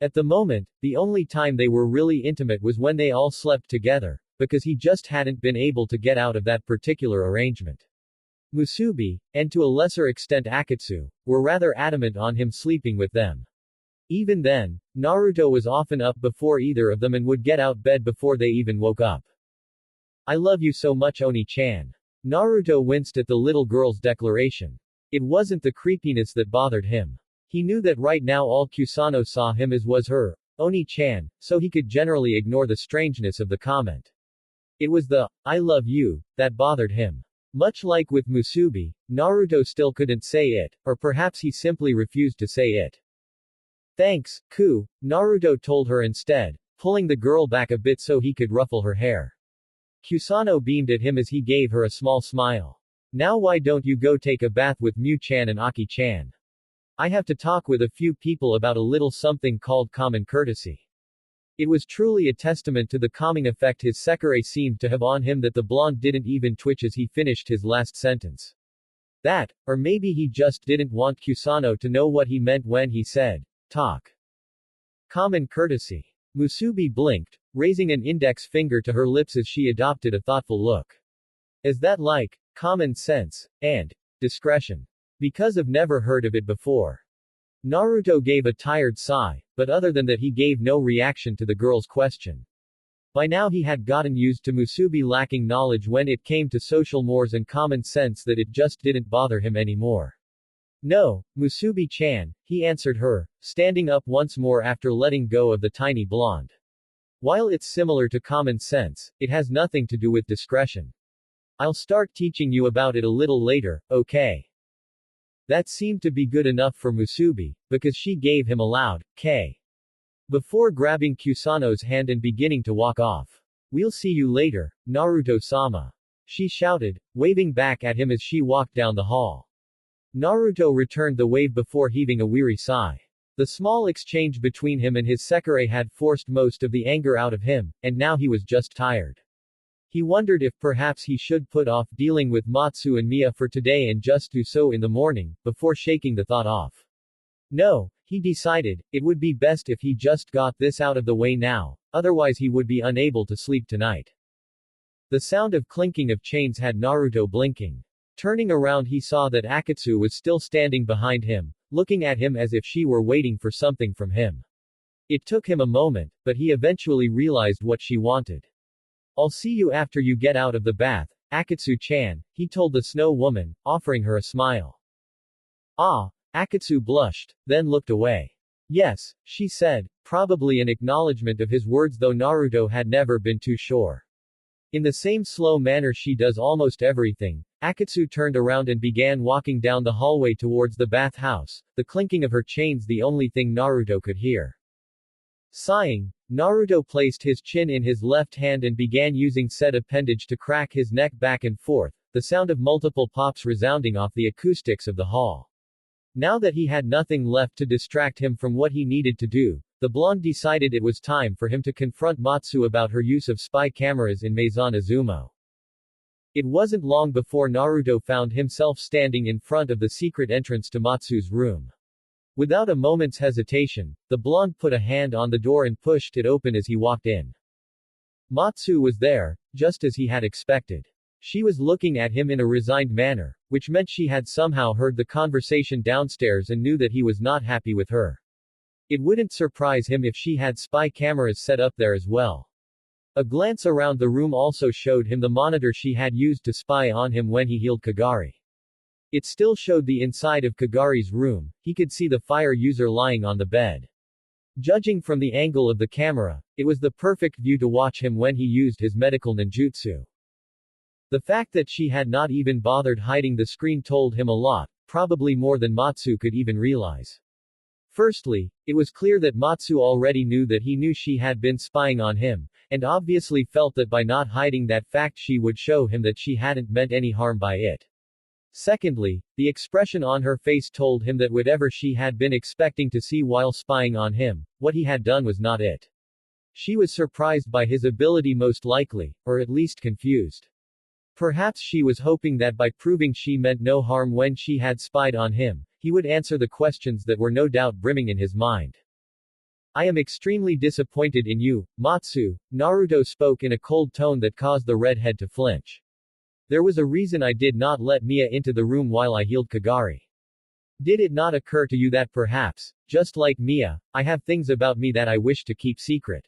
At the moment, the only time they were really intimate was when they all slept together, because he just hadn't been able to get out of that particular arrangement. Musubi, and to a lesser extent Akatsu, were rather adamant on him sleeping with them. Even then, Naruto was often up before either of them and would get out bed before they even woke up. "I love you so much, Oni-chan." Naruto winced at the little girl's declaration. It wasn't the creepiness that bothered him. He knew that right now all Kusano saw him as was her, Oni-chan, so he could generally ignore the strangeness of the comment. It was the, "I love you," that bothered him. Much like with Musubi, Naruto still couldn't say it, or perhaps he simply refused to say it. "Thanks, Ku," Naruto told her instead, pulling the girl back a bit so he could ruffle her hair. Kusano beamed at him as he gave her a small smile. "Now why don't you go take a bath with Mu-chan and Aki-chan? I have to talk with a few people about a little something called common courtesy." It was truly a testament to the calming effect his Sekirei seemed to have on him that the blonde didn't even twitch as he finished his last sentence. That, or maybe he just didn't want Kusano to know what he meant when he said, "talk." Common courtesy. Musubi blinked, raising an index finger to her lips as she adopted a thoughtful look. Is that like common sense and discretion? Because I've never heard of it before. Naruto gave a tired sigh, but other than that he gave no reaction to the girl's question. By now he had gotten used to Musubi lacking knowledge when it came to social mores and common sense that it just didn't bother him anymore. "No, Musubi-chan," he answered her, standing up once more after letting go of the tiny blonde. "While it's similar to common sense, it has nothing to do with discretion. I'll start teaching you about it a little later, okay?" That seemed to be good enough for Musubi, because she gave him a loud, "K." before grabbing Kusano's hand and beginning to walk off. "We'll see you later, Naruto-sama," she shouted, waving back at him as she walked down the hall. Naruto returned the wave before heaving a weary sigh. The small exchange between him and his Sekirei had forced most of the anger out of him, and now he was just tired. He wondered if perhaps he should put off dealing with Matsu and Mia for today and just do so in the morning, before shaking the thought off. No, he decided, it would be best if he just got this out of the way now, otherwise he would be unable to sleep tonight. The sound of clinking of chains had Naruto blinking. Turning around he saw that Akatsu was still standing behind him, looking at him as if she were waiting for something from him. It took him a moment, but he eventually realized what she wanted. "I'll see you after you get out of the bath, Akatsu-chan," he told the snow woman, offering her a smile. "Ah," Akatsu blushed, then looked away. "Yes," she said, probably an acknowledgement of his words though Naruto had never been too sure. In the same slow manner she does almost everything, Akatsu turned around and began walking down the hallway towards the bathhouse, the clinking of her chains the only thing Naruto could hear. Sighing, Naruto placed his chin in his left hand and began using said appendage to crack his neck back and forth, the sound of multiple pops resounding off the acoustics of the hall. Now that he had nothing left to distract him from what he needed to do, the blonde decided it was time for him to confront Matsu about her use of spy cameras in Maison Uzume. It wasn't long before Naruto found himself standing in front of the secret entrance to Matsu's room. Without a moment's hesitation, the blonde put a hand on the door and pushed it open as he walked in. Matsu was there, just as he had expected. She was looking at him in a resigned manner, which meant she had somehow heard the conversation downstairs and knew that he was not happy with her. It wouldn't surprise him if she had spy cameras set up there as well. A glance around the room also showed him the monitor she had used to spy on him when he healed Kagari. It still showed the inside of Kagari's room, he could see the fire user lying on the bed. Judging from the angle of the camera, it was the perfect view to watch him when he used his medical ninjutsu. The fact that she had not even bothered hiding the screen told him a lot, probably more than Matsu could even realize. Firstly, it was clear that Matsu already knew that he knew she had been spying on him, and obviously felt that by not hiding that fact she would show him that she hadn't meant any harm by it. Secondly, the expression on her face told him that whatever she had been expecting to see while spying on him, what he had done was not it. She was surprised by his ability most likely, or at least confused. Perhaps she was hoping that by proving she meant no harm when she had spied on him, he would answer the questions that were no doubt brimming in his mind. I am extremely disappointed in you, Matsu, Naruto spoke in a cold tone that caused the redhead to flinch. There was a reason I did not let Mia into the room while I healed Kagari. Did it not occur to you that perhaps, just like Mia, I have things about me that I wish to keep secret?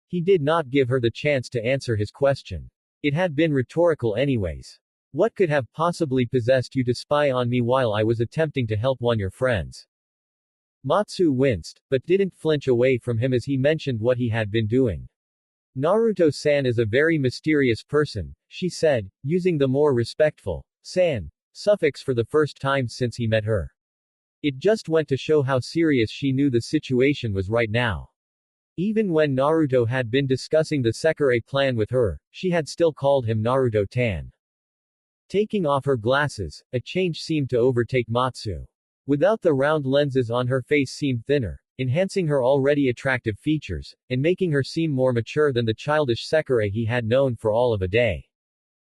He did not give her the chance to answer his question. It had been rhetorical anyways. What could have possibly possessed you to spy on me while I was attempting to help one of your friends? Matsu winced, but didn't flinch away from him as he mentioned what he had been doing. Naruto-san is a very mysterious person, she said, using the more respectful san suffix for the first time since he met her. It just went to show how serious she knew the situation was right now. Even when Naruto had been discussing the Sekirei plan with her, she had still called him Naruto-tan. Taking off her glasses, a change seemed to overtake Matsu. Without the round lenses on her face seemed thinner, enhancing her already attractive features, and making her seem more mature than the childish Sekirei he had known for all of a day.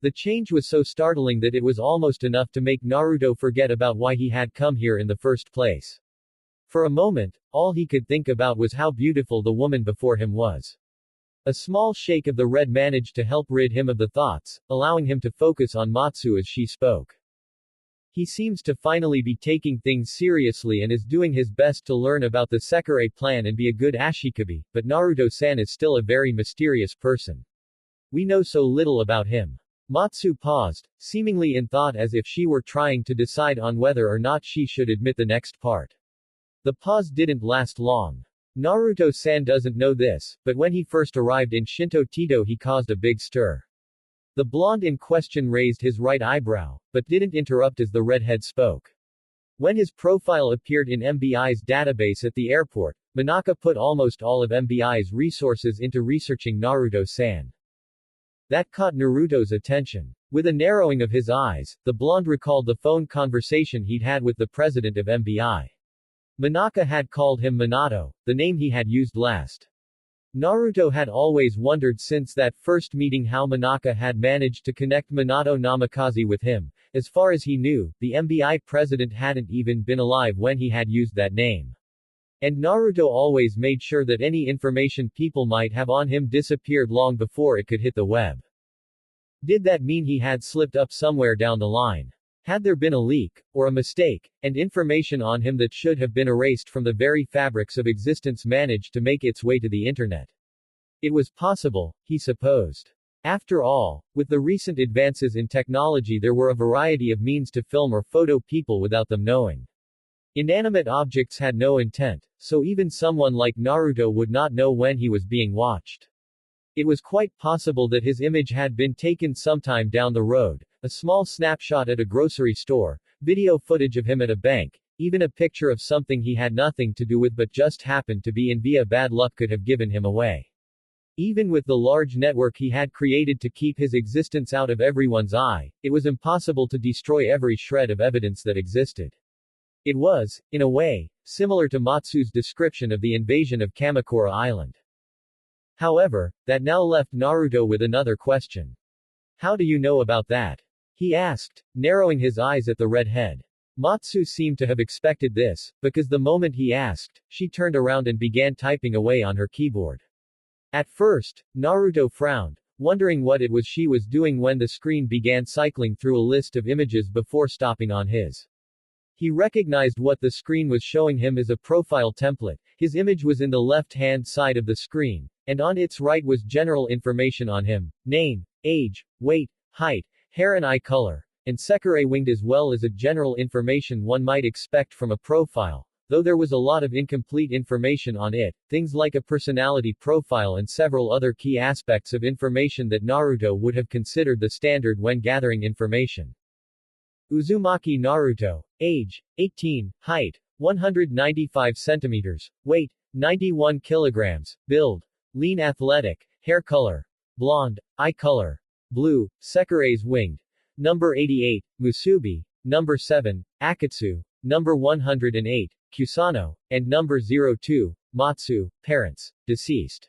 The change was so startling that it was almost enough to make Naruto forget about why he had come here in the first place. For a moment, all he could think about was how beautiful the woman before him was. A small shake of the red managed to help rid him of the thoughts, allowing him to focus on Matsu as she spoke. He seems to finally be taking things seriously and is doing his best to learn about the Sekirei plan and be a good Ashikabi, but Naruto-san is still a very mysterious person. We know so little about him. Matsu paused, seemingly in thought as if she were trying to decide on whether or not she should admit the next part. The pause didn't last long. Naruto-san doesn't know this, but when he first arrived in Shinto Tito he caused a big stir. The blonde in question raised his right eyebrow, but didn't interrupt as the redhead spoke. When his profile appeared in MBI's database at the airport, Manaka put almost all of MBI's resources into researching Naruto-san. That caught Naruto's attention. With a narrowing of his eyes, the blonde recalled the phone conversation he'd had with the president of MBI. Manaka had called him Manato, the name he had used last. Naruto had always wondered since that first meeting how Manaka had managed to connect Manato Namikaze with him. As far as he knew, the MBI president hadn't even been alive when he had used that name. And Naruto always made sure that any information people might have on him disappeared long before it could hit the web. Did that mean he had slipped up somewhere down the line? Had there been a leak, or a mistake, and information on him that should have been erased from the very fabrics of existence managed to make its way to the internet? It was possible, he supposed. After all, with the recent advances in technology there were a variety of means to film or photo people without them knowing. Inanimate objects had no intent, so even someone like Naruto would not know when he was being watched. It was quite possible that his image had been taken sometime down the road, a small snapshot at a grocery store, video footage of him at a bank, even a picture of something he had nothing to do with but just happened to be in via bad luck could have given him away. Even with the large network he had created to keep his existence out of everyone's eye, it was impossible to destroy every shred of evidence that existed. It was, in a way, similar to Matsu's description of the invasion of Kamakura Island. However, that now left Naruto with another question. How do you know about that? He asked, narrowing his eyes at the redhead. Matsu seemed to have expected this, because the moment he asked, she turned around and began typing away on her keyboard. At first, Naruto frowned, wondering what it was she was doing when the screen began cycling through a list of images before stopping on his. He recognized what the screen was showing him as a profile template. His image was in the left-hand side of the screen, and on its right was general information on him, name, age, weight, height, hair and eye color, and Sekirei winged as well as a general information one might expect from a profile, Though there was a lot of incomplete information on it, things like a personality profile and several other key aspects of information that Naruto would have considered the standard when gathering information. Uzumaki Naruto. Age, 18, height, 195 centimeters, weight, 91 kilograms, build, lean athletic, hair color, blonde, eye color, blue, Sekirei's winged, number 88, Musubi, number 7, Akatsu, number 108, Kusano, and number 02, Matsu, parents, deceased.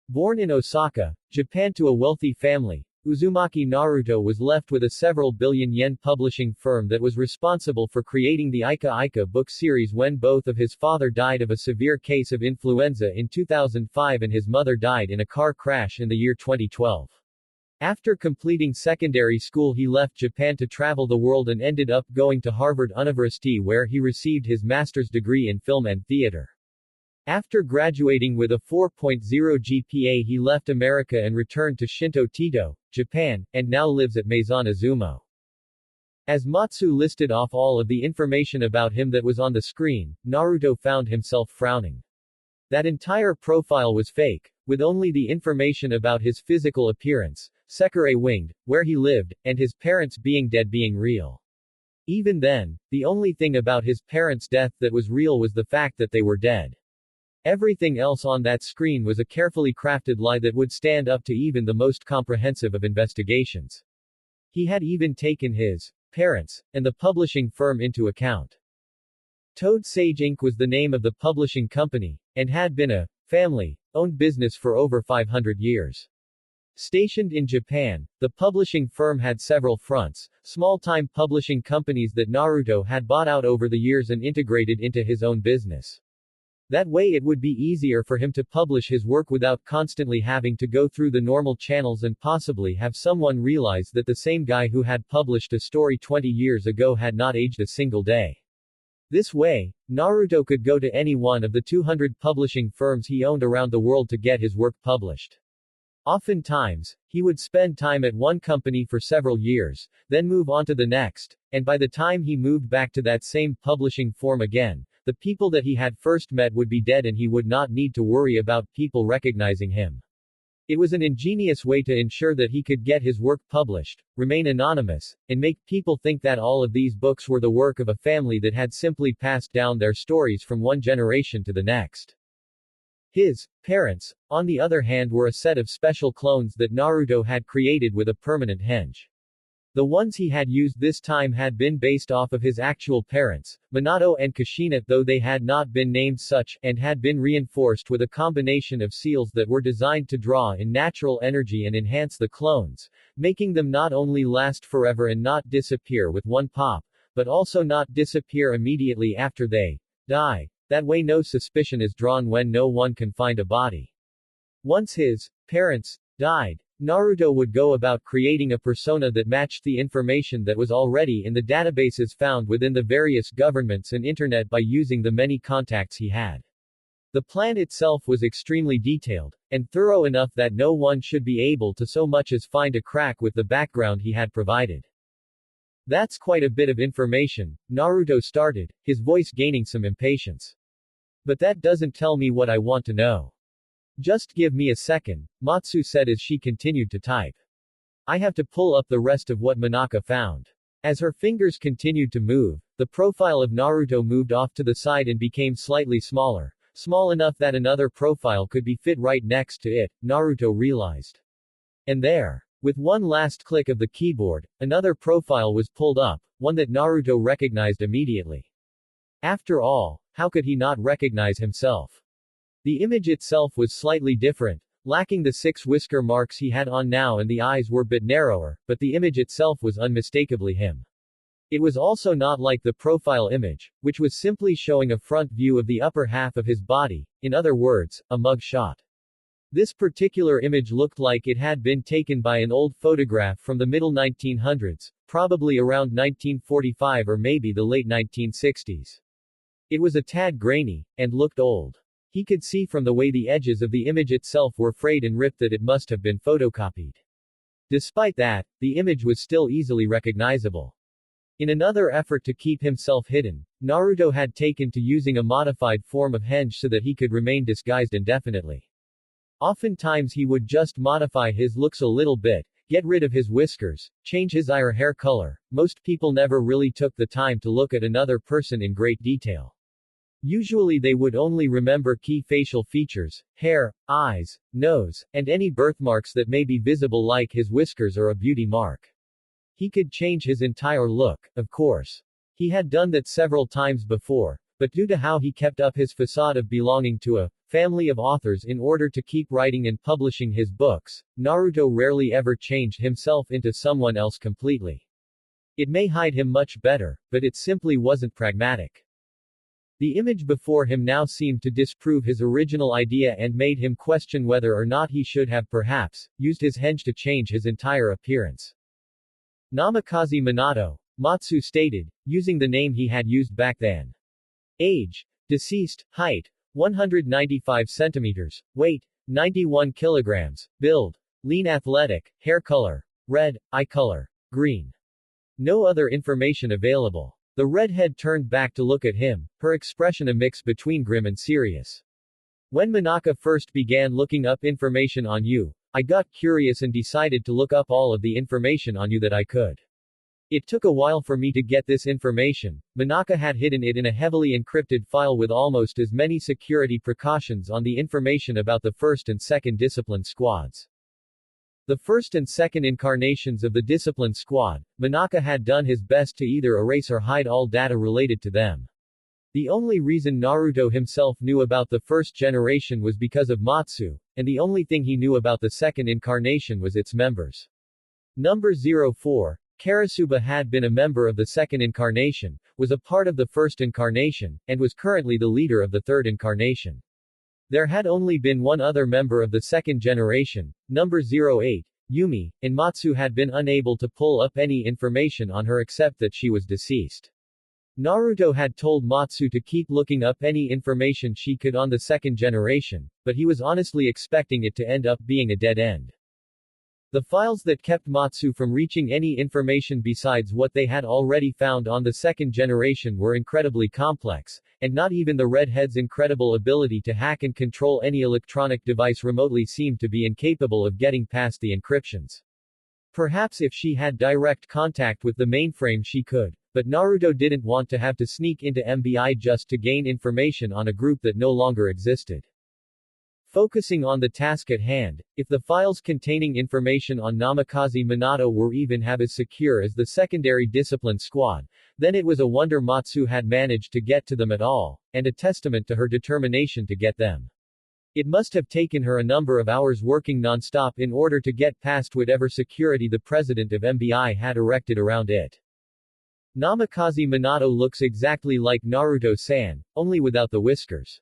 Born in Osaka, Japan to a wealthy family, Uzumaki Naruto was left with a several billion yen publishing firm that was responsible for creating the Ika Ika book series when both of his father died of a severe case of influenza in 2005 and his mother died in a car crash in the year 2012. After completing secondary school he left Japan to travel the world and ended up going to Harvard University where he received his master's degree in film and theater. After graduating with a 4.0 GPA he left America and returned to Shinto-Tito, Japan, and now lives at Maison Izumo. As Matsu listed off all of the information about him that was on the screen, Naruto found himself frowning. That entire profile was fake, with only the information about his physical appearance, Sekirei winged, where he lived, and his parents being dead being real. Even then, the only thing about his parents' death that was real was the fact that they were dead. Everything else on that screen was a carefully crafted lie that would stand up to even the most comprehensive of investigations. He had even taken his parents and the publishing firm into account. Toad Sage Inc. was the name of the publishing company, and had been a family-owned business for over 500 years. Stationed in Japan, the publishing firm had several fronts, small-time publishing companies that Naruto had bought out over the years and integrated into his own business. That way it would be easier for him to publish his work without constantly having to go through the normal channels and possibly have someone realize that the same guy who had published a story 20 years ago had not aged a single day. This way, Naruto could go to any one of the 200 publishing firms he owned around the world to get his work published. Oftentimes, he would spend time at one company for several years, then move on to the next, and by the time he moved back to that same publishing firm again, the people that he had first met would be dead and he would not need to worry about people recognizing him. It was an ingenious way to ensure that he could get his work published, remain anonymous, and make people think that all of these books were the work of a family that had simply passed down their stories from one generation to the next. His parents, on the other hand, were a set of special clones that Naruto had created with a permanent henge. The ones he had used this time had been based off of his actual parents, Manato and Kushina, though they had not been named such, and had been reinforced with a combination of seals that were designed to draw in natural energy and enhance the clones, making them not only last forever and not disappear with one pop, but also not disappear immediately after they die. That way no suspicion is drawn when no one can find a body. Once his parents died, Naruto would go about creating a persona that matched the information that was already in the databases found within the various governments and internet by using the many contacts he had. The plan itself was extremely detailed, and thorough enough that no one should be able to so much as find a crack with the background he had provided. That's quite a bit of information, Naruto started, his voice gaining some impatience. But that doesn't tell me what I want to know. Just give me a second, Matsu said as she continued to type. I have to pull up the rest of what Manaka found. As her fingers continued to move, the profile of Naruto moved off to the side and became slightly smaller, small enough that another profile could be fit right next to it, Naruto realized. And there, with one last click of the keyboard, another profile was pulled up, one that Naruto recognized immediately. After all, how could he not recognize himself? The image itself was slightly different, lacking the 6 whisker marks he had on now, and the eyes were a bit narrower, but the image itself was unmistakably him. It was also not like the profile image, which was simply showing a front view of the upper half of his body, in other words, a mug shot. This particular image looked like it had been taken by an old photograph from the middle 1900s, probably around 1945 or maybe the late 1960s. It was a tad grainy, and looked old. He could see from the way the edges of the image itself were frayed and ripped that it must have been photocopied. Despite that, the image was still easily recognizable. In another effort to keep himself hidden, Naruto had taken to using a modified form of henge so that he could remain disguised indefinitely. Oftentimes he would just modify his looks a little bit, get rid of his whiskers, change his eye or hair color. Most people never really took the time to look at another person in great detail. Usually they would only remember key facial features, hair, eyes, nose, and any birthmarks that may be visible like his whiskers or a beauty mark. He could change his entire look, of course. He had done that several times before, but due to how he kept up his facade of belonging to a family of authors in order to keep writing and publishing his books, Naruto rarely ever changed himself into someone else completely. It may hide him much better, but it simply wasn't pragmatic. The image before him now seemed to disprove his original idea and made him question whether or not he should have perhaps used his henge to change his entire appearance. Namikaze Minato, Matsu stated, using the name he had used back then. Age: deceased, height, 195 centimeters, weight, 91 kilograms, build, lean athletic, hair color, red, eye color, green. No other information available. The redhead turned back to look at him, her expression a mix between grim and serious. When Manaka first began looking up information on you, I got curious and decided to look up all of the information on you that I could. It took a while for me to get this information. Manaka had hidden it in a heavily encrypted file with almost as many security precautions on the information about the first and second discipline squads. The first and second incarnations of the discipline squad, Manaka had done his best to either erase or hide all data related to them. The only reason Naruto himself knew about the first generation was because of Matsu, and the only thing he knew about the second incarnation was its members. Number 04, Karasuba had been a member of the second incarnation, was a part of the first incarnation, and was currently the leader of the third incarnation. There had only been one other member of the second generation, number 08, Yumi, and Matsu had been unable to pull up any information on her except that she was deceased. Naruto had told Matsu to keep looking up any information she could on the second generation, but he was honestly expecting it to end up being a dead end. The files that kept Matsu from reaching any information besides what they had already found on the second generation were incredibly complex, and not even the redhead's incredible ability to hack and control any electronic device remotely seemed to be incapable of getting past the encryptions. Perhaps if she had direct contact with the mainframe she could, but Naruto didn't want to have to sneak into MBI just to gain information on a group that no longer existed. Focusing on the task at hand, if the files containing information on Namikaze Minato were even have as secure as the secondary discipline squad, then it was a wonder Matsu had managed to get to them at all, and a testament to her determination to get them. It must have taken her a number of hours working non-stop in order to get past whatever security the president of MBI had erected around it. Namikaze Minato looks exactly like Naruto-san, only without the whiskers.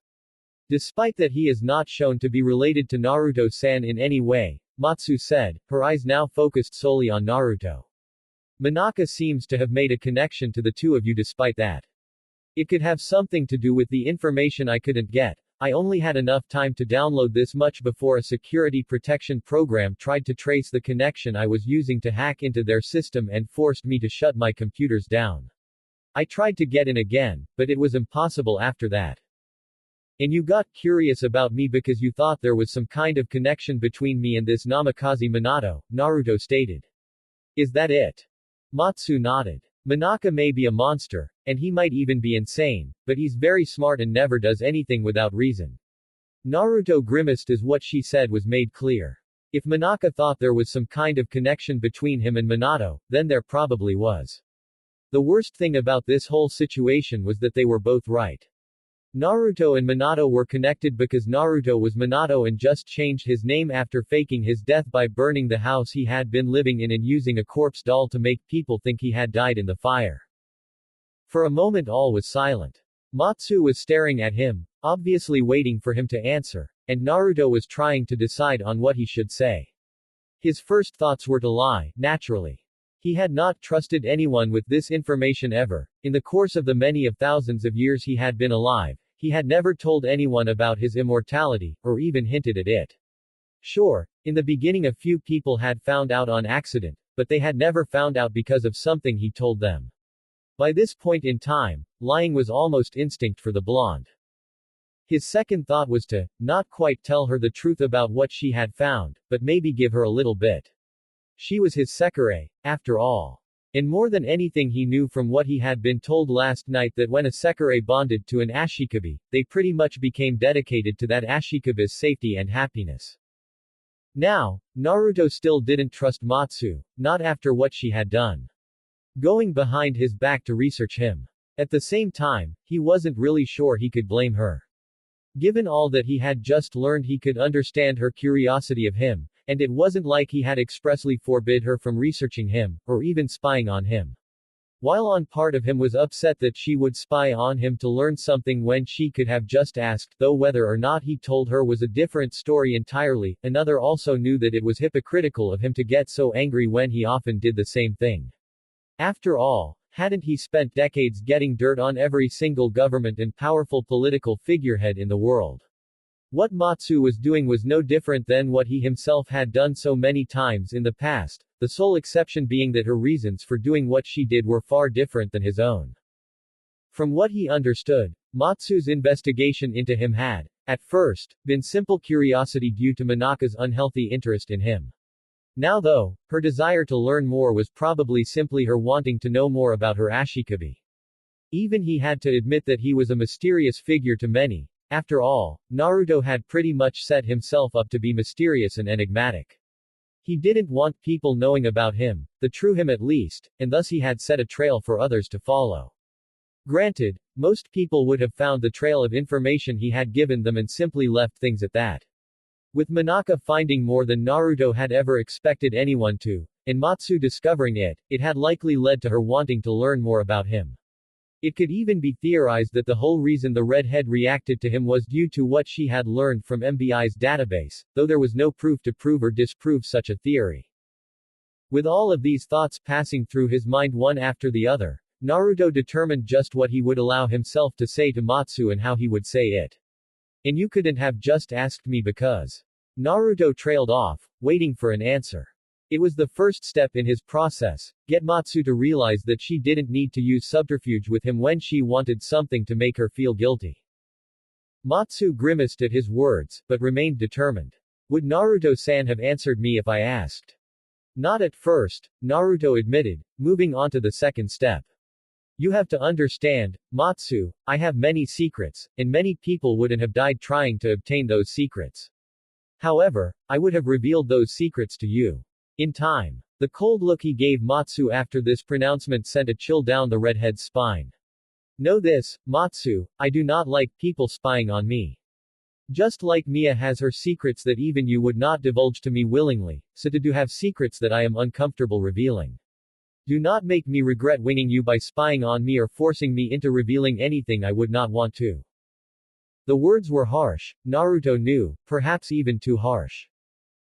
Despite that he is not shown to be related to Naruto-san in any way, Matsu said, her eyes now focused solely on Naruto. Manaka seems to have made a connection to the two of you despite that. It could have something to do with the information I couldn't get. I only had enough time to download this much before a security protection program tried to trace the connection I was using to hack into their system and forced me to shut my computers down. I tried to get in again, but it was impossible after that. And you got curious about me because you thought there was some kind of connection between me and this Namikaze Minato, Naruto stated. Is that it? Matsu nodded. Manaka may be a monster, and he might even be insane, but he's very smart and never does anything without reason. Naruto grimaced as what she said was made clear. If Manaka thought there was some kind of connection between him and Minato, then there probably was. The worst thing about this whole situation was that they were both right. Naruto and Minato were connected because Naruto was Minato and just changed his name after faking his death by burning the house he had been living in and using a corpse doll to make people think he had died in the fire. For a moment all was silent. Matsu was staring at him, obviously waiting for him to answer, and Naruto was trying to decide on what he should say. His first thoughts were to lie, naturally. He had not trusted anyone with this information ever. In the course of the many of thousands of years he had been alive, he had never told anyone about his immortality, or even hinted at it. Sure, in the beginning a few people had found out on accident, but they had never found out because of something he told them. By this point in time, lying was almost instinct for the blonde. His second thought was to, not quite tell her the truth about what she had found, but maybe give her a little bit. She was his Sekirei, after all. And more than anything he knew from what he had been told last night that when a Sekirei bonded to an ashikabi, they pretty much became dedicated to that ashikabi's safety and happiness. Now, Naruto still didn't trust Matsu, not after what she had done. Going behind his back to research him. At the same time, he wasn't really sure he could blame her. Given all that he had just learned, he could understand her curiosity of him, and it wasn't like he had expressly forbid her from researching him, or even spying on him. While on part of him was upset that she would spy on him to learn something when she could have just asked, though whether or not he told her was a different story entirely, another also knew that it was hypocritical of him to get so angry when he often did the same thing. After all, hadn't he spent decades getting dirt on every single government and powerful political figurehead in the world? What Matsu was doing was no different than what he himself had done so many times in the past, the sole exception being that her reasons for doing what she did were far different than his own. From what he understood, Matsu's investigation into him had, at first, been simple curiosity due to Manaka's unhealthy interest in him. Now though, her desire to learn more was probably simply her wanting to know more about her ashikabi. Even he had to admit that he was a mysterious figure to many. After all, Naruto had pretty much set himself up to be mysterious and enigmatic. He didn't want people knowing about him, the true him at least, and thus he had set a trail for others to follow. Granted, most people would have found the trail of information he had given them and simply left things at that. With Manaka finding more than Naruto had ever expected anyone to, and Matsu discovering it, it had likely led to her wanting to learn more about him. It could even be theorized that the whole reason the redhead reacted to him was due to what she had learned from MBI's database, though there was no proof to prove or disprove such a theory. With all of these thoughts passing through his mind one after the other, Naruto determined just what he would allow himself to say to Matsu and how he would say it. And you couldn't have just asked me because. Naruto trailed off, waiting for an answer. It was the first step in his process, get Matsu to realize that she didn't need to use subterfuge with him when she wanted something to make her feel guilty. Matsu grimaced at his words, but remained determined. Would Naruto-san have answered me if I asked? Not at first, Naruto admitted, moving on to the second step. You have to understand, Matsu, I have many secrets, and many people wouldn't have died trying to obtain those secrets. However, I would have revealed those secrets to you. In time. The cold look he gave Matsu after this pronouncement sent a chill down the redhead's spine. Know this, Matsu, I do not like people spying on me. Just like Mia has her secrets that even you would not divulge to me willingly, so to do have secrets that I am uncomfortable revealing. Do not make me regret winging you by spying on me or forcing me into revealing anything I would not want to. The words were harsh, Naruto knew, perhaps even too harsh.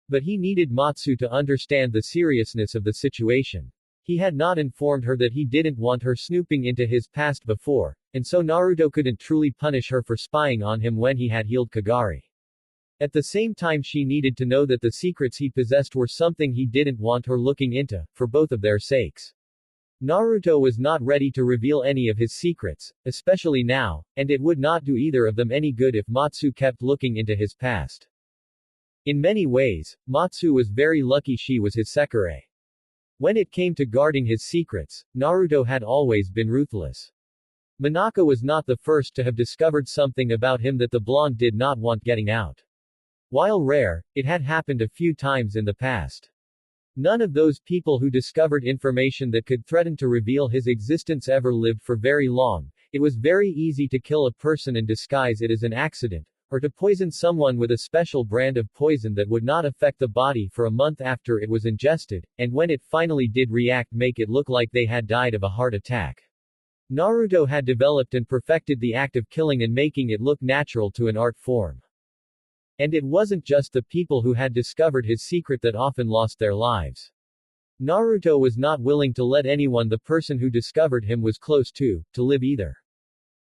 But he needed Matsu to understand the seriousness of the situation. He had not informed her that he didn't want her snooping into his past before, and so Naruto couldn't truly punish her for spying on him when he had healed Kagari. At the same time she needed to know that the secrets he possessed were something he didn't want her looking into, for both of their sakes. Naruto was not ready to reveal any of his secrets, especially now, and it would not do either of them any good if Matsu kept looking into his past. In many ways, Matsu was very lucky she was his Sekirei. When it came to guarding his secrets, Naruto had always been ruthless. Manaka was not the first to have discovered something about him that the blonde did not want getting out. While rare, it had happened a few times in the past. None of those people who discovered information that could threaten to reveal his existence ever lived for very long. It was very easy to kill a person and disguise it as an accident, or to poison someone with a special brand of poison that would not affect the body for a month after it was ingested, and when it finally did react make it look like they had died of a heart attack. Naruto had developed and perfected the act of killing and making it look natural to an art form. And it wasn't just the people who had discovered his secret that often lost their lives. Naruto was not willing to let anyone the person who discovered him was close to live either.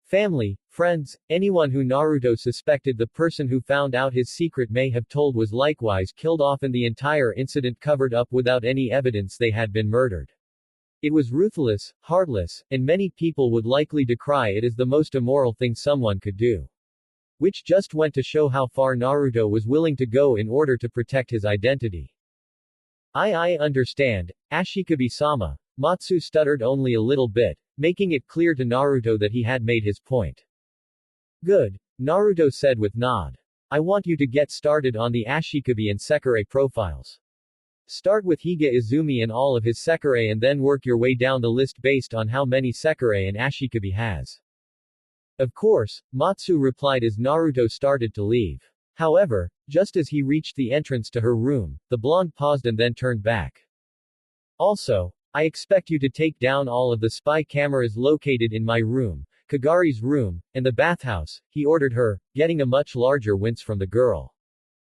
Family, friends, anyone who Naruto suspected the person who found out his secret may have told was likewise killed off and the entire incident covered up without any evidence they had been murdered. It was ruthless, heartless, and many people would likely decry it as the most immoral thing someone could do. Which just went to show how far Naruto was willing to go in order to protect his identity. I understand, Ashikabi-sama, Matsu stuttered only a little bit, making it clear to Naruto that he had made his point. Good, Naruto said with nod. I want you to get started on the Ashikabi and Sekirei profiles. Start with Higa Izumi and all of his Sekirei and then work your way down the list based on how many Sekirei and Ashikabi has. Of course, Matsu replied as Naruto started to leave. However, just as he reached the entrance to her room, the blonde paused and then turned back. Also, I expect you to take down all of the spy cameras located in my room, Kagari's room, and the bathhouse, he ordered her, getting a much larger wince from the girl.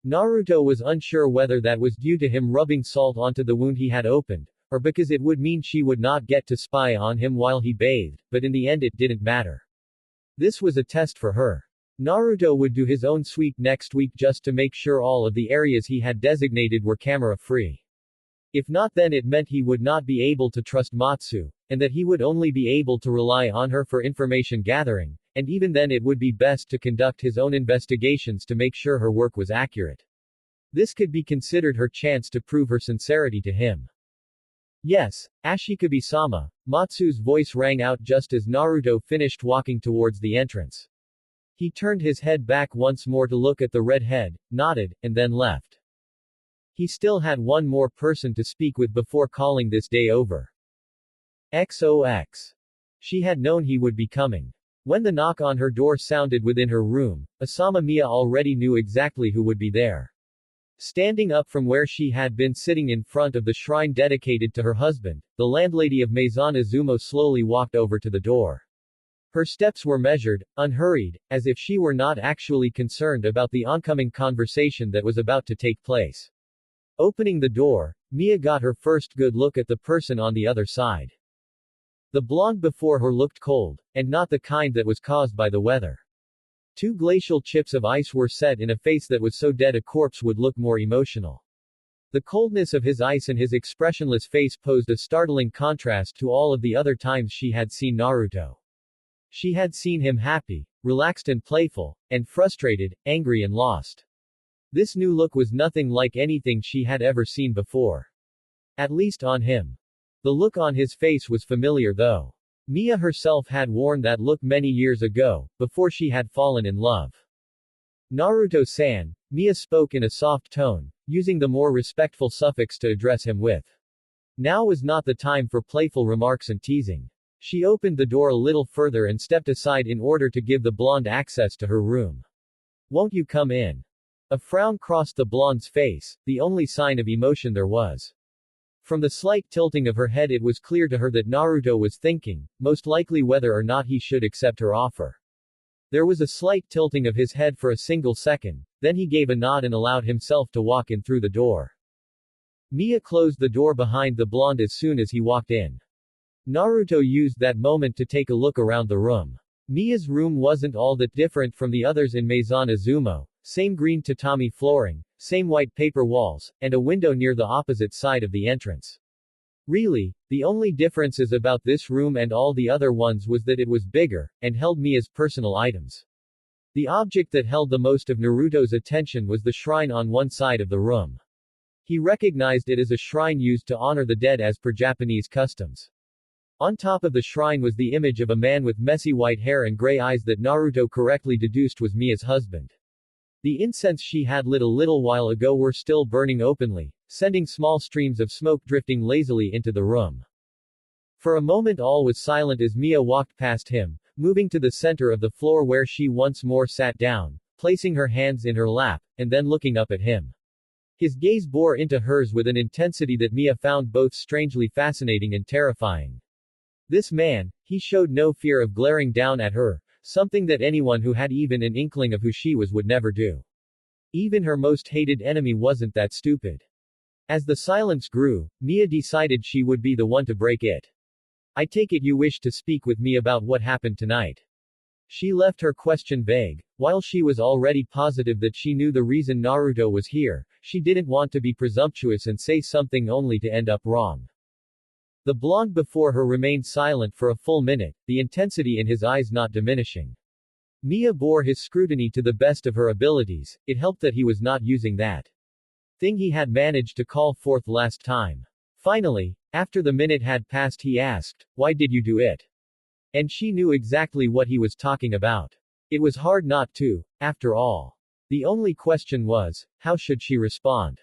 Naruto was unsure whether that was due to him rubbing salt onto the wound he had opened, or because it would mean she would not get to spy on him while he bathed, but in the end it didn't matter. This was a test for her. Naruto would do his own sweep next week just to make sure all of the areas he had designated were camera-free. If not, then it meant he would not be able to trust Matsu, and that he would only be able to rely on her for information gathering, and even then it would be best to conduct his own investigations to make sure her work was accurate. This could be considered her chance to prove her sincerity to him. Yes, Ashikabi-sama, Matsu's voice rang out just as Naruto finished walking towards the entrance. He turned his head back once more to look at the redhead, nodded, and then left. He still had one more person to speak with before calling this day over. XOX. She had known he would be coming. When the knock on her door sounded within her room, Asama Mia already knew exactly who would be there. Standing up from where she had been sitting in front of the shrine dedicated to her husband, the landlady of Maison Izumo slowly walked over to the door. Her steps were measured, unhurried, as if she were not actually concerned about the oncoming conversation that was about to take place. Opening the door, Mia got her first good look at the person on the other side. The blonde before her looked cold, and not the kind that was caused by the weather. 2 glacial chips of ice were set in a face that was so dead a corpse would look more emotional. The coldness of his ice and his expressionless face posed a startling contrast to all of the other times she had seen Naruto. She had seen him happy, relaxed and playful, and frustrated, angry and lost. This new look was nothing like anything she had ever seen before. At least on him. The look on his face was familiar though. Mia herself had worn that look many years ago, before she had fallen in love. Naruto-san, Mia spoke in a soft tone, using the more respectful suffix to address him with. Now was not the time for playful remarks and teasing. She opened the door a little further and stepped aside in order to give the blonde access to her room. Won't you come in? A frown crossed the blonde's face, the only sign of emotion there was. From the slight tilting of her head it was clear to her that Naruto was thinking, most likely whether or not he should accept her offer. There was a slight tilting of his head for a single second, then he gave a nod and allowed himself to walk in through the door. Mia closed the door behind the blonde as soon as he walked in. Naruto used that moment to take a look around the room. Mia's room wasn't all that different from the others in Maison Izumo, same green tatami flooring, same white paper walls, and a window near the opposite side of the entrance. Really, the only differences about this room and all the other ones was that it was bigger, and held Mia's personal items. The object that held the most of Naruto's attention was the shrine on one side of the room. He recognized it as a shrine used to honor the dead as per Japanese customs. On top of the shrine was the image of a man with messy white hair and gray eyes that Naruto correctly deduced was Mia's husband. The incense she had lit a little while ago were still burning openly, sending small streams of smoke drifting lazily into the room. For a moment all was silent as Mia walked past him, moving to the center of the floor where she once more sat down, placing her hands in her lap, and then looking up at him. His gaze bore into hers with an intensity that Mia found both strangely fascinating and terrifying. This man, he showed no fear of glaring down at her, something that anyone who had even an inkling of who she was would never do. Even her most hated enemy wasn't that stupid. As the silence grew, Mia decided she would be the one to break it. I take it you wish to speak with me about what happened tonight. She left her question vague. While she was already positive that she knew the reason Naruto was here, she didn't want to be presumptuous and say something only to end up wrong. The blonde before her remained silent for a full minute, the intensity in his eyes not diminishing. Mia bore his scrutiny to the best of her abilities. It helped that he was not using that thing he had managed to call forth last time. Finally, after the minute had passed, he asked, "Why did you do it?" And she knew exactly what he was talking about. It was hard not to, after all. The only question was, how should she respond?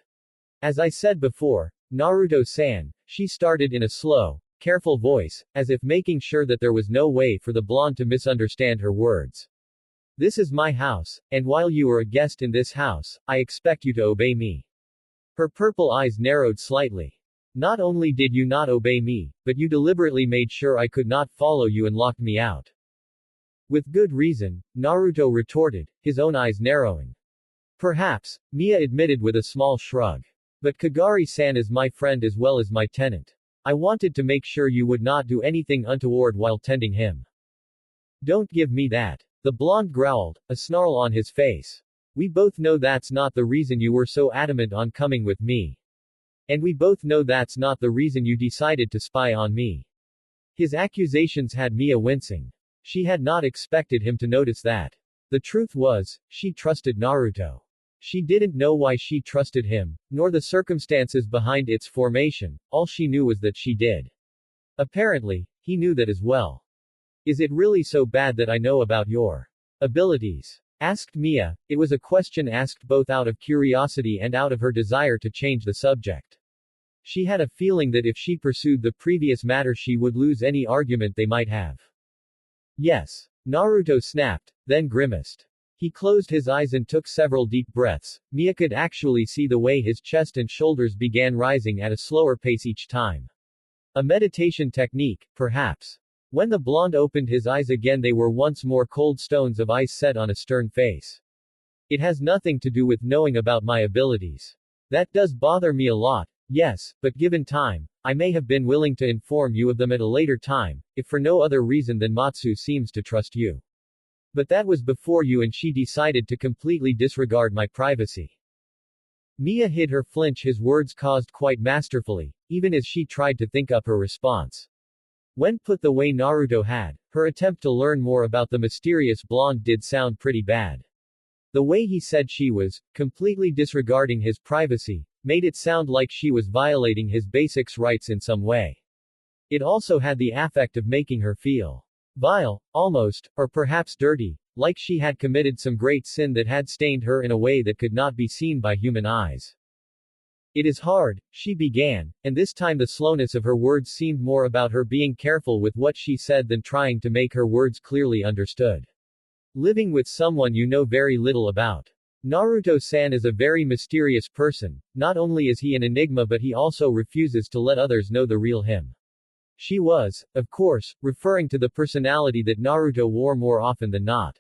As I said before, Naruto-san, she started in a slow, careful voice, as if making sure that there was no way for the blonde to misunderstand her words. This is my house, and while you are a guest in this house, I expect you to obey me. Her purple eyes narrowed slightly. Not only did you not obey me, but you deliberately made sure I could not follow you and locked me out. With good reason, Naruto retorted, his own eyes narrowing. Perhaps, Mia admitted with a small shrug. But Kagari-san is my friend as well as my tenant. I wanted to make sure you would not do anything untoward while tending him. Don't give me that. The blonde growled, a snarl on his face. We both know that's not the reason you were so adamant on coming with me. And we both know that's not the reason you decided to spy on me. His accusations had Mia wincing. She had not expected him to notice that. The truth was, she trusted Naruto. She didn't know why she trusted him, nor the circumstances behind its formation. All she knew was that she did. Apparently, he knew that as well. Is it really so bad that I know about your abilities? Asked Mia. It was a question asked both out of curiosity and out of her desire to change the subject. She had a feeling that if she pursued the previous matter she would lose any argument they might have. Yes. Naruto snapped, then grimaced. He closed his eyes and took several deep breaths. Mia could actually see the way his chest and shoulders began rising at a slower pace each time. A meditation technique, perhaps. When the blonde opened his eyes again they were once more cold stones of ice set on a stern face. It has nothing to do with knowing about my abilities. That does bother me a lot, yes, but given time, I may have been willing to inform you of them at a later time, if for no other reason than Matsu seems to trust you. But that was before you and she decided to completely disregard my privacy. Mia hid her flinch his words caused quite masterfully, even as she tried to think up her response. When put the way Naruto had, her attempt to learn more about the mysterious blonde did sound pretty bad. The way he said she was, completely disregarding his privacy, made it sound like she was violating his basics rights in some way. It also had the affect of making her feel vile, almost, or perhaps dirty, like she had committed some great sin that had stained her in a way that could not be seen by human eyes. It is hard, she began, and this time the slowness of her words seemed more about her being careful with what she said than trying to make her words clearly understood. Living with someone you know very little about. Naruto-san is a very mysterious person. Not only is he an enigma but he also refuses to let others know the real him. She was, of course, referring to the personality that Naruto wore more often than not.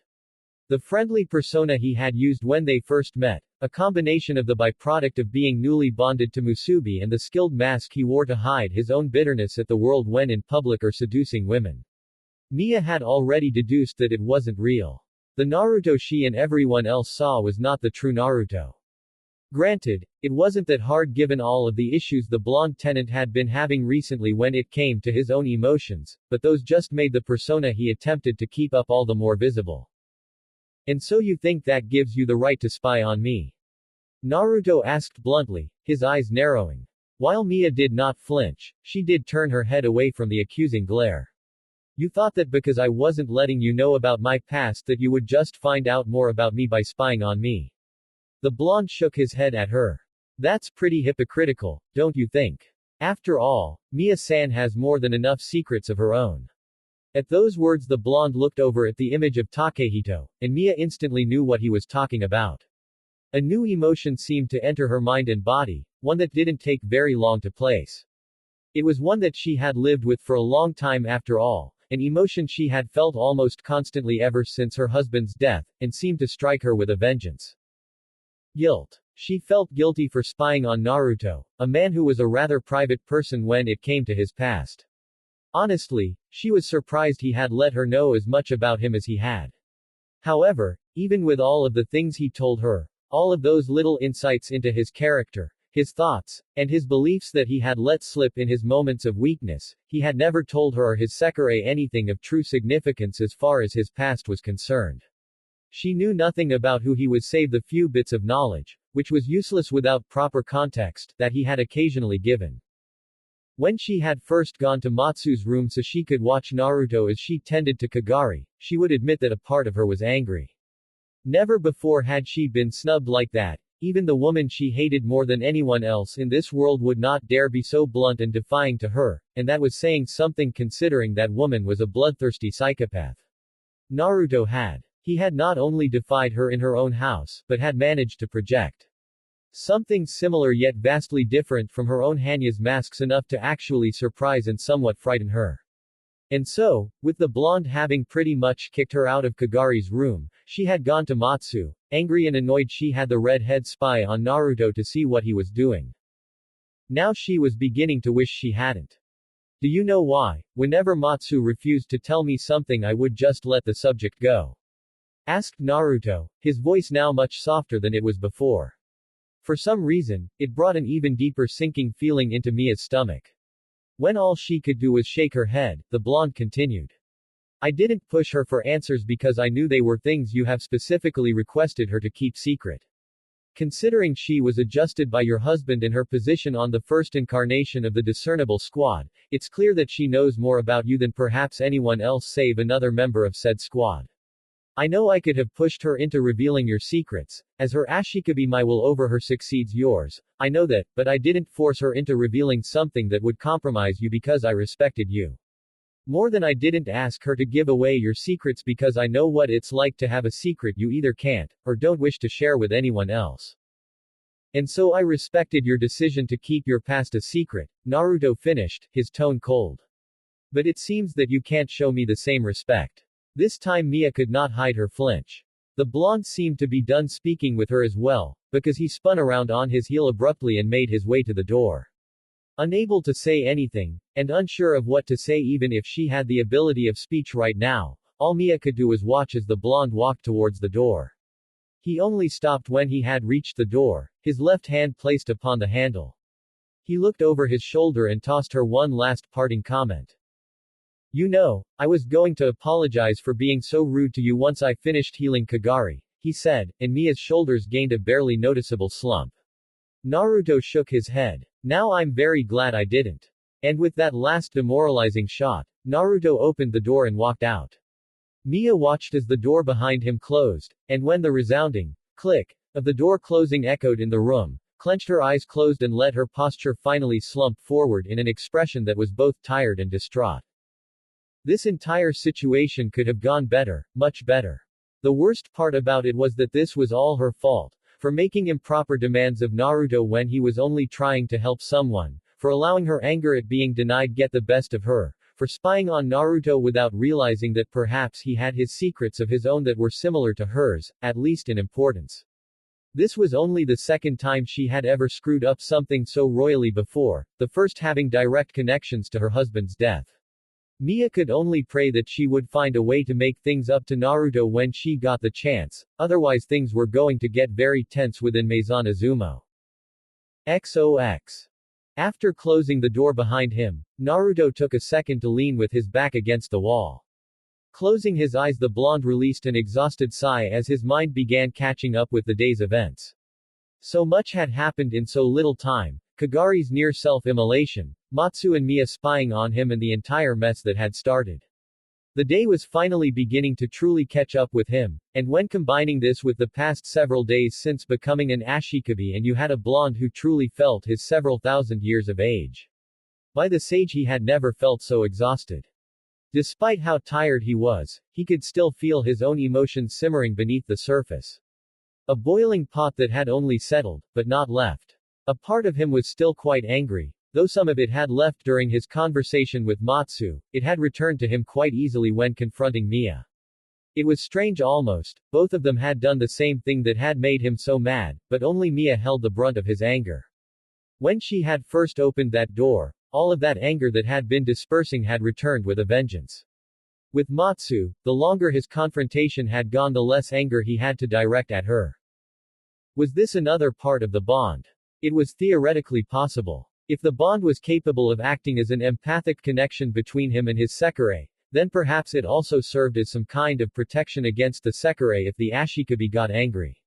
The friendly persona he had used when they first met, a combination of the byproduct of being newly bonded to Musubi and the skilled mask he wore to hide his own bitterness at the world when in public or seducing women. Mia had already deduced that it wasn't real. The Naruto she and everyone else saw was not the true Naruto. Granted, it wasn't that hard given all of the issues the blonde tenant had been having recently when it came to his own emotions, but those just made the persona he attempted to keep up all the more visible. And so you think that gives you the right to spy on me? Naruto asked bluntly, his eyes narrowing. While Mia did not flinch, she did turn her head away from the accusing glare. You thought that because I wasn't letting you know about my past that you would just find out more about me by spying on me. The blonde shook his head at her. That's pretty hypocritical, don't you think? After all, Mia-san has more than enough secrets of her own. At those words the blonde looked over at the image of Takehito, and Mia instantly knew what he was talking about. A new emotion seemed to enter her mind and body, one that didn't take very long to place. It was one that she had lived with for a long time after all, an emotion she had felt almost constantly ever since her husband's death, and seemed to strike her with a vengeance. Guilt. She felt guilty for spying on Naruto, a man who was a rather private person when it came to his past. Honestly, she was surprised he had let her know as much about him as he had. However, even with all of the things he told her, all of those little insights into his character, His thoughts, and his beliefs that he had let slip in his moments of weakness. He had never told her or his Sekirei anything of true significance as far as his past was concerned. She knew nothing about who he was save the few bits of knowledge, which was useless without proper context, that he had occasionally given. When she had first gone to Matsu's room so she could watch Naruto as she tended to Kagari, she would admit that a part of her was angry. Never before had she been snubbed like that. Even the woman she hated more than anyone else in this world would not dare be so blunt and defying to her, and that was saying something considering that woman was a bloodthirsty psychopath. Naruto had. He had not only defied her in her own house, but had managed to project something similar yet vastly different from her own Hanya's masks enough to actually surprise and somewhat frighten her. And so, with the blonde having pretty much kicked her out of Kagari's room, she had gone to Matsu. Angry and annoyed, she had the redhead spy on Naruto to see what he was doing. Now she was beginning to wish she hadn't. Do you know why? Whenever Matsu refused to tell me something, I would just let the subject go, asked Naruto, his voice now much softer than it was before. For some reason, it brought an even deeper sinking feeling into Mia's stomach. When all she could do was shake her head, the blonde continued. I didn't push her for answers because I knew they were things you have specifically requested her to keep secret. Considering she was adjusted by your husband in her position on the first incarnation of the discernible squad, it's clear that she knows more about you than perhaps anyone else save another member of said squad. I know I could have pushed her into revealing your secrets, as her ashikabi my will over her succeeds yours, I know that, but I didn't force her into revealing something that would compromise you because I respected you. More than I didn't ask her to give away your secrets because I know what it's like to have a secret you either can't, or don't wish to share with anyone else. And so I respected your decision to keep your past a secret, Naruto finished, his tone cold. But it seems that you can't show me the same respect. This time Mia could not hide her flinch. The blonde seemed to be done speaking with her as well, because he spun around on his heel abruptly and made his way to the door. Unable to say anything, and unsure of what to say even if she had the ability of speech right now, all Mia could do was watch as the blonde walked towards the door. He only stopped when he had reached the door, his left hand placed upon the handle. He looked over his shoulder and tossed her one last parting comment. You know, I was going to apologize for being so rude to you once I finished healing Kagari, he said, and Mia's shoulders gained a barely noticeable slump. Naruto shook his head. Now I'm very glad I didn't. And with that last demoralizing shot, Naruto opened the door and walked out. Mia watched as the door behind him closed, and when the resounding click of the door closing echoed in the room, clenched her eyes closed and let her posture finally slump forward in an expression that was both tired and distraught. This entire situation could have gone better, much better. The worst part about it was that this was all her fault, for making improper demands of Naruto when he was only trying to help someone, for allowing her anger at being denied get the best of her, for spying on Naruto without realizing that perhaps he had his secrets of his own that were similar to hers, at least in importance. This was only the second time she had ever screwed up something so royally before, the first having direct connections to her husband's death. Mia could only pray that she would find a way to make things up to Naruto when she got the chance, otherwise things were going to get very tense within Maison Izumo. XOX. After closing the door behind him, Naruto took a second to lean with his back against the wall. Closing his eyes, the blonde released an exhausted sigh as his mind began catching up with the day's events. So much had happened in so little time, Kagari's near self-immolation, Matsu and Mia spying on him and the entire mess that had started. The day was finally beginning to truly catch up with him, and when combining this with the past several days since becoming an ashikabi and you had a blonde who truly felt his several thousand years of age. By the sage he had never felt so exhausted. Despite how tired he was, he could still feel his own emotions simmering beneath the surface. A boiling pot that had only settled, but not left. A part of him was still quite angry. Though some of it had left during his conversation with Matsu, it had returned to him quite easily when confronting Mia. It was strange almost, both of them had done the same thing that had made him so mad, but only Mia held the brunt of his anger. When she had first opened that door, all of that anger that had been dispersing had returned with a vengeance. With Matsu, the longer his confrontation had gone, the less anger he had to direct at her. Was this another part of the bond? It was theoretically possible. If the bond was capable of acting as an empathic connection between him and his Sekirei, then perhaps it also served as some kind of protection against the Sekirei if the Ashikabi got angry.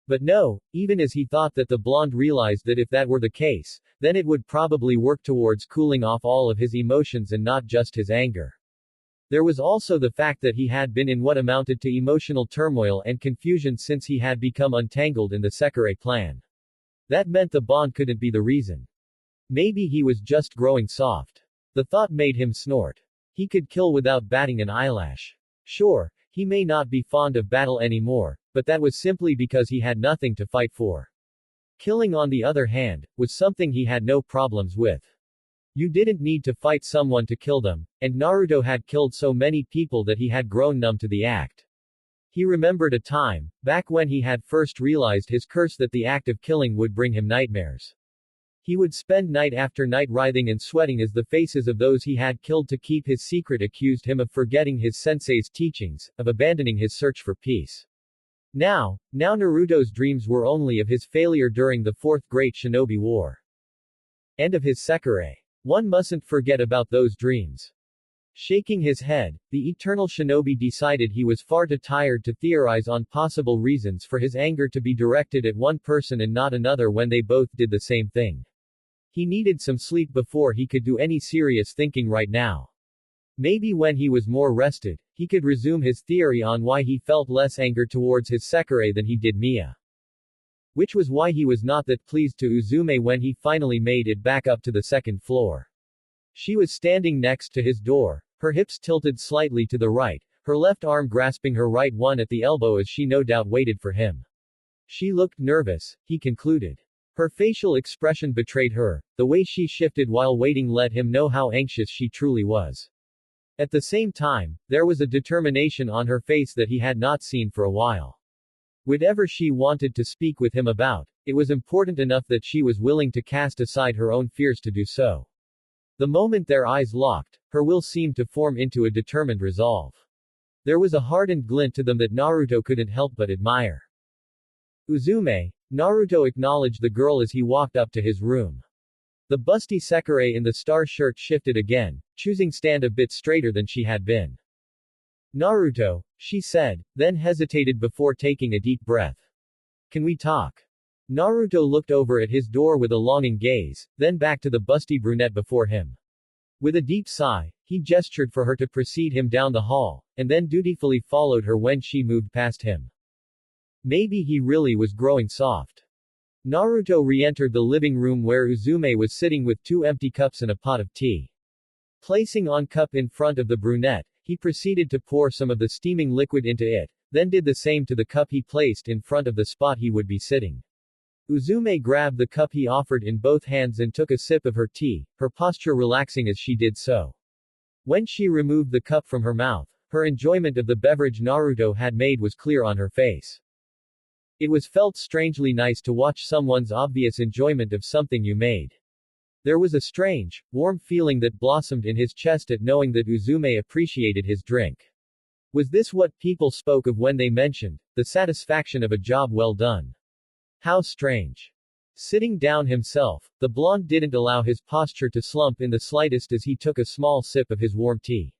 But no, even as he thought that, the blonde realized that if that were the case, then it would probably work towards cooling off all of his emotions and not just his anger. There was also the fact that he had been in what amounted to emotional turmoil and confusion since he had become untangled in the Sekirei plan. That meant the bond couldn't be the reason. Maybe he was just growing soft. The thought made him snort. He could kill without batting an eyelash. Sure, he may not be fond of battle anymore, but that was simply because he had nothing to fight for. Killing, on the other hand, was something he had no problems with. You didn't need to fight someone to kill them, and Naruto had killed so many people that he had grown numb to the act. He remembered a time, back when he had first realized his curse, that the act of killing would bring him nightmares. He would spend night after night writhing and sweating as the faces of those he had killed to keep his secret accused him of forgetting his sensei's teachings, of abandoning his search for peace. Now Naruto's dreams were only of his failure during the Fourth Great Shinobi War. And of his Sekirei. One mustn't forget about those dreams. Shaking his head, the eternal shinobi decided he was far too tired to theorize on possible reasons for his anger to be directed at one person and not another when they both did the same thing. He needed some sleep before he could do any serious thinking right now. Maybe when he was more rested, he could resume his theory on why he felt less anger towards his Sekirei than he did Mia. Which was why he was not that pleased to Uzume when he finally made it back up to the second floor. She was standing next to his door, her hips tilted slightly to the right, her left arm grasping her right one at the elbow as she no doubt waited for him. She looked nervous, he concluded. Her facial expression betrayed her, the way she shifted while waiting let him know how anxious she truly was. At the same time, there was a determination on her face that he had not seen for a while. Whatever she wanted to speak with him about, it was important enough that she was willing to cast aside her own fears to do so. The moment their eyes locked, her will seemed to form into a determined resolve. There was a hardened glint to them that Naruto couldn't help but admire. Uzume, Naruto acknowledged the girl as he walked up to his room. The busty Sekirei in the star shirt shifted again, choosing stand a bit straighter than she had been. Naruto, she said, then hesitated before taking a deep breath. Can we talk? Naruto looked over at his door with a longing gaze, then back to the busty brunette before him. With a deep sigh, he gestured for her to precede him down the hall, and then dutifully followed her when she moved past him. Maybe he really was growing soft. Naruto re-entered the living room where Uzume was sitting with 2 empty cups and a pot of tea. Placing on cup in front of the brunette, he proceeded to pour some of the steaming liquid into it, then did the same to the cup he placed in front of the spot he would be sitting. Uzume grabbed the cup he offered in both hands and took a sip of her tea, her posture relaxing as she did so. When she removed the cup from her mouth, her enjoyment of the beverage Naruto had made was clear on her face. It was felt strangely nice to watch someone's obvious enjoyment of something you made. There was a strange, warm feeling that blossomed in his chest at knowing that Uzume appreciated his drink. Was this what people spoke of when they mentioned the satisfaction of a job well done? How strange. Sitting down himself, the blonde didn't allow his posture to slump in the slightest as he took a small sip of his warm tea.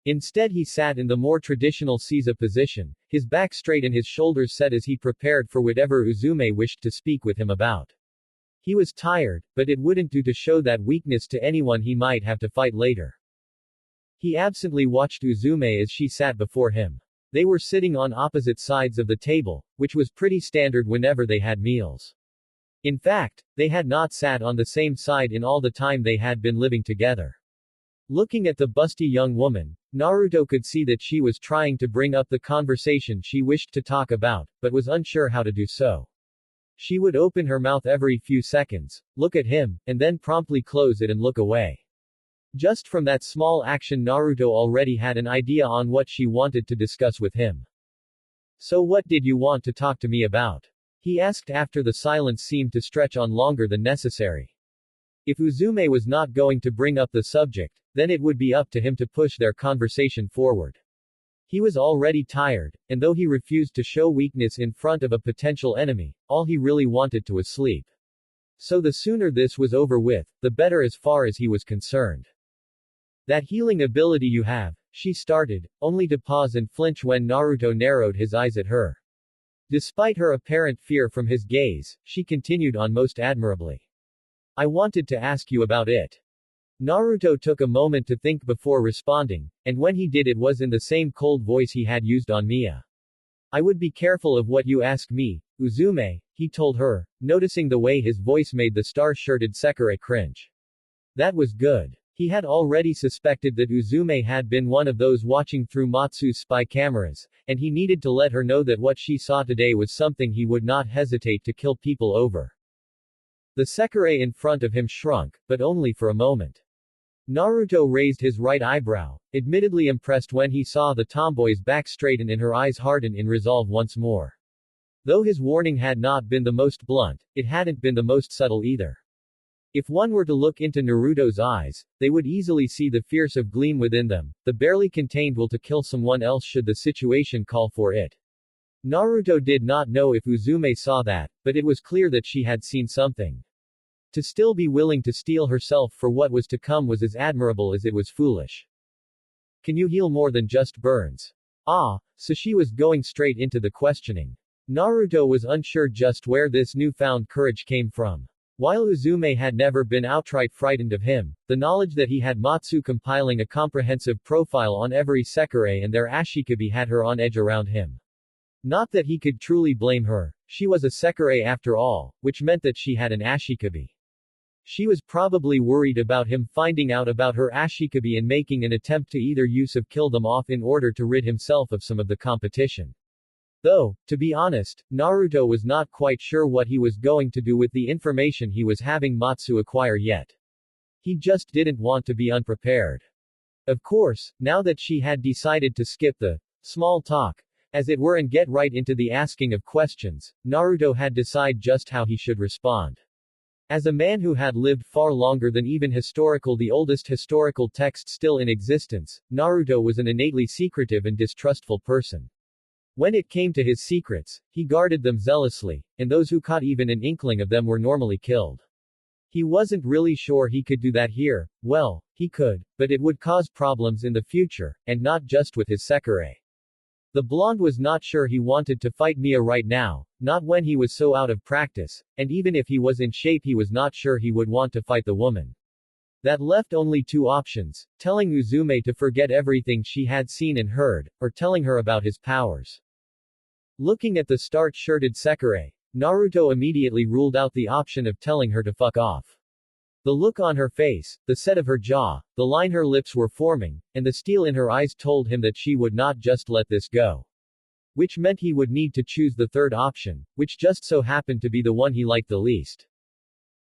Instead he sat in the more traditional Seiza position, his back straight and his shoulders set as he prepared for whatever Uzume wished to speak with him about. He was tired, but it wouldn't do to show that weakness to anyone he might have to fight later. He absently watched Uzume as she sat before him. They were sitting on opposite sides of the table, which was pretty standard whenever they had meals. In fact, they had not sat on the same side in all the time they had been living together. Looking at the busty young woman, Naruto could see that she was trying to bring up the conversation she wished to talk about, but was unsure how to do so. She would open her mouth every few seconds, look at him, and then promptly close it and look away. Just from that small action Naruto already had an idea on what she wanted to discuss with him. So what did you want to talk to me about? He asked after the silence seemed to stretch on longer than necessary. If Uzume was not going to bring up the subject, then it would be up to him to push their conversation forward. He was already tired, and though he refused to show weakness in front of a potential enemy, all he really wanted to was sleep. So the sooner this was over with, the better as far as he was concerned. That healing ability you have, she started, only to pause and flinch when Naruto narrowed his eyes at her. Despite her apparent fear from his gaze, she continued on most admirably. I wanted to ask you about it. Naruto took a moment to think before responding, and when he did it was in the same cold voice he had used on Mia. I would be careful of what you ask me, Uzume, he told her, noticing the way his voice made the star-shirted Sekirei cringe. That was good. He had already suspected that Uzume had been one of those watching through Matsu's spy cameras, and he needed to let her know that what she saw today was something he would not hesitate to kill people over. The Sekirei in front of him shrunk, but only for a moment. Naruto raised his right eyebrow, admittedly impressed when he saw the tomboy's back straighten and her eyes harden in resolve once more. Though his warning had not been the most blunt, it hadn't been the most subtle either. If one were to look into Naruto's eyes, they would easily see the fierce of gleam within them, the barely contained will to kill someone else should the situation call for it. Naruto did not know if Uzume saw that, but it was clear that she had seen something. To still be willing to steel herself for what was to come was as admirable as it was foolish. Can you heal more than just burns? Ah, so she was going straight into the questioning. Naruto was unsure just where this newfound courage came from. While Uzume had never been outright frightened of him, the knowledge that he had Matsu compiling a comprehensive profile on every Sekirei and their ashikabi had her on edge around him. Not that he could truly blame her, she was a Sekirei after all, which meant that she had an ashikabi. She was probably worried about him finding out about her ashikabi and making an attempt to either use of kill them off in order to rid himself of some of the competition. Though, to be honest, Naruto was not quite sure what he was going to do with the information he was having Matsu acquire yet. He just didn't want to be unprepared. Of course, now that she had decided to skip the small talk, as it were, and get right into the asking of questions, Naruto had decided just how he should respond. As a man who had lived far longer than even the oldest historical text still in existence, Naruto was an innately secretive and distrustful person. When it came to his secrets, he guarded them zealously, and those who caught even an inkling of them were normally killed. He wasn't really sure he could do that here. Well, he could, but it would cause problems in the future, and not just with his Sekirei. The blonde was not sure he wanted to fight Mia right now, not when he was so out of practice, and even if he was in shape he was not sure he would want to fight the woman. That left only two options, telling Uzume to forget everything she had seen and heard, or telling her about his powers. Looking at the starched-shirted Sekirei, Naruto immediately ruled out the option of telling her to fuck off. The look on her face, the set of her jaw, the line her lips were forming, and the steel in her eyes told him that she would not just let this go. Which meant he would need to choose the third option, which just so happened to be the one he liked the least.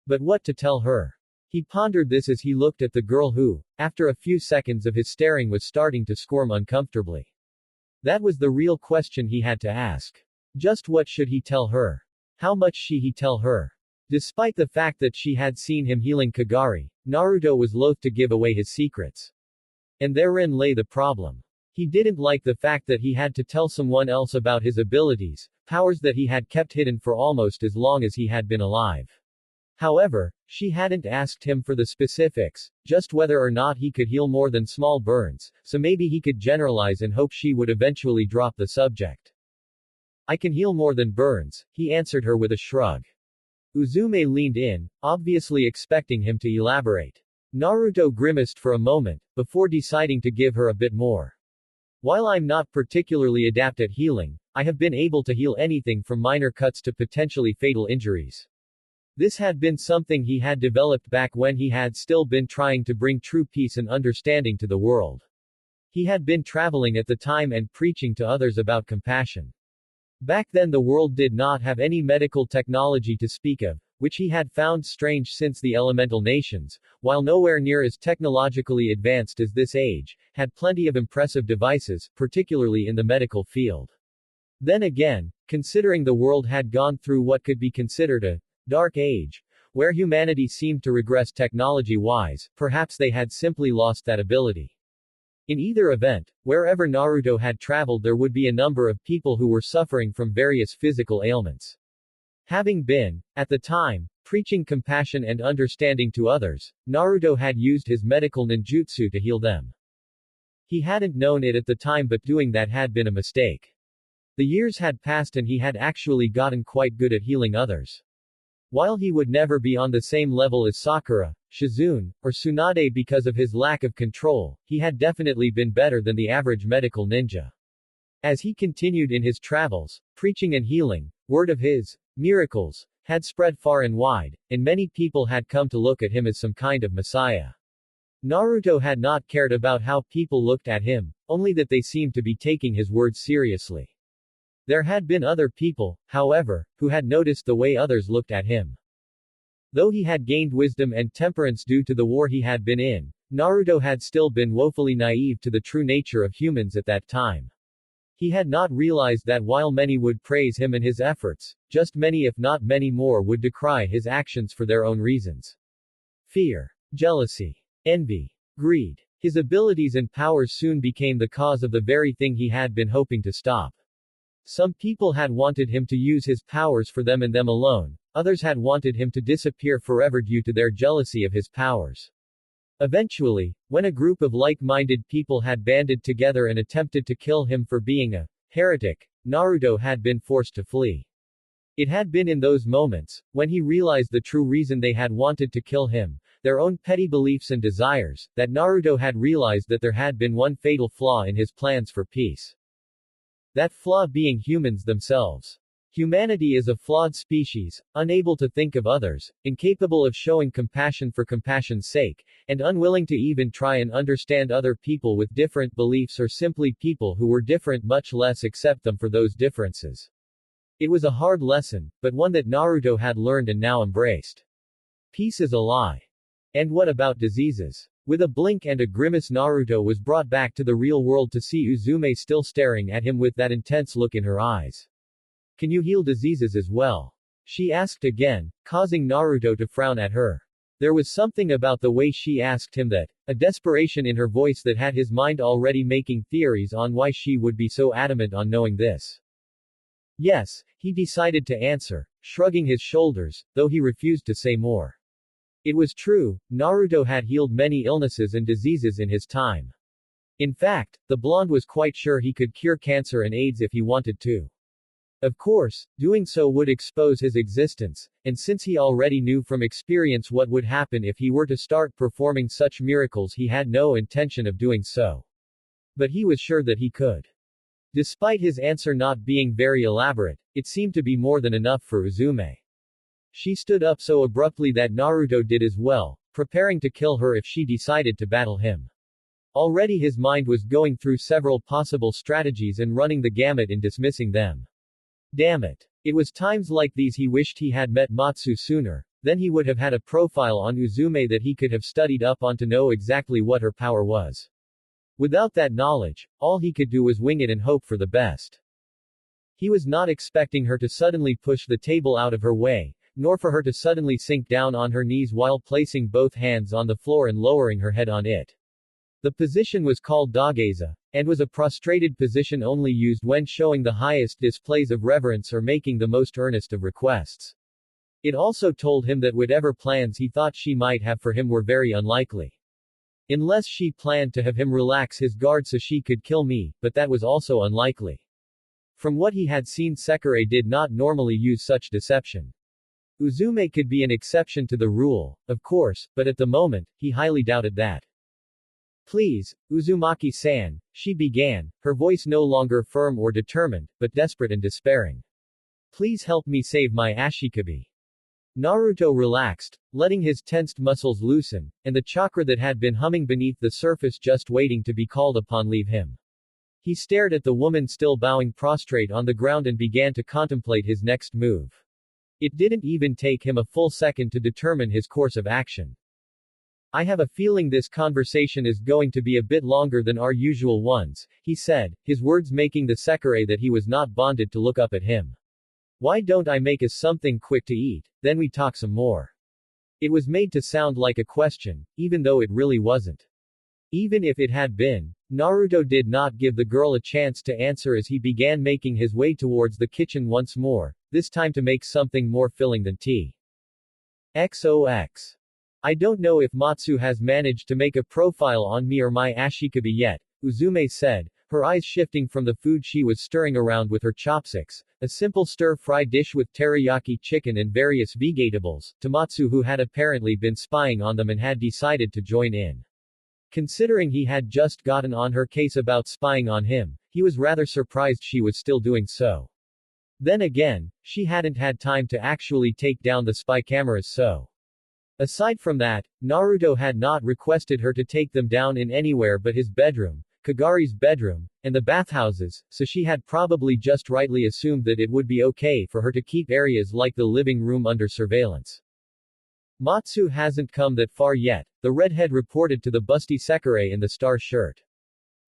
But what to tell her? He pondered this as he looked at the girl who, after a few seconds of his staring, was starting to squirm uncomfortably. That was the real question he had to ask. Just what should he tell her? How much should he tell her? Despite the fact that she had seen him healing Kagari, Naruto was loath to give away his secrets. And therein lay the problem. He didn't like the fact that he had to tell someone else about his abilities, powers that he had kept hidden for almost as long as he had been alive. However, she hadn't asked him for the specifics, just whether or not he could heal more than small burns, so maybe he could generalize and hope she would eventually drop the subject. I can heal more than burns, he answered her with a shrug. Uzume leaned in, obviously expecting him to elaborate. Naruto grimaced for a moment, before deciding to give her a bit more. While I'm not particularly adept at healing, I have been able to heal anything from minor cuts to potentially fatal injuries. This had been something he had developed back when he had still been trying to bring true peace and understanding to the world. He had been traveling at the time and preaching to others about compassion. Back then the world did not have any medical technology to speak of, which he had found strange since the elemental nations, while nowhere near as technologically advanced as this age, had plenty of impressive devices, particularly in the medical field. Then again, considering the world had gone through what could be considered a dark age, where humanity seemed to regress technology-wise, perhaps they had simply lost that ability. In either event, wherever Naruto had traveled there would be a number of people who were suffering from various physical ailments. Having been, at the time, Preaching compassion and understanding to others, Naruto had used his medical ninjutsu to heal them. He hadn't known it at the time, but doing that had been a mistake. The years had passed and he had actually gotten quite good at healing others. While he would never be on the same level as Sakura, Shizune, or Tsunade because of his lack of control, he had definitely been better than the average medical ninja. As he continued in his travels, preaching and healing, word of his miracles had spread far and wide, and many people had come to look at him as some kind of messiah. Naruto had not cared about how people looked at him, only that they seemed to be taking his words seriously. There had been other people, however, who had noticed the way others looked at him. Though he had gained wisdom and temperance due to the war he had been in, Naruto had still been woefully naive to the true nature of humans at that time. He had not realized that while many would praise him and his efforts, just many if not many more would decry his actions for their own reasons. Fear, jealousy, envy, greed. His abilities and powers soon became the cause of the very thing he had been hoping to stop. Some people had wanted him to use his powers for them and them alone, others had wanted him to disappear forever due to their jealousy of his powers. Eventually, when a group of like-minded people had banded together and attempted to kill him for being a heretic, Naruto had been forced to flee. It had been in those moments, when he realized the true reason they had wanted to kill him, their own petty beliefs and desires, that Naruto had realized that there had been one fatal flaw in his plans for peace. That flaw being humans themselves. Humanity is a flawed species, unable to think of others, incapable of showing compassion for compassion's sake, and unwilling to even try and understand other people with different beliefs or simply people who were different, much less accept them for those differences. It was a hard lesson, but one that Naruto had learned and now embraced. Peace is a lie. And what about diseases? With a blink and a grimace, Naruto was brought back to the real world to see Uzume still staring at him with that intense look in her eyes. Can you heal diseases as well? She asked again, causing Naruto to frown at her. There was something about the way she asked him that, a desperation in her voice that had his mind already making theories on why she would be so adamant on knowing this. Yes, he decided to answer, shrugging his shoulders, though he refused to say more. It was true, Naruto had healed many illnesses and diseases in his time. In fact, the blonde was quite sure he could cure cancer and AIDS if he wanted to. Of course, doing so would expose his existence, and since he already knew from experience what would happen if he were to start performing such miracles, he had no intention of doing so. But he was sure that he could. Despite his answer not being very elaborate, it seemed to be more than enough for Uzume. She stood up so abruptly that Naruto did as well, preparing to kill her if she decided to battle him. Already his mind was going through several possible strategies and running the gamut in dismissing them. Damn it. It was times like these he wished he had met Matsu sooner, then he would have had a profile on Uzume that he could have studied up on to know exactly what her power was. Without that knowledge, all he could do was wing it and hope for the best. He was not expecting her to suddenly push the table out of her way, nor for her to suddenly sink down on her knees while placing both hands on the floor and lowering her head on it. The position was called dageza, and was a prostrated position only used when showing the highest displays of reverence or making the most earnest of requests. It also told him that whatever plans he thought she might have for him were very unlikely. Unless she planned to have him relax his guard so she could kill me, but that was also unlikely. From what he had seen, Sekirei did not normally use such deception. Uzume could be an exception to the rule, of course, but at the moment, he highly doubted that. Please, Uzumaki-san, she began, her voice no longer firm or determined, but desperate and despairing. Please help me save my Ashikabi. Naruto relaxed, letting his tensed muscles loosen, and the chakra that had been humming beneath the surface just waiting to be called upon leave him. He stared at the woman still bowing prostrate on the ground and began to contemplate his next move. It didn't even take him a full second to determine his course of action. I have a feeling this conversation is going to be a bit longer than our usual ones, he said, his words making the Sekirei that he was not bonded to look up at him. Why don't I make us something quick to eat, then we talk some more. It was made to sound like a question, even though it really wasn't. Even if it had been, Naruto did not give the girl a chance to answer as he began making his way towards the kitchen once more, this time to make something more filling than tea. XOX. I don't know if Matsu has managed to make a profile on me or my ashikabi yet, Uzume said, her eyes shifting from the food she was stirring around with her chopsticks, a simple stir-fry dish with teriyaki chicken and various vegetables, to Matsu, who had apparently been spying on them and had decided to join in. Considering he had just gotten on her case about spying on him, he was rather surprised she was still doing so. Then again, she hadn't had time to actually take down the spy cameras, so. Aside from that, Naruto had not requested her to take them down in anywhere but his bedroom, Kagari's bedroom, and the bathhouses, so she had probably just rightly assumed that it would be okay for her to keep areas like the living room under surveillance. Matsu hasn't come that far yet, the redhead reported to the busty Sekirei in the star shirt.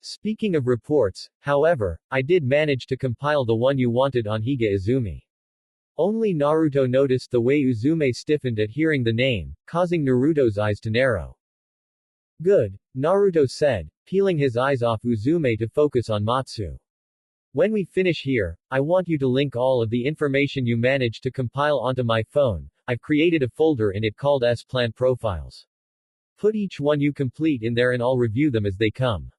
Speaking of reports, however, I did manage to compile the one you wanted on Higa Izumi. Only Naruto noticed the way Uzume stiffened at hearing the name, causing Naruto's eyes to narrow. Good, Naruto said, peeling his eyes off Uzume to focus on Matsu. When we finish here, I want you to link all of the information you managed to compile onto my phone. I've created a folder in it called S-Plan Profiles. Put each one you complete in there and I'll review them as they come.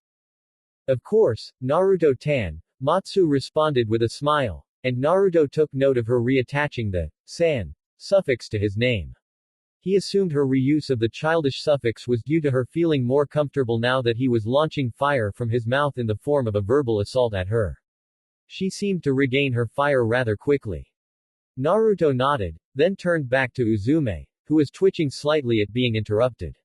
Of course, Naruto-tan, Matsu responded with a smile, and Naruto took note of her reattaching the san suffix to his name. He assumed her reuse of the childish suffix was due to her feeling more comfortable now that he was launching fire from his mouth in the form of a verbal assault at her. She seemed to regain her fire rather quickly. Naruto nodded, then turned back to Uzume, who was twitching slightly at being interrupted.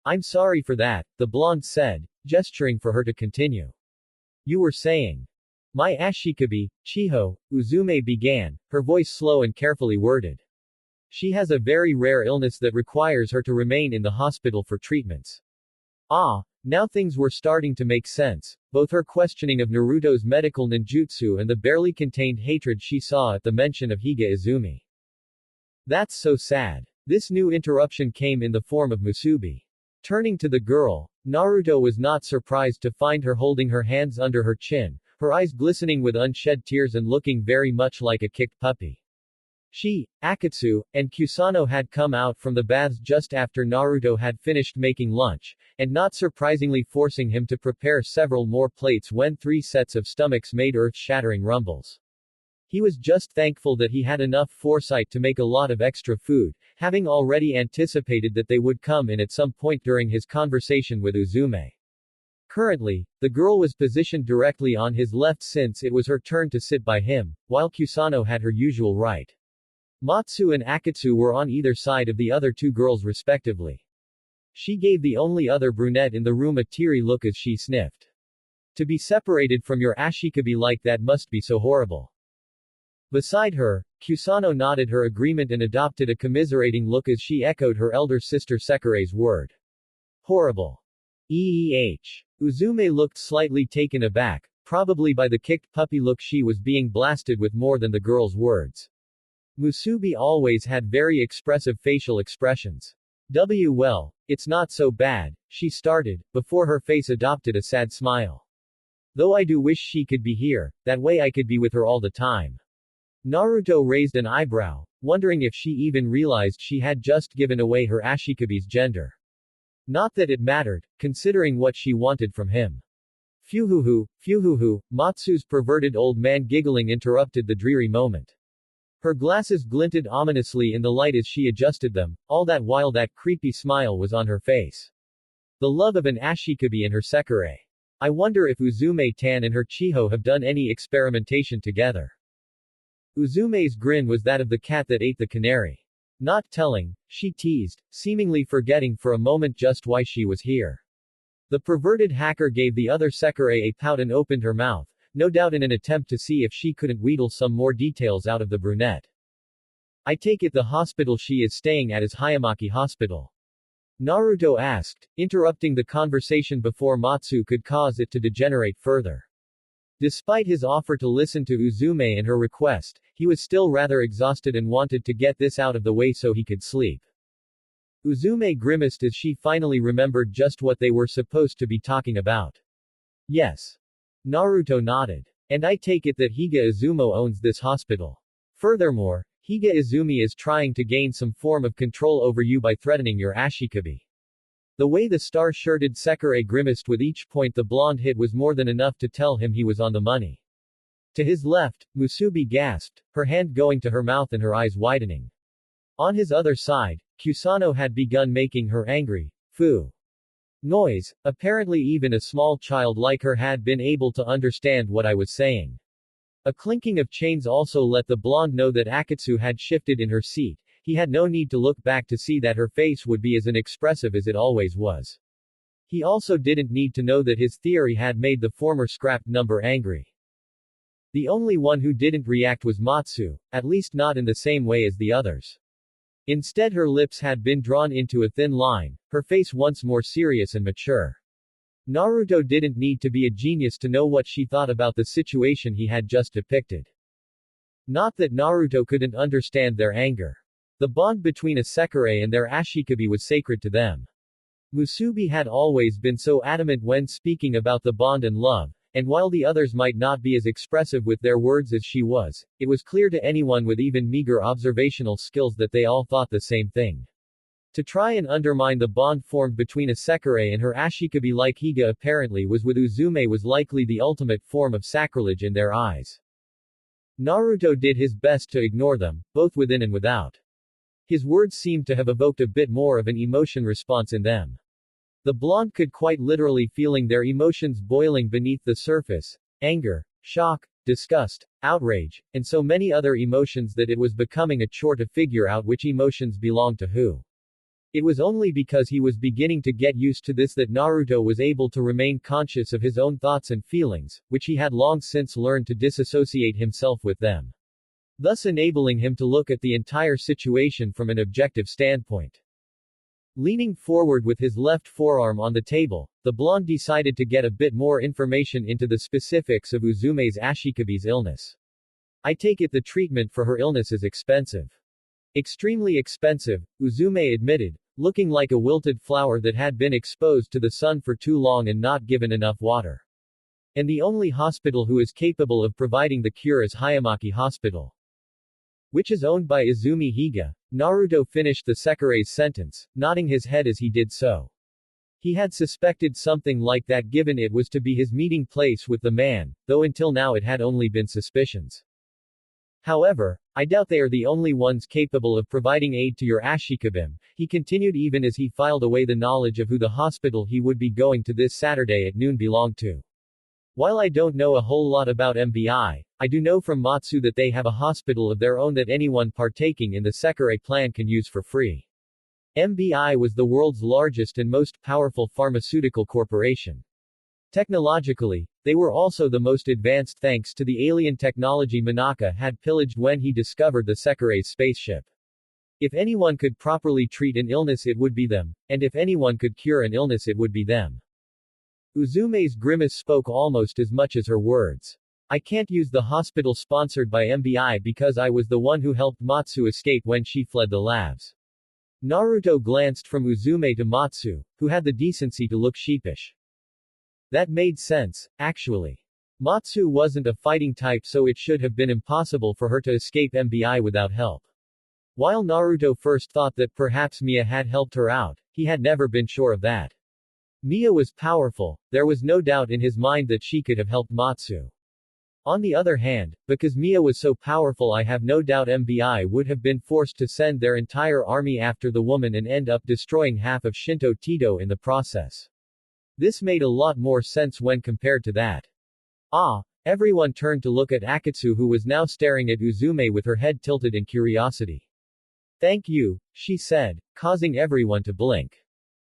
I'm sorry for that, the blonde said, gesturing for her to continue. You were saying. My ashikabi, Chiho, Uzume began, her voice slow and carefully worded. She has a very rare illness that requires her to remain in the hospital for treatments. Ah, now things were starting to make sense, both her questioning of Naruto's medical ninjutsu and the barely contained hatred she saw at the mention of Higa Izumi. That's so sad. This new interruption came in the form of Musubi. Turning to the girl, Naruto was not surprised to find her holding her hands under her chin, her eyes glistening with unshed tears and looking very much like a kicked puppy. She, Akatsu, and Kusano had come out from the baths just after Naruto had finished making lunch, and not surprisingly forcing him to prepare several more plates when 3 sets of stomachs made earth-shattering rumbles. He was just thankful that he had enough foresight to make a lot of extra food, having already anticipated that they would come in at some point during his conversation with Uzume. Currently, the girl was positioned directly on his left since it was her turn to sit by him, while Kusano had her usual right. Matsu and Akatsu were on either side of the other 2 girls respectively. She gave the only other brunette in the room a teary look as she sniffed. To be separated from your ashikabi like that must be so horrible. Beside her, Kusano nodded her agreement and adopted a commiserating look as she echoed her elder sister Sekirei's word. Horrible. Uzume looked slightly taken aback, probably by the kicked puppy look she was being blasted with more than the girl's words. Musubi always had very expressive facial expressions. Well, it's not so bad, she started, before her face adopted a sad smile. Though I do wish she could be here, that way I could be with her all the time. Naruto raised an eyebrow, wondering if she even realized she had just given away her ashikabi's gender. Not that it mattered, considering what she wanted from him. Fuhuhu, Matsu's perverted old man giggling interrupted the dreary moment. Her glasses glinted ominously in the light as she adjusted them, all that while that creepy smile was on her face. The love of an ashikabi and her Sekirei. I wonder if Uzume-tan and her Chiho have done any experimentation together. Uzume's grin was that of the cat that ate the canary. Not telling, she teased, seemingly forgetting for a moment just why she was here. The perverted hacker gave the other Sekirei a pout and opened her mouth, no doubt in an attempt to see if she couldn't wheedle some more details out of the brunette. I take it the hospital she is staying at is Hayamaki Hospital? Naruto asked, interrupting the conversation before Matsu could cause it to degenerate further. Despite his offer to listen to Uzume and her request, he was still rather exhausted and wanted to get this out of the way so he could sleep. Uzume grimaced as she finally remembered just what they were supposed to be talking about. Yes. Naruto nodded. And I take it that Higa Izumo owns this hospital. Furthermore, Higa Izumi is trying to gain some form of control over you by threatening your ashikabi. The way the star-shirted Sekirei grimaced with each point the blonde hit was more than enough to tell him he was on the money. To his left, Musubi gasped, her hand going to her mouth and her eyes widening. On his other side, Kusano had begun making her angry, "Fu" noise. Apparently even a small child like her had been able to understand what I was saying. A clinking of chains also let the blonde know that Akatsu had shifted in her seat. He had no need to look back to see that her face would be as inexpressive as it always was. He also didn't need to know that his theory had made the former scrapped number angry. The only one who didn't react was Matsu, at least not in the same way as the others. Instead her lips had been drawn into a thin line, her face once more serious and mature. Naruto didn't need to be a genius to know what she thought about the situation he had just depicted. Not that Naruto couldn't understand their anger. The bond between a Sekirei and their ashikabi was sacred to them. Musubi had always been so adamant when speaking about the bond and love, and while the others might not be as expressive with their words as she was, it was clear to anyone with even meager observational skills that they all thought the same thing. To try and undermine the bond formed between a Sekirei and her ashikabi like Higa apparently was with Uzume was likely the ultimate form of sacrilege in their eyes. Naruto did his best to ignore them, both within and without. His words seemed to have evoked a bit more of an emotion response in them. The blonde could quite literally feeling their emotions boiling beneath the surface, anger, shock, disgust, outrage, and so many other emotions that it was becoming a chore to figure out which emotions belonged to who. It was only because he was beginning to get used to this that Naruto was able to remain conscious of his own thoughts and feelings, which he had long since learned to disassociate himself with them, thus enabling him to look at the entire situation from an objective standpoint. Leaning forward with his left forearm on the table, the blonde decided to get a bit more information into the specifics of Uzume's ashikabi's illness. I take it the treatment for her illness is expensive. Extremely expensive, Uzume admitted, looking like a wilted flower that had been exposed to the sun for too long and not given enough water. And the only hospital who is capable of providing the cure is Hayamaki Hospital, which is owned by Izumi Higa. Naruto finished the Sekirei's sentence, nodding his head as he did so. He had suspected something like that given it was to be his meeting place with the man, though until now it had only been suspicions. However, I doubt they are the only ones capable of providing aid to your ashikabim, he continued even as he filed away the knowledge of who the hospital he would be going to this Saturday at noon belonged to. While I don't know a whole lot about MBI, I do know from Matsu that they have a hospital of their own that anyone partaking in the Sekirei plan can use for free. MBI was the world's largest and most powerful pharmaceutical corporation. Technologically, they were also the most advanced thanks to the alien technology Manato had pillaged when he discovered the Sekirei's spaceship. If anyone could properly treat an illness it would be them, and if anyone could cure an illness it would be them. Uzume's grimace spoke almost as much as her words. I can't use the hospital sponsored by MBI because I was the one who helped Matsu escape when she fled the labs. Naruto glanced from Uzume to Matsu, who had the decency to look sheepish. That made sense, actually. Matsu wasn't a fighting type so it should have been impossible for her to escape MBI without help. While Naruto first thought that perhaps Mia had helped her out, he had never been sure of that. Mia was powerful, there was no doubt in his mind that she could have helped Matsu. On the other hand, because Mia was so powerful I have no doubt MBI would have been forced to send their entire army after the woman and end up destroying half of Shinto Tito in the process. This made a lot more sense when compared to that. Everyone turned to look at Akatsu who was now staring at Uzume with her head tilted in curiosity. Thank you, she said, causing everyone to blink.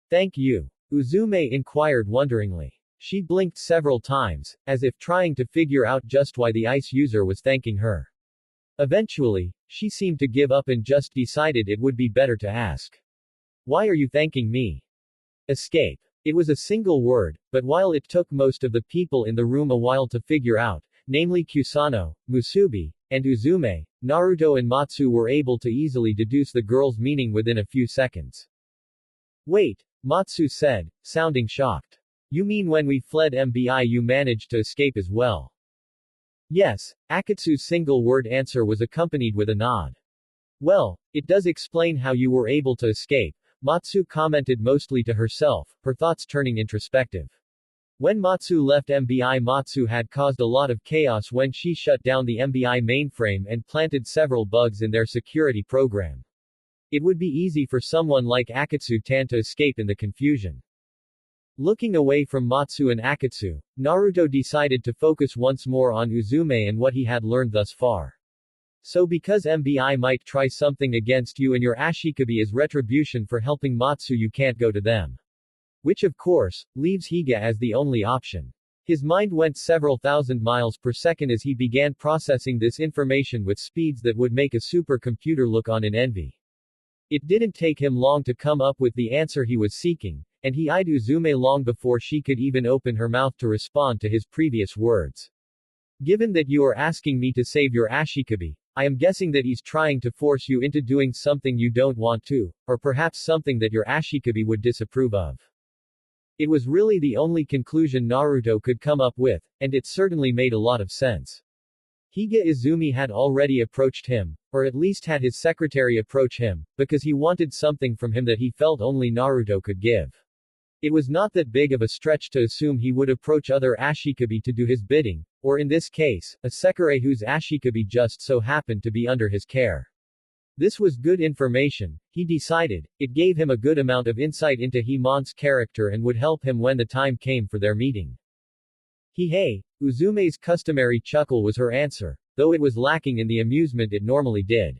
Thank you? Uzume inquired wonderingly. She blinked several times, as if trying to figure out just why the ice user was thanking her. Eventually, she seemed to give up and just decided it would be better to ask. Why are you thanking me? Escape. It was a single word, but while it took most of the people in the room a while to figure out, namely Kusano, Musubi, and Uzume, Naruto and Matsu were able to easily deduce the girl's meaning within a few seconds. Wait, Matsu said, sounding shocked. You mean when we fled MBI you managed to escape as well? Yes, Akatsu's single-word answer was accompanied with a nod. Well, it does explain how you were able to escape, Matsu commented mostly to herself, her thoughts turning introspective. When Matsu left MBI, Matsu had caused a lot of chaos when she shut down the MBI mainframe and planted several bugs in their security program. It would be easy for someone like Akatsu-tan to escape in the confusion. Looking away from Matsu and Akatsu, Naruto decided to focus once more on Uzume and what he had learned thus far. So because MBI might try something against you and your Ashikabi as retribution for helping Matsu, you can't go to them. Which of course, leaves Higa as the only option. His mind went several thousand miles per second as he began processing this information with speeds that would make a supercomputer look on in envy. It didn't take him long to come up with the answer he was seeking, and he eyed Uzume long before she could even open her mouth to respond to his previous words. Given that you are asking me to save your Ashikabi, I am guessing that he's trying to force you into doing something you don't want to, or perhaps something that your Ashikabi would disapprove of. It was really the only conclusion Naruto could come up with, and it certainly made a lot of sense. Higa Izumi had already approached him, or at least had his secretary approach him, because he wanted something from him that he felt only Naruto could give. It was not that big of a stretch to assume he would approach other Ashikabi to do his bidding, or in this case, a Sekirei whose Ashikabi just so happened to be under his care. This was good information, he decided. It gave him a good amount of insight into Himon's character and would help him when the time came for their meeting. Hey, Uzume's customary chuckle was her answer, though it was lacking in the amusement it normally did.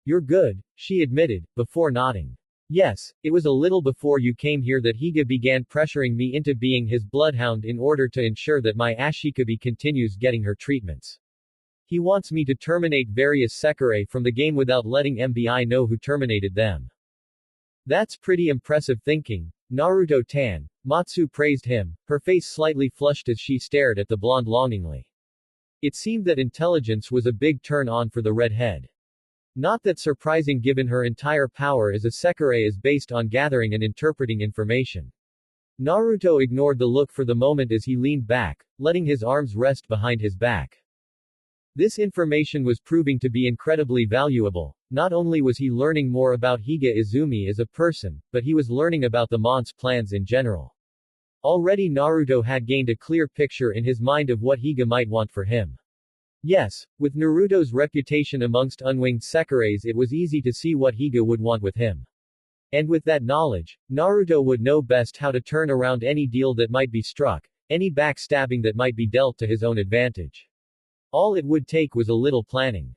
You're good, she admitted, before nodding. Yes, it was a little before you came here that Higa began pressuring me into being his bloodhound in order to ensure that my Ashikabi continues getting her treatments. He wants me to terminate various Sekirei from the game without letting MBI know who terminated them. That's pretty impressive thinking, Naruto-tan, Matsu praised him, her face slightly flushed as she stared at the blonde longingly. It seemed that intelligence was a big turn-on for the redhead. Not that surprising given her entire power as a Sekirei is based on gathering and interpreting information. Naruto ignored the look for the moment as he leaned back, letting his arms rest behind his back. This information was proving to be incredibly valuable. Not only was he learning more about Higa Izumi as a person, but he was learning about the Mon's plans in general. Already Naruto had gained a clear picture in his mind of what Higa might want for him. Yes, with Naruto's reputation amongst unwinged Sekireis, it was easy to see what Higa would want with him. And with that knowledge, Naruto would know best how to turn around any deal that might be struck, any backstabbing that might be dealt to his own advantage. All it would take was a little planning.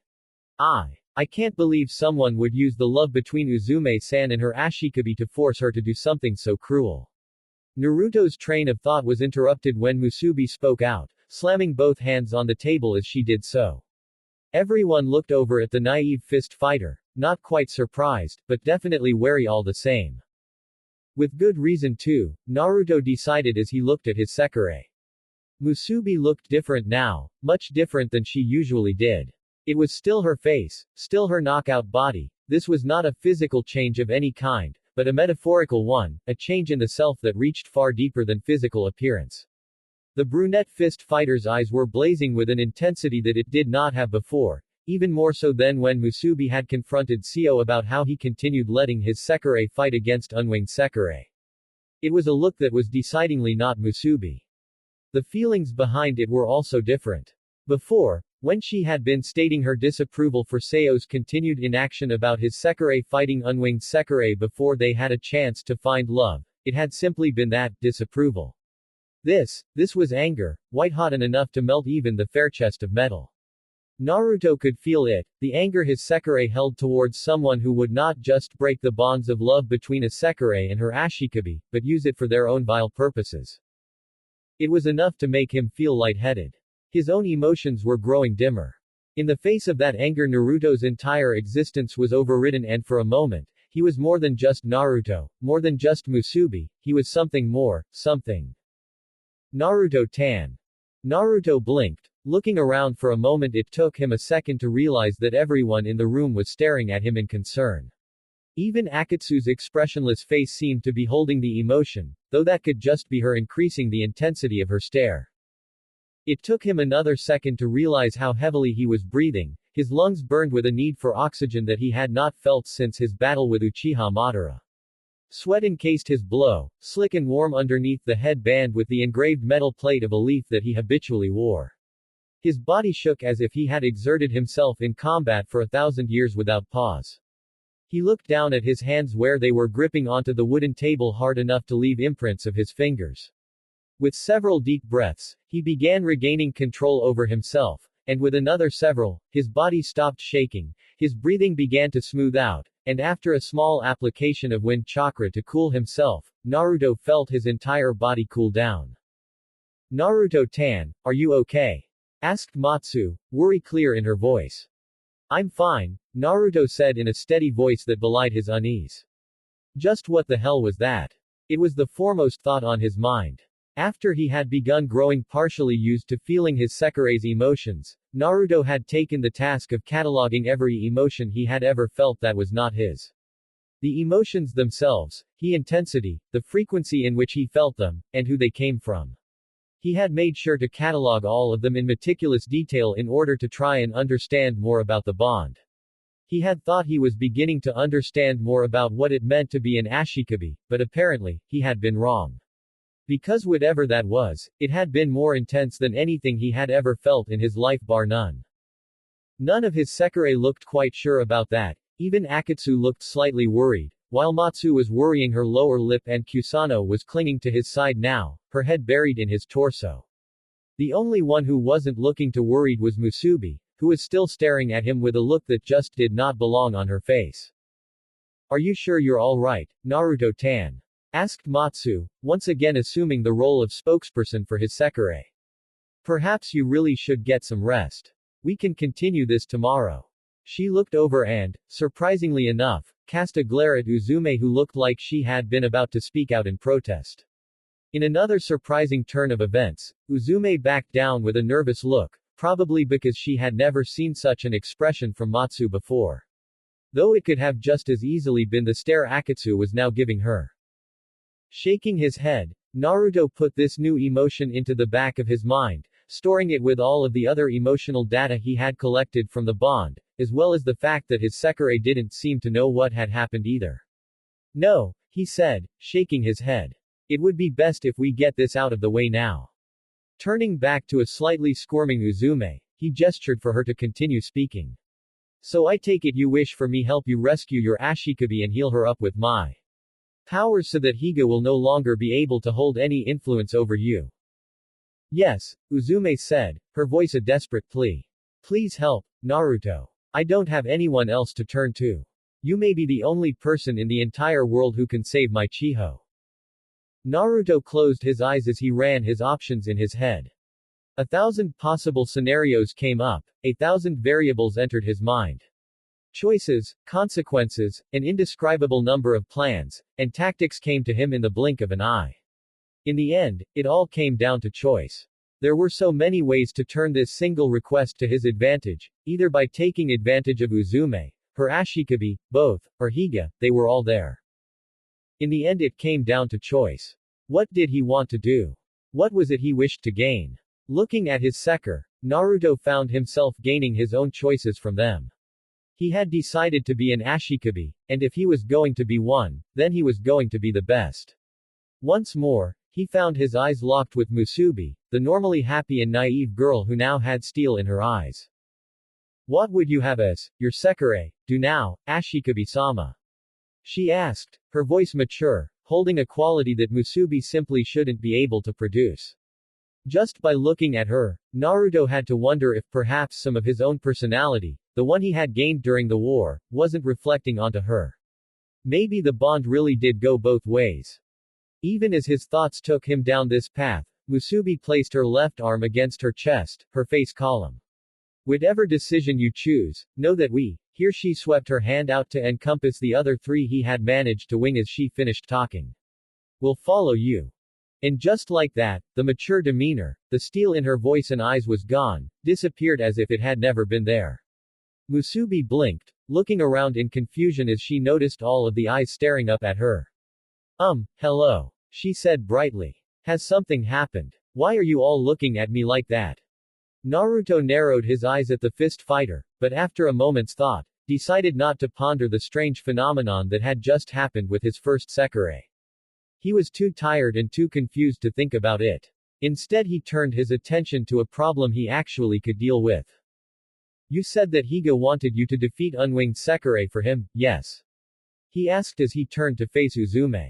I can't believe someone would use the love between Uzume-san and her Ashikabi to force her to do something so cruel. Naruto's train of thought was interrupted when Musubi spoke out, slamming both hands on the table as she did so. Everyone looked over at the naive fist fighter, not quite surprised, but definitely wary all the same. With good reason too, Naruto decided as he looked at his Sekirei. Musubi looked different now, much different than she usually did. It was still her face, still her knockout body. This was not a physical change of any kind, but a metaphorical one, a change in the self that reached far deeper than physical appearance. The brunette fist fighter's eyes were blazing with an intensity that it did not have before, even more so than when Musubi had confronted Seo about how he continued letting his Sekirei fight against unwinged Sekirei. It was a look that was decidedly not Musubi. The feelings behind it were also different. Before, when she had been stating her disapproval for Seo's continued inaction about his Sekirei fighting unwinged Sekirei before they had a chance to find love, it had simply been that, disapproval. This was anger, white-hot and enough to melt even the fair chest of metal. Naruto could feel it, the anger his Sekirei held towards someone who would not just break the bonds of love between a Sekirei and her Ashikabi, but use it for their own vile purposes. It was enough to make him feel lightheaded. His own emotions were growing dimmer. In the face of that anger, Naruto's entire existence was overridden, and for a moment, he was more than just Naruto, more than just Musubi, he was something more, something. Naruto-tan. Naruto blinked. Looking around for a moment, it took him a second to realize that everyone in the room was staring at him in concern. Even Akatsu's expressionless face seemed to be holding the emotion, though that could just be her increasing the intensity of her stare. It took him another second to realize how heavily he was breathing. His lungs burned with a need for oxygen that he had not felt since his battle with Uchiha Madara. Sweat encased his blow, slick and warm underneath the headband with the engraved metal plate of a leaf that he habitually wore. His body shook as if he had exerted himself in combat for 1,000 years without pause. He looked down at his hands where they were gripping onto the wooden table hard enough to leave imprints of his fingers. With several deep breaths, he began regaining control over himself, and with another several, his body stopped shaking, his breathing began to smooth out, and after a small application of wind chakra to cool himself, Naruto felt his entire body cool down. Naruto-tan, are you okay? Asked Matsu, worry clear in her voice. I'm fine, Naruto said in a steady voice that belied his unease. Just what the hell was that? It was the foremost thought on his mind. After he had begun growing partially used to feeling his Sekirei's emotions, Naruto had taken the task of cataloging every emotion he had ever felt that was not his. The emotions themselves, the intensity, the frequency in which he felt them, and who they came from. He had made sure to catalog all of them in meticulous detail in order to try and understand more about the bond. He had thought he was beginning to understand more about what it meant to be an Ashikabi, but apparently, he had been wrong. Because whatever that was, it had been more intense than anything he had ever felt in his life bar none. None of his Sekirei looked quite sure about that, even Akatsu looked slightly worried, while Matsu was worrying her lower lip and Kusano was clinging to his side now, her head buried in his torso. The only one who wasn't looking too worried was Musubi, who was still staring at him with a look that just did not belong on her face. Are you sure you're alright, Naruto-tan? Asked Matsu, once again assuming the role of spokesperson for his Sekirei. Perhaps you really should get some rest. We can continue this tomorrow. She looked over and, surprisingly enough, cast a glare at Uzume who looked like she had been about to speak out in protest. In another surprising turn of events, Uzume backed down with a nervous look, probably because she had never seen such an expression from Matsu before. Though it could have just as easily been the stare Akatsu was now giving her. Shaking his head, Naruto put this new emotion into the back of his mind, storing it with all of the other emotional data he had collected from the bond, as well as the fact that his Sekirei didn't seem to know what had happened either. No, he said, shaking his head. It would be best if we get this out of the way now. Turning back to a slightly squirming Uzume, he gestured for her to continue speaking. So I take it you wish for me help you rescue your Ashikabi and heal her up with my powers so that Higa will no longer be able to hold any influence over you. Yes, Uzume said, her voice a desperate plea. Please help, Naruto. I don't have anyone else to turn to. You may be the only person in the entire world who can save my Chiho. Naruto closed his eyes as he ran his options in his head. 1,000 possible scenarios came up, 1,000 variables entered his mind. Choices, consequences, an indescribable number of plans, and tactics came to him in the blink of an eye. In the end, it all came down to choice. There were so many ways to turn this single request to his advantage, either by taking advantage of Uzume, her Ashikabi, both, or Higa, they were all there. In the end it came down to choice. What did he want to do? What was it he wished to gain? Looking at his Sekir, Naruto found himself gaining his own choices from them. He had decided to be an Ashikabi, and if he was going to be one, then he was going to be the best. Once more, he found his eyes locked with Musubi, the normally happy and naive girl who now had steel in her eyes. What would you have us, your Sekirei, do now, Ashikabi-sama? She asked, her voice mature, holding a quality that Musubi simply shouldn't be able to produce. Just by looking at her, Naruto had to wonder if perhaps some of his own personality, the one he had gained during the war, wasn't reflecting onto her. Maybe the bond really did go both ways. Even as his thoughts took him down this path, Musubi placed her left arm against her chest, her face calm. Whatever decision you choose, know that we, here she swept her hand out to encompass the other three he had managed to wing as she finished talking. Will follow you. And just like that, the mature demeanor, the steel in her voice and eyes was gone, disappeared as if it had never been there. Musubi blinked, looking around in confusion as she noticed all of the eyes staring up at her. Hello. She said brightly. Has something happened? Why are you all looking at me like that? Naruto narrowed his eyes at the fist fighter, but after a moment's thought, decided not to ponder the strange phenomenon that had just happened with his first Sekirei. He was too tired and too confused to think about it. Instead he turned his attention to a problem he actually could deal with. You said that Higa wanted you to defeat unwinged Sekirei for him, yes? He asked as he turned to face Uzume.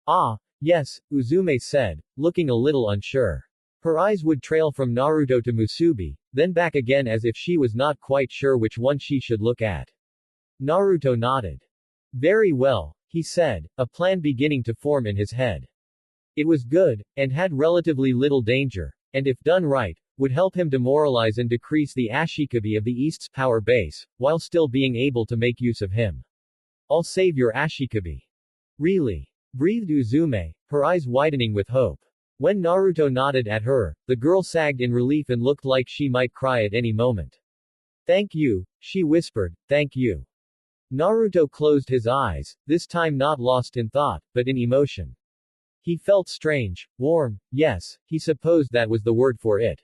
Ah, yes, Uzume said, looking a little unsure. Her eyes would trail from Naruto to Musubi, then back again as if she was not quite sure which one she should look at. Naruto nodded. Very well, he said, a plan beginning to form in his head. It was good, and had relatively little danger, and if done right, would help him demoralize and decrease the Ashikabi of the East's power base, while still being able to make use of him. I'll save your Ashikabi. Really? Breathed Uzume, her eyes widening with hope. When Naruto nodded at her, the girl sagged in relief and looked like she might cry at any moment. Thank you, she whispered, thank you. Naruto closed his eyes, this time not lost in thought, but in emotion. He felt strange, warm, yes, he supposed that was the word for it.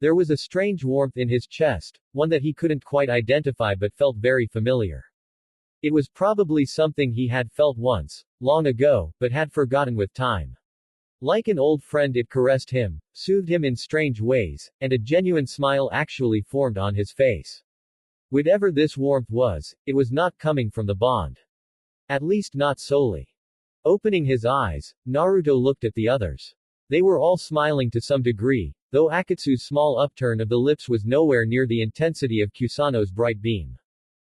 There was a strange warmth in his chest, one that he couldn't quite identify but felt very familiar. It was probably something he had felt once, long ago, but had forgotten with time. Like an old friend it caressed him, soothed him in strange ways, and a genuine smile actually formed on his face. Whatever this warmth was, it was not coming from the bond. At least not solely. Opening his eyes, Naruto looked at the others. They were all smiling to some degree, though Akatsu's small upturn of the lips was nowhere near the intensity of Kusano's bright beam.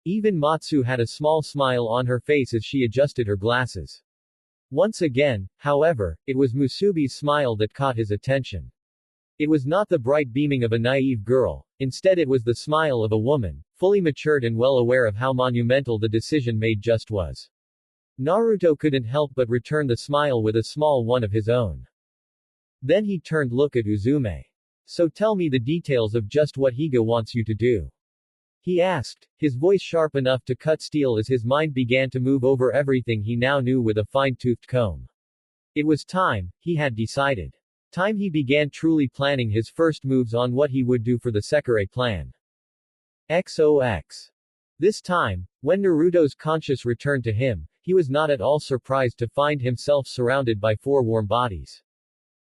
Even Matsu had a small smile on her face as she adjusted her glasses. Once again, however, it was Musubi's smile that caught his attention. It was not the bright beaming of a naive girl, instead it was the smile of a woman, fully matured and well aware of how monumental the decision made just was. Naruto couldn't help but return the smile with a small one of his own. Then he turned look at Uzume. So tell me the details of just what Higa wants you to do. He asked, his voice sharp enough to cut steel as his mind began to move over everything he now knew with a fine-toothed comb. It was time, he had decided. Time he began truly planning his first moves on what he would do for the Sekirei plan. XOX. This time, when Naruto's conscience returned to him, he was not at all surprised to find himself surrounded by 4 warm bodies.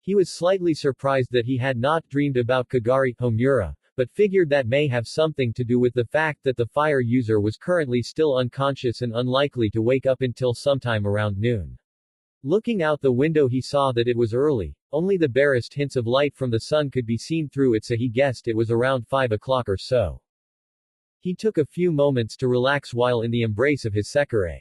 He was slightly surprised that he had not dreamed about Kagari, Homura, but figured that may have something to do with the fact that the fire user was currently still unconscious and unlikely to wake up until sometime around noon. Looking out the window he saw that it was early, only the barest hints of light from the sun could be seen through it, so he guessed it was around 5 o'clock or so. He took a few moments to relax while in the embrace of his Sekirei.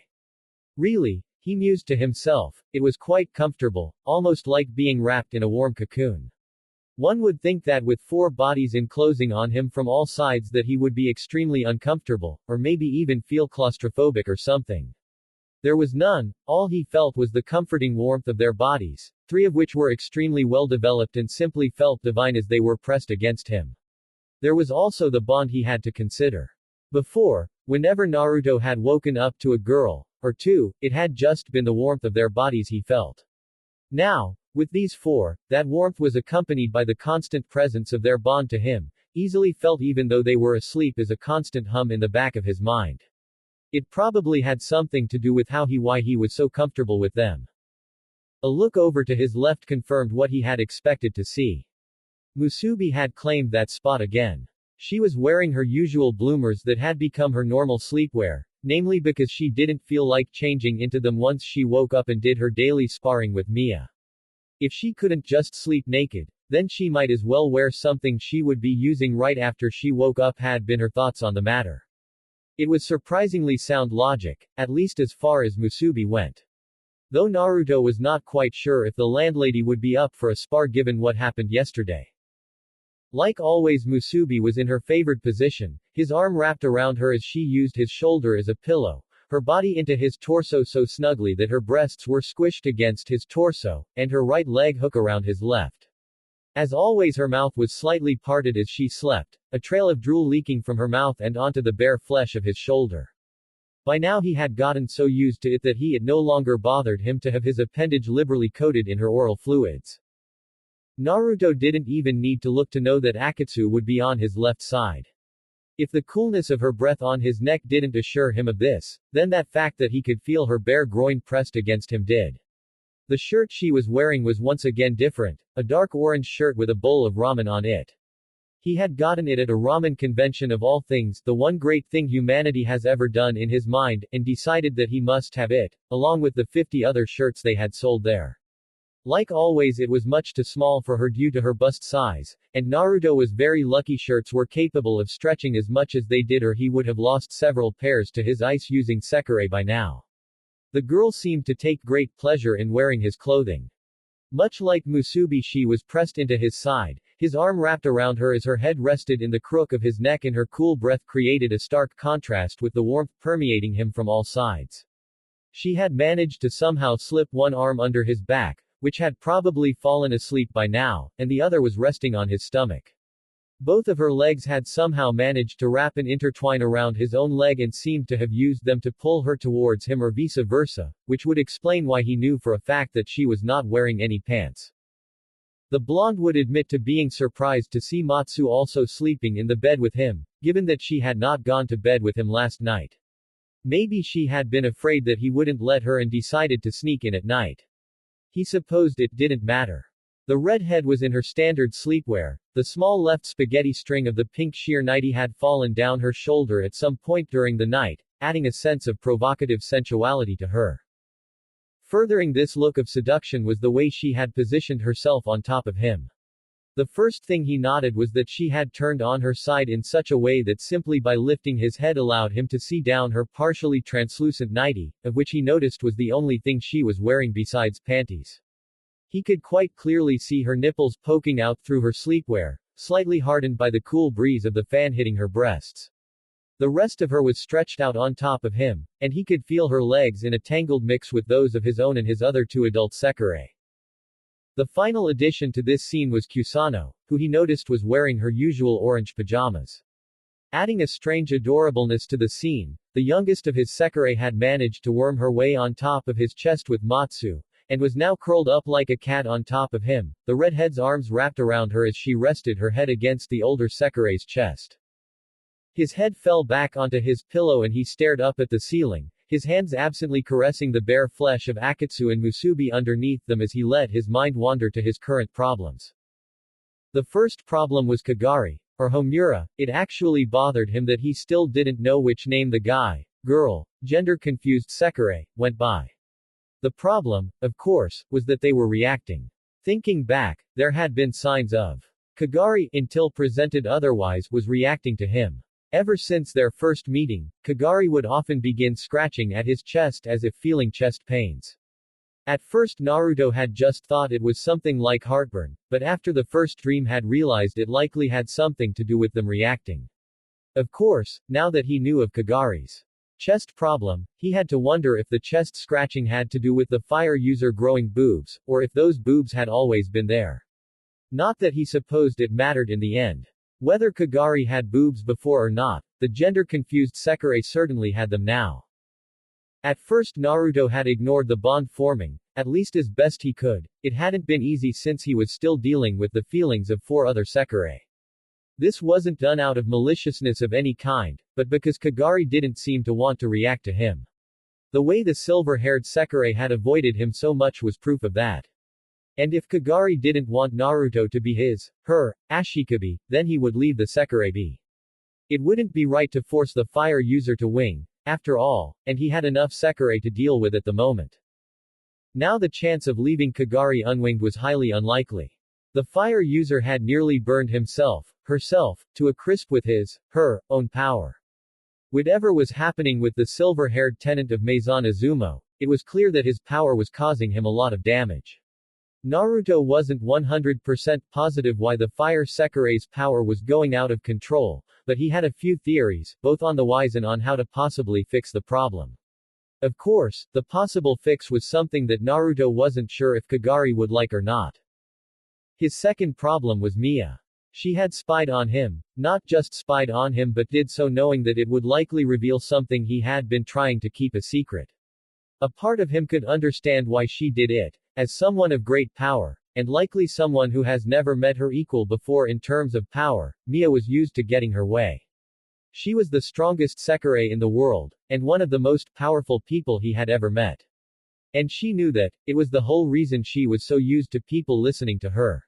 Really, he mused to himself, it was quite comfortable, almost like being wrapped in a warm cocoon. One would think that with 4 bodies enclosing on him from all sides that he would be extremely uncomfortable, or maybe even feel claustrophobic or something. There was none, all he felt was the comforting warmth of their bodies, 3 of which were extremely well developed and simply felt divine as they were pressed against him. There was also the bond he had to consider. Before, whenever Naruto had woken up to a girl, or 2, it had just been the warmth of their bodies he felt. Now, with these 4, that warmth was accompanied by the constant presence of their bond to him, easily felt even though they were asleep as a constant hum in the back of his mind. It probably had something to do with why he was so comfortable with them. A look over to his left confirmed what he had expected to see. Musubi had claimed that spot again. She was wearing her usual bloomers that had become her normal sleepwear, namely because she didn't feel like changing into them once she woke up and did her daily sparring with Mia. If she couldn't just sleep naked, then she might as well wear something she would be using right after she woke up, had been her thoughts on the matter. It was surprisingly sound logic, at least as far as Musubi went. Though Naruto was not quite sure if the landlady would be up for a spar given what happened yesterday. Like always, Musubi was in her favored position, his arm wrapped around her as she used his shoulder as a pillow, her body into his torso so snugly that her breasts were squished against his torso, and her right leg hook around his left. As always, her mouth was slightly parted as she slept, a trail of drool leaking from her mouth and onto the bare flesh of his shoulder. By now he had gotten so used to it that it no longer bothered him to have his appendage liberally coated in her oral fluids. Naruto didn't even need to look to know that Akatsu would be on his left side. If the coolness of her breath on his neck didn't assure him of this, then that fact that he could feel her bare groin pressed against him did. The shirt she was wearing was once again different, a dark orange shirt with a bowl of ramen on it. He had gotten it at a ramen convention of all things, the one great thing humanity has ever done in his mind, and decided that he must have it, along with the 50 other shirts they had sold there. Like always, it was much too small for her due to her bust size, and Naruto was very lucky shirts were capable of stretching as much as they did, or he would have lost several pairs to his ice using Sekirei by now. The girl seemed to take great pleasure in wearing his clothing. Much like Musubi, she was pressed into his side, his arm wrapped around her as her head rested in the crook of his neck, and her cool breath created a stark contrast with the warmth permeating him from all sides. She had managed to somehow slip one arm under his back, which had probably fallen asleep by now, and the other was resting on his stomach. Both of her legs had somehow managed to wrap and intertwine around his own leg and seemed to have used them to pull her towards him or vice versa, which would explain why he knew for a fact that she was not wearing any pants. The blonde would admit to being surprised to see Matsu also sleeping in the bed with him, given that she had not gone to bed with him last night. Maybe she had been afraid that he wouldn't let her and decided to sneak in at night. He supposed it didn't matter. The redhead was in her standard sleepwear, the small left spaghetti string of the pink sheer nightie had fallen down her shoulder at some point during the night, adding a sense of provocative sensuality to her. Furthering this look of seduction was the way she had positioned herself on top of him. The first thing he noted was that she had turned on her side in such a way that simply by lifting his head allowed him to see down her partially translucent nightie, of which he noticed was the only thing she was wearing besides panties. He could quite clearly see her nipples poking out through her sleepwear, slightly hardened by the cool breeze of the fan hitting her breasts. The rest of her was stretched out on top of him, and he could feel her legs in a tangled mix with those of his own and his other two adult Sekirei. The final addition to this scene was Kusano, who he noticed was wearing her usual orange pajamas. Adding a strange adorableness to the scene, the youngest of his Sekirei had managed to worm her way on top of his chest with Matsu, and was now curled up like a cat on top of him, the redhead's arms wrapped around her as she rested her head against the older Sekirei's chest. His head fell back onto his pillow and he stared up at the ceiling, his hands absently caressing the bare flesh of Akatsu and Musubi underneath them as he let his mind wander to his current problems. The first problem was Kagari, or Homura. It actually bothered him that he still didn't know which name the guy, girl, gender-confused Sekirei, went by. The problem, of course, was that they were reacting. Thinking back, there had been signs of Kagari, until presented otherwise, was reacting to him. Ever since their first meeting, Kagari would often begin scratching at his chest as if feeling chest pains. At first Naruto had just thought it was something like heartburn, but after the first dream had realized it likely had something to do with them reacting. Of course, now that he knew of Kagari's chest problem, he had to wonder if the chest scratching had to do with the fire user growing boobs, or if those boobs had always been there. Not that he supposed it mattered in the end. Whether Kagari had boobs before or not, the gender-confused Sekirei certainly had them now. At first Naruto had ignored the bond forming, at least as best he could. It hadn't been easy since he was still dealing with the feelings of 4 other Sekirei. This wasn't done out of maliciousness of any kind, but because Kagari didn't seem to want to react to him. The way the silver-haired Sekirei had avoided him so much was proof of that. And if Kagari didn't want Naruto to be his, her, ashikabi, then he would leave the Sekirei be. It wouldn't be right to force the fire user to wing, after all, and he had enough Sekirei to deal with at the moment. Now the chance of leaving Kagari unwinged was highly unlikely. The fire user had nearly burned herself, to a crisp with his, her, own power. Whatever was happening with the silver-haired tenant of Maison Uzume, it was clear that his power was causing him a lot of damage. Naruto wasn't 100% positive why the fire Sekirei's power was going out of control, but he had a few theories, both on the whys and on how to possibly fix the problem. Of course, the possible fix was something that Naruto wasn't sure if Kagari would like or not. His second problem was Mia. She had spied on him, not just spied on him but did so knowing that it would likely reveal something he had been trying to keep a secret. A part of him could understand why she did it, as someone of great power, and likely someone who has never met her equal before in terms of power, Mia was used to getting her way. She was the strongest Sekirei in the world, and one of the most powerful people he had ever met. And she knew that, it was the whole reason she was so used to people listening to her.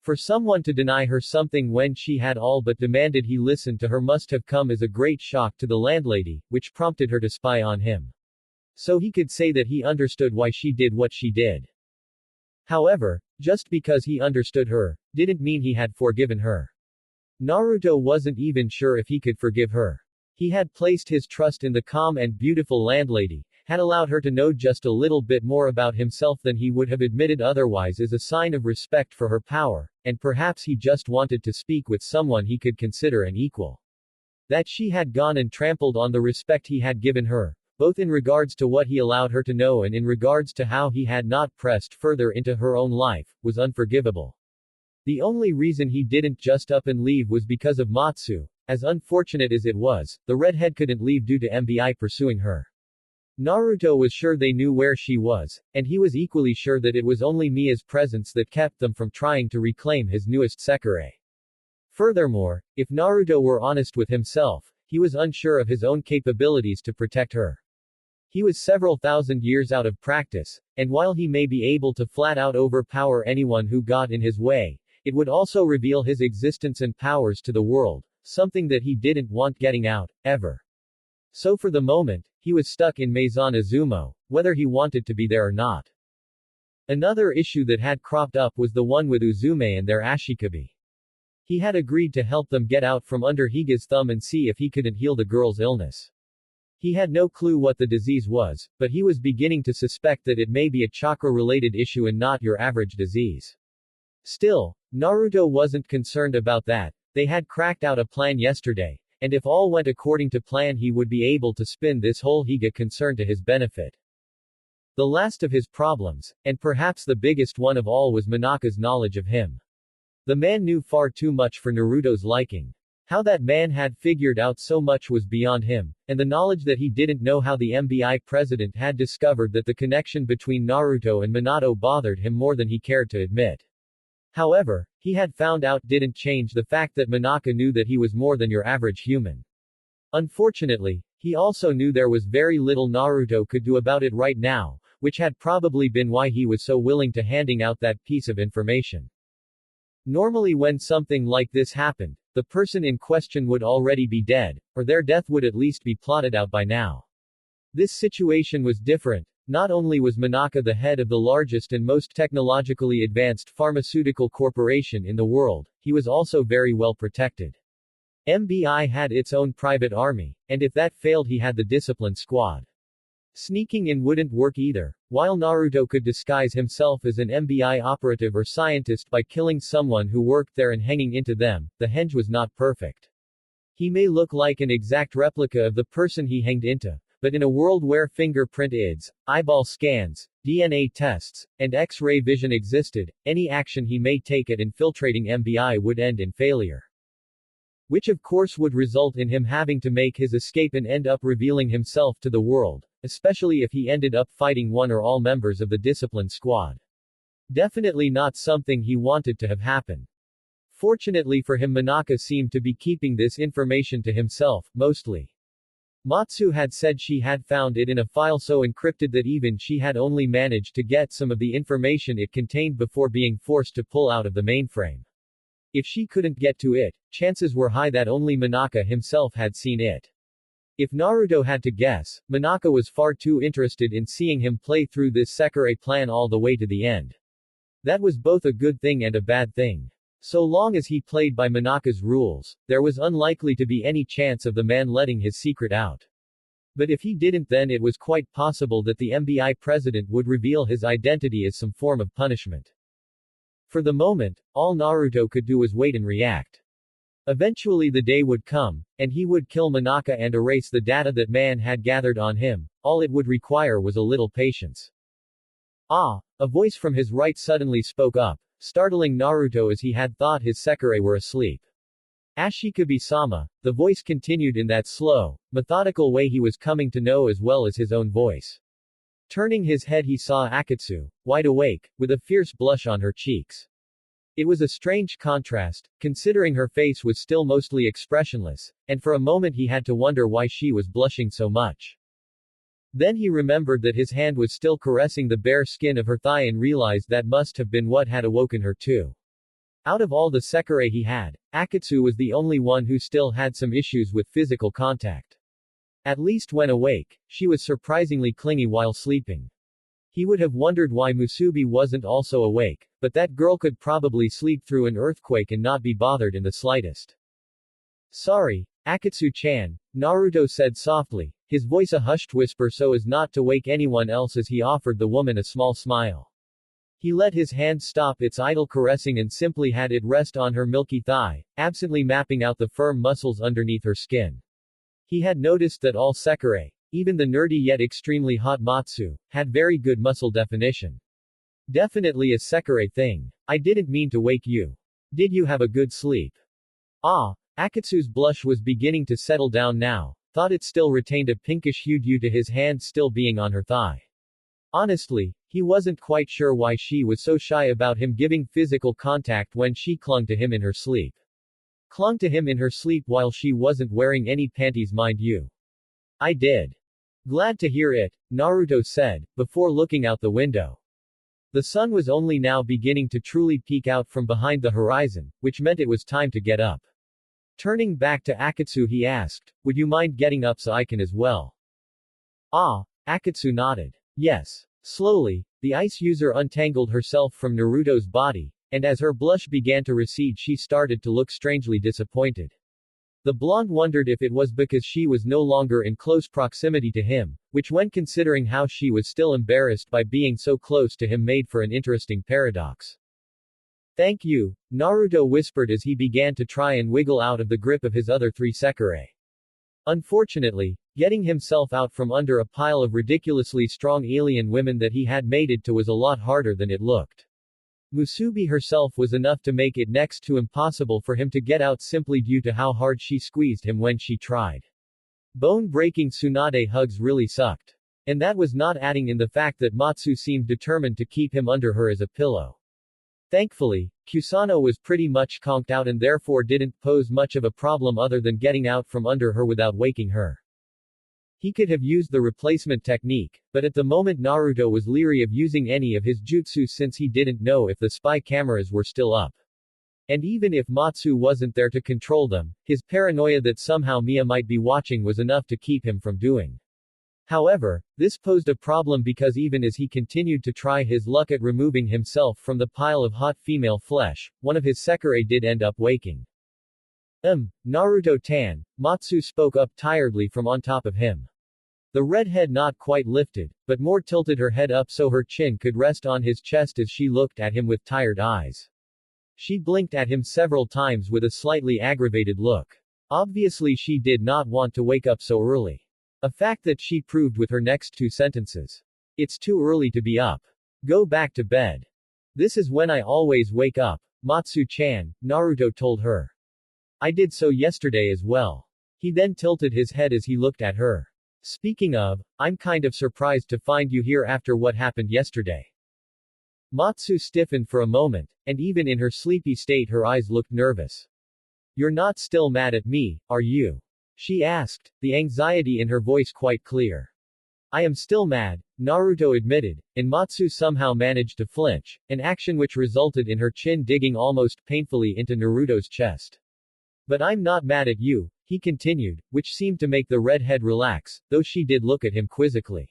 For someone to deny her something when she had all but demanded he listen to her must have come as a great shock to the landlady, which prompted her to spy on him. So he could say that he understood why she did what she did. However, just because he understood her, didn't mean he had forgiven her. Naruto wasn't even sure if he could forgive her. He had placed his trust in the calm and beautiful landlady, had allowed her to know just a little bit more about himself than he would have admitted otherwise as a sign of respect for her power, and perhaps he just wanted to speak with someone he could consider an equal. That she had gone and trampled on the respect he had given her, both in regards to what he allowed her to know and in regards to how he had not pressed further into her own life, was unforgivable. The only reason he didn't just up and leave was because of Matsu. As unfortunate as it was, the redhead couldn't leave due to MBI pursuing her. Naruto was sure they knew where she was, and he was equally sure that it was only Mia's presence that kept them from trying to reclaim his newest Sekirei. Furthermore, if Naruto were honest with himself, he was unsure of his own capabilities to protect her. He was several thousand years out of practice, and while he may be able to flat out overpower anyone who got in his way, it would also reveal his existence and powers to the world, something that he didn't want getting out, ever. So for the moment, he was stuck in Maison Uzume, whether he wanted to be there or not. Another issue that had cropped up was the one with Uzume and their ashikabi. He had agreed to help them get out from under Higa's thumb and see if he couldn't heal the girl's illness. He had no clue what the disease was, but he was beginning to suspect that it may be a chakra-related issue and not your average disease. Still, Naruto wasn't concerned about that. They had cracked out a plan yesterday, and if all went according to plan he would be able to spin this whole Higa concern to his benefit. The last of his problems, and perhaps the biggest one of all, was Manaka's knowledge of him. The man knew far too much for Naruto's liking. How that man had figured out so much was beyond him, and the knowledge that he didn't know how the MBI president had discovered that the connection between Naruto and Manato bothered him more than he cared to admit. However, he had found out didn't change the fact that Manaka knew that he was more than your average human. Unfortunately, he also knew there was very little Naruto could do about it right now, which had probably been why he was so willing to handing out that piece of information. Normally when something like this happened, the person in question would already be dead, or their death would at least be plotted out by now. This situation was different. Not only was Manaka the head of the largest and most technologically advanced pharmaceutical corporation in the world, he was also very well protected. MBI had its own private army, and if that failed he had the discipline squad. Sneaking in wouldn't work either. While Naruto could disguise himself as an MBI operative or scientist by killing someone who worked there and hanging into them, the henge was not perfect. He may look like an exact replica of the person he hanged into, but in a world where fingerprint IDs, eyeball scans, DNA tests, and X-ray vision existed, any action he may take at infiltrating MBI would end in failure. Which of course would result in him having to make his escape and end up revealing himself to the world, especially if he ended up fighting one or all members of the discipline squad. Definitely not something he wanted to have happen. Fortunately for him, Manaka seemed to be keeping this information to himself, mostly. Matsu had said she had found it in a file so encrypted that even she had only managed to get some of the information it contained before being forced to pull out of the mainframe. If she couldn't get to it, chances were high that only Manaka himself had seen it. If Naruto had to guess, Manaka was far too interested in seeing him play through this Sekirei plan all the way to the end. That was both a good thing and a bad thing. So long as he played by Manaka's rules, there was unlikely to be any chance of the man letting his secret out. But if he didn't, then it was quite possible that the MBI president would reveal his identity as some form of punishment. For the moment, all Naruto could do was wait and react. Eventually the day would come, and he would kill Manaka and erase the data that man had gathered on him. All it would require was a little patience. Ah! A voice from his right suddenly spoke up, startling Naruto as he had thought his Sekirei were asleep. Ashikabi-sama, the voice continued in that slow, methodical way he was coming to know as well as his own voice. Turning his head he saw Akatsu, wide awake, with a fierce blush on her cheeks. It was a strange contrast, considering her face was still mostly expressionless, and for a moment he had to wonder why she was blushing so much. Then he remembered that his hand was still caressing the bare skin of her thigh and realized that must have been what had awoken her too. Out of all the Sekirei he had, Akatsu was the only one who still had some issues with physical contact. At least when awake, she was surprisingly clingy while sleeping. He would have wondered why Musubi wasn't also awake, but that girl could probably sleep through an earthquake and not be bothered in the slightest. Sorry, Akatsu-chan, Naruto said softly, his voice a hushed whisper so as not to wake anyone else as he offered the woman a small smile. He let his hand stop its idle caressing and simply had it rest on her milky thigh, absently mapping out the firm muscles underneath her skin. He had noticed that all Sekirei, even the nerdy yet extremely hot Matsu, had very good muscle definition. Definitely a Sekirei thing. I didn't mean to wake you. Did you have a good sleep? Ah, Akatsu's blush was beginning to settle down now, thought it still retained a pinkish hue due to his hand still being on her thigh. Honestly, he wasn't quite sure why she was so shy about him giving physical contact when she clung to him in her sleep. Clung to him in her sleep while she wasn't wearing any panties, mind you. I did. Glad to hear it, Naruto said, before looking out the window. The sun was only now beginning to truly peek out from behind the horizon, which meant it was time to get up. Turning back to Akatsu he asked, would you mind getting up so I can as well? Ah, Akatsu nodded. Yes. Slowly, the ice user untangled herself from Naruto's body, and as her blush began to recede she started to look strangely disappointed. The blonde wondered if it was because she was no longer in close proximity to him, which when considering how she was still embarrassed by being so close to him made for an interesting paradox. Thank you, Naruto whispered as he began to try and wiggle out of the grip of his other three Sekirei. Unfortunately, getting himself out from under a pile of ridiculously strong alien women that he had mated to was a lot harder than it looked. Musubi herself was enough to make it next to impossible for him to get out simply due to how hard she squeezed him when she tried. Bone-breaking Tsunade hugs really sucked. And that was not adding in the fact that Matsu seemed determined to keep him under her as a pillow. Thankfully, Kusano was pretty much conked out and therefore didn't pose much of a problem other than getting out from under her without waking her. He could have used the replacement technique, but at the moment Naruto was leery of using any of his jutsu since he didn't know if the spy cameras were still up. And even if Matsu wasn't there to control them, his paranoia that somehow Mia might be watching was enough to keep him from doing. However, this posed a problem because even as he continued to try his luck at removing himself from the pile of hot female flesh, one of his Sekirei did end up waking. Naruto-tan, Matsu spoke up tiredly from on top of him. The redhead not quite lifted, but more tilted her head up so her chin could rest on his chest as she looked at him with tired eyes. She blinked at him several times with a slightly aggravated look. Obviously she did not want to wake up so early. A fact that she proved with her next two sentences. It's too early to be up. Go back to bed. This is when I always wake up, Matsu-chan, Naruto told her. I did so yesterday as well. He then tilted his head as he looked at her. Speaking of, I'm kind of surprised to find you here after what happened yesterday. Matsu stiffened for a moment, and even in her sleepy state her eyes looked nervous. You're not still mad at me, are you? She asked, the anxiety in her voice quite clear. I am still mad, Naruto admitted, and Matsu somehow managed to flinch, an action which resulted in her chin digging almost painfully into Naruto's chest. But I'm not mad at you, he continued, which seemed to make the redhead relax, though she did look at him quizzically.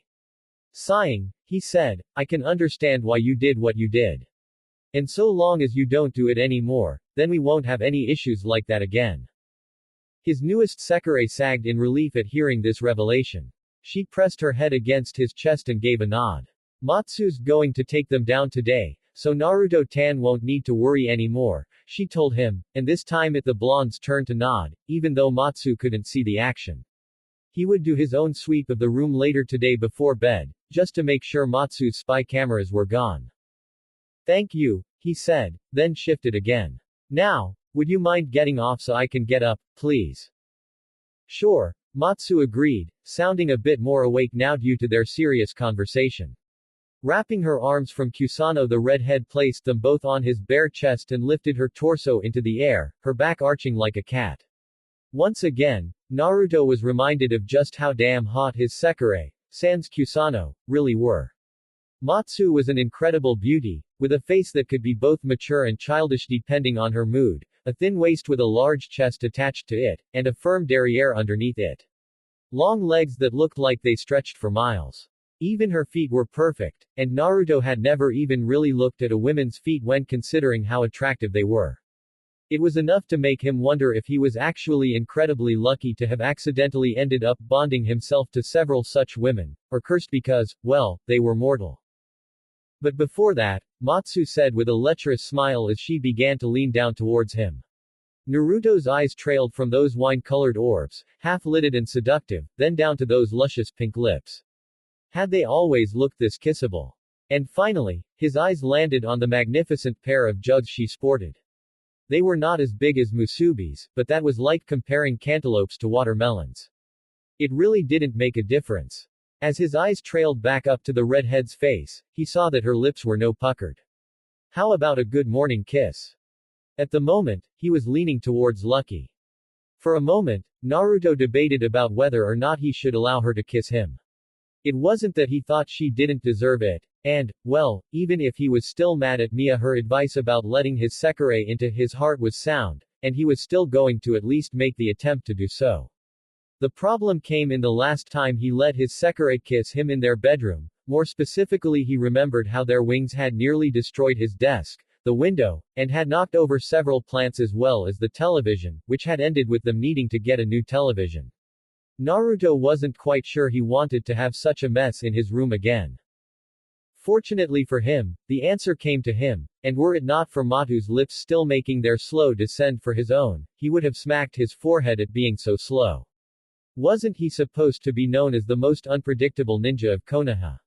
Sighing, he said, I can understand why you did what you did. And so long as you don't do it anymore, then we won't have any issues like that again. His newest Sekirei sagged in relief at hearing this revelation. She pressed her head against his chest and gave a nod. Matsu's going to take them down today, so Naruto-tan won't need to worry anymore, she told him, and this time it the blonde's turn to nod, even though Matsu couldn't see the action. He would do his own sweep of the room later today before bed, just to make sure Matsu's spy cameras were gone. Thank you, he said, then shifted again. Now, would you mind getting off so I can get up, please? Sure, Matsu agreed, sounding a bit more awake now due to their serious conversation. Wrapping her arms from Kusano, the redhead placed them both on his bare chest and lifted her torso into the air, her back arching like a cat. Once again, Naruto was reminded of just how damn hot his Sekirei, sans Kusano, really were. Matsu was an incredible beauty, with a face that could be both mature and childish depending on her mood, a thin waist with a large chest attached to it, and a firm derriere underneath it. Long legs that looked like they stretched for miles. Even her feet were perfect, and Naruto had never even really looked at a woman's feet when considering how attractive they were. It was enough to make him wonder if he was actually incredibly lucky to have accidentally ended up bonding himself to several such women, or cursed because, well, they were mortal. But before that, Matsu said with a lecherous smile as she began to lean down towards him. Naruto's eyes trailed from those wine-colored orbs, half-lidded and seductive, then down to those luscious pink lips. Had they always looked this kissable? And finally, his eyes landed on the magnificent pair of jugs she sported. They were not as big as Musubi's, but that was like comparing cantaloupes to watermelons. It really didn't make a difference. As his eyes trailed back up to the redhead's face, he saw that her lips were no puckered. How about a good morning kiss? At the moment, he was leaning towards Lucky. For a moment, Naruto debated about whether or not he should allow her to kiss him. It wasn't that he thought she didn't deserve it, and, well, even if he was still mad at Mia, her advice about letting his Sekirei into his heart was sound, and he was still going to at least make the attempt to do so. The problem came in the last time he let his Sekirei kiss him in their bedroom. More specifically, he remembered how their wings had nearly destroyed his desk, the window, and had knocked over several plants as well as the television, which had ended with them needing to get a new television. Naruto wasn't quite sure he wanted to have such a mess in his room again. Fortunately for him, the answer came to him, and were it not for Matu's lips still making their slow descent for his own, he would have smacked his forehead at being so slow. Wasn't he supposed to be known as the most unpredictable ninja of Konoha?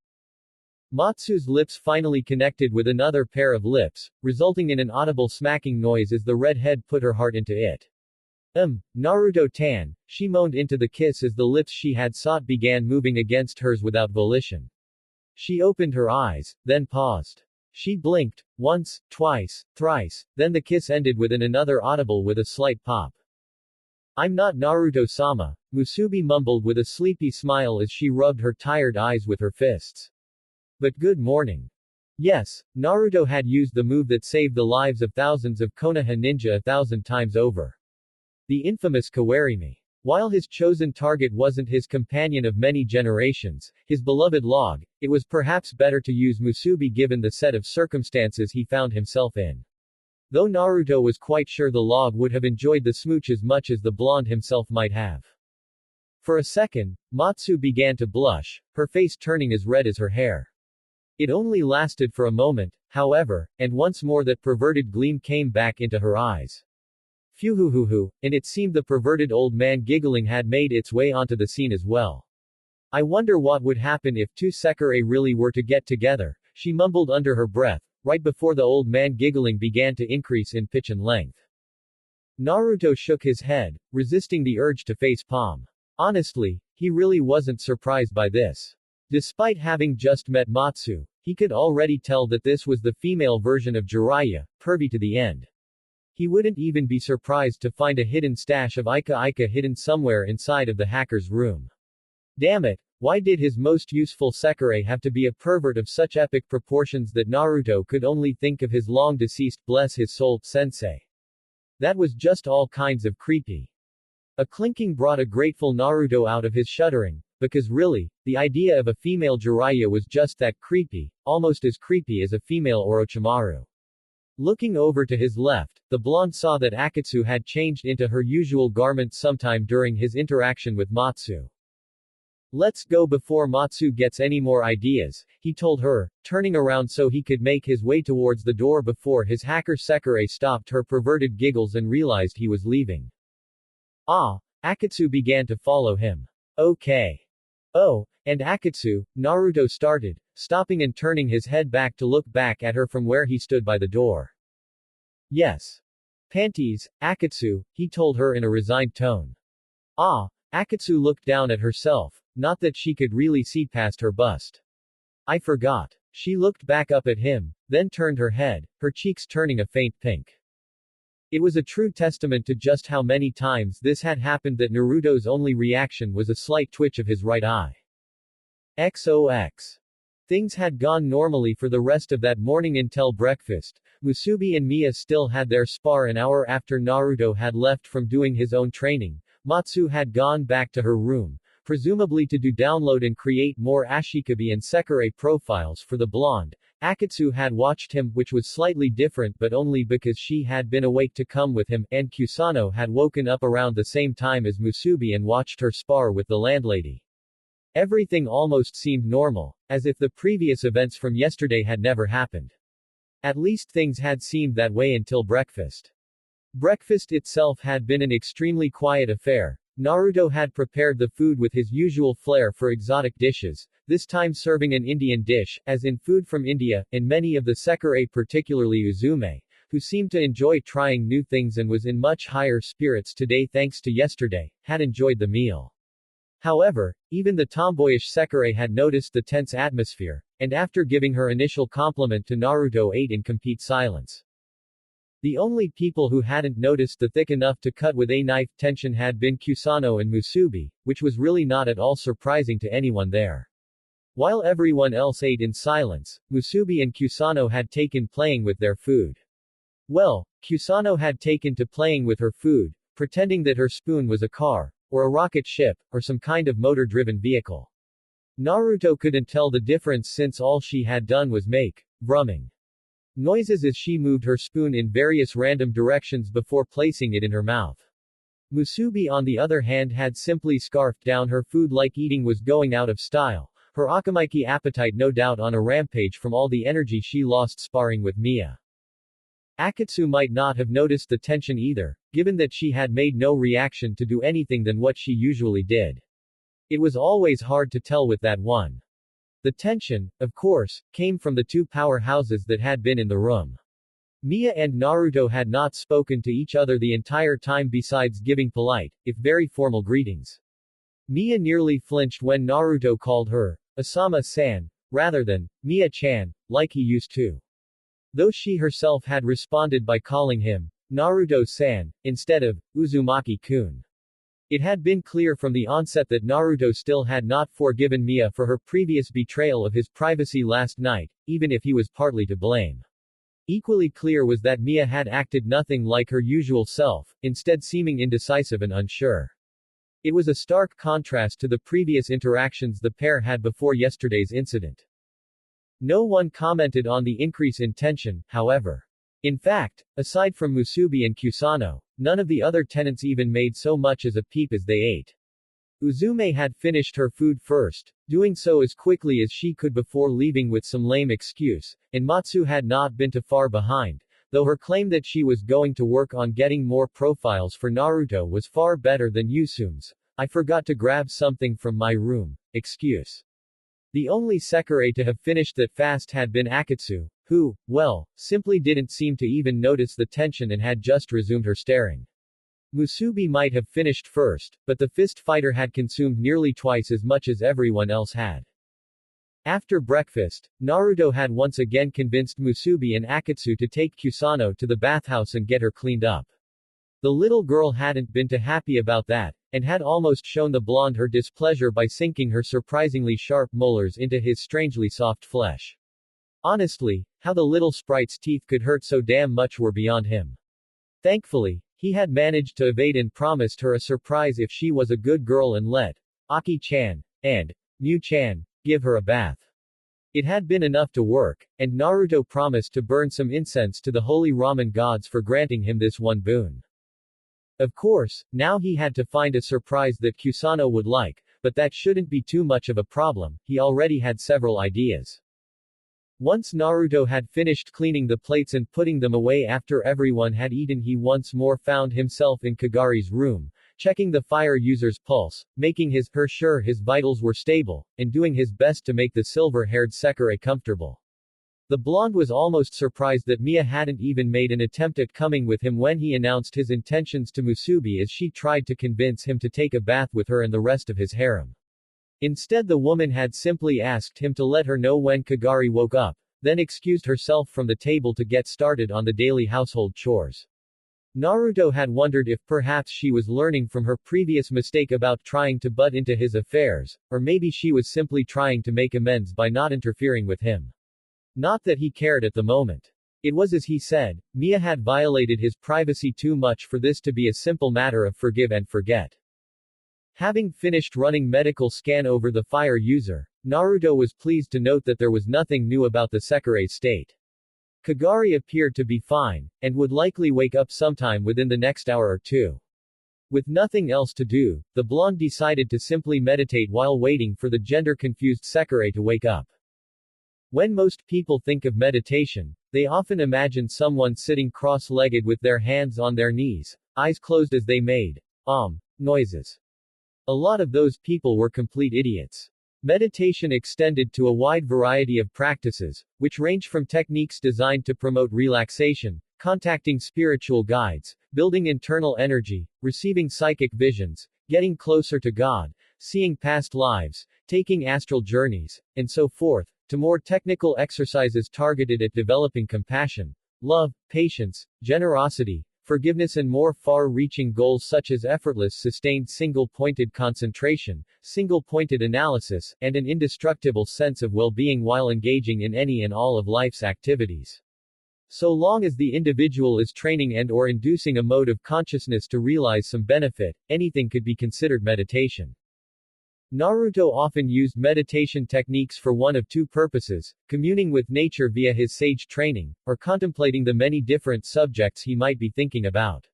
Matsu's lips finally connected with another pair of lips, resulting in an audible smacking noise as the redhead put her heart into it. Naruto-tan, she moaned into the kiss as the lips she had sought began moving against hers without volition. She opened her eyes, then paused. She blinked, once, twice, thrice, then the kiss ended with another audible with a slight pop. "I'm not Naruto-sama," Musubi mumbled with a sleepy smile as she rubbed her tired eyes with her fists. "But good morning." Yes, Naruto had used the move that saved the lives of thousands of Konoha ninja 1,000 times over. The infamous Kawarimi. While his chosen target wasn't his companion of many generations, his beloved log, it was perhaps better to use Musubi given the set of circumstances he found himself in. Though Naruto was quite sure the log would have enjoyed the smooch as much as the blonde himself might have. For a second, Matsu began to blush, her face turning as red as her hair. It only lasted for a moment, however, and once more that perverted gleam came back into her eyes. Phew, and it seemed the perverted old man giggling had made its way onto the scene as well. "I wonder what would happen if two Sekirei really were to get together," she mumbled under her breath, right before the old man giggling began to increase in pitch and length. Naruto shook his head, resisting the urge to face palm. Honestly, he really wasn't surprised by this. Despite having just met Matsu, he could already tell that this was the female version of Jiraiya, pervy to the end. He wouldn't even be surprised to find a hidden stash of Ika hidden somewhere inside of the hacker's room. Damn it, why did his most useful Sekirei have to be a pervert of such epic proportions that Naruto could only think of his long-deceased bless his soul sensei? That was just all kinds of creepy. A clinking brought a grateful Naruto out of his shuddering, because really, the idea of a female Jiraiya was just that creepy, almost as creepy as a female Orochimaru. Looking over to his left, the blonde saw that Akatsu had changed into her usual garment sometime during his interaction with Matsu. "Let's go before Matsu gets any more ideas," he told her, turning around so he could make his way towards the door before his hacker Sekirei stopped her perverted giggles and realized he was leaving. Akatsu began to follow him. "Okay. Oh, and Akatsu," Naruto started, stopping and turning his head back to look back at her from where he stood by the door. "Yes. Panties, Akatsu," he told her in a resigned tone. Akatsu looked down at herself, not that she could really see past her bust. I forgot. She looked back up at him, then turned her head, her cheeks turning a faint pink. It was a true testament to just how many times this had happened that Naruto's only reaction was a slight twitch of his right eye. XOX. Things had gone normally for the rest of that morning until breakfast. Musubi and Mia still had their spar an hour after Naruto had left from doing his own training. Matsu had gone back to her room, presumably to download and create more Ashikabi and Sekirei profiles for the blonde. Akatsu had watched him, which was slightly different but only because she had been awake to come with him, and Kusano had woken up around the same time as Musubi and watched her spar with the landlady. Everything almost seemed normal, as if the previous events from yesterday had never happened. At least things had seemed that way until breakfast. Breakfast itself had been an extremely quiet affair. Naruto had prepared the food with his usual flair for exotic dishes, this time serving an Indian dish, as in food from India, and many of the Sekirei, particularly Uzume, who seemed to enjoy trying new things and was in much higher spirits today thanks to yesterday, had enjoyed the meal. However, even the tomboyish Sekirei had noticed the tense atmosphere, and after giving her initial compliment to Naruto ate in complete silence. The only people who hadn't noticed the thick enough to cut with a knife tension had been Kusano and Musubi, which was really not at all surprising to anyone there. While everyone else ate in silence, Musubi and Kusano had taken playing with their food. Well, Kusano had taken to playing with her food, pretending that her spoon was a car, or a rocket ship, or some kind of motor-driven vehicle. Naruto couldn't tell the difference since all she had done was make brumming noises as she moved her spoon in various random directions before placing it in her mouth. Musubi on the other hand had simply scarfed down her food like eating was going out of style, her akamaiki appetite no doubt on a rampage from all the energy she lost sparring with Mia. Akatsu might not have noticed the tension either, given that she had made no reaction to do anything than what she usually did. It was always hard to tell with that one. The tension, of course, came from the two powerhouses that had been in the room. Mia and Naruto had not spoken to each other the entire time besides giving polite, if very formal greetings. Mia nearly flinched when Naruto called her Asama-san, rather than Mia-chan, like he used to. Though she herself had responded by calling him Naruto-san, instead of Uzumaki-kun. It had been clear from the onset that Naruto still had not forgiven Mia for her previous betrayal of his privacy last night, even if he was partly to blame. Equally clear was that Mia had acted nothing like her usual self, instead seeming indecisive and unsure. It was a stark contrast to the previous interactions the pair had before yesterday's incident. No one commented on the increase in tension, however. In fact, aside from Musubi and Kusano, none of the other tenants even made so much as a peep as they ate. Uzume had finished her food first, doing so as quickly as she could before leaving with some lame excuse, and Matsu had not been too far behind, though her claim that she was going to work on getting more profiles for Naruto was far better than Uzume's "I forgot to grab something from my room" excuse. The only Sekirei to have finished that fast had been Akatsu, who, well, simply didn't seem to even notice the tension and had just resumed her staring. Musubi might have finished first, but the fist fighter had consumed nearly twice as much as everyone else had. After breakfast, Naruto had once again convinced Musubi and Akatsu to take Kusano to the bathhouse and get her cleaned up. The little girl hadn't been too happy about that, and had almost shown the blonde her displeasure by sinking her surprisingly sharp molars into his strangely soft flesh. Honestly, how the little sprite's teeth could hurt so damn much were beyond him. Thankfully, he had managed to evade and promised her a surprise if she was a good girl and let Aki-chan and Mu-chan give her a bath. It had been enough to work, and Naruto promised to burn some incense to the holy ramen gods for granting him this one boon. Of course, now he had to find a surprise that Kusano would like, but that shouldn't be too much of a problem, he already had several ideas. Once Naruto had finished cleaning the plates and putting them away after everyone had eaten, he once more found himself in Kagari's room, checking the fire user's pulse, making her sure his vitals were stable, and doing his best to make the silver-haired Sekirei comfortable. The blonde was almost surprised that Mia hadn't even made an attempt at coming with him when he announced his intentions to Musubi as she tried to convince him to take a bath with her and the rest of his harem. Instead, the woman had simply asked him to let her know when Kagari woke up, then excused herself from the table to get started on the daily household chores. Naruto had wondered if perhaps she was learning from her previous mistake about trying to butt into his affairs, or maybe she was simply trying to make amends by not interfering with him. Not that he cared at the moment. It was as he said, Mia had violated his privacy too much for this to be a simple matter of forgive and forget. Having finished running medical scan over the fire user, Naruto was pleased to note that there was nothing new about the Sekirei's state. Kagari appeared to be fine, and would likely wake up sometime within the next hour or two. With nothing else to do, the blonde decided to simply meditate while waiting for the gender-confused Sekirei to wake up. When most people think of meditation, they often imagine someone sitting cross-legged with their hands on their knees, eyes closed as they made noises. A lot of those people were complete idiots. Meditation extended to a wide variety of practices, which range from techniques designed to promote relaxation, contacting spiritual guides, building internal energy, receiving psychic visions, getting closer to God, seeing past lives, taking astral journeys, and so forth, to more technical exercises targeted at developing compassion, love, patience, generosity, forgiveness and more far-reaching goals such as effortless sustained single-pointed concentration, single-pointed analysis, and an indestructible sense of well-being while engaging in any and all of life's activities. So long as the individual is training and/or inducing a mode of consciousness to realize some benefit, anything could be considered meditation. Naruto often used meditation techniques for one of two purposes, communing with nature via his sage training, or contemplating the many different subjects he might be thinking about.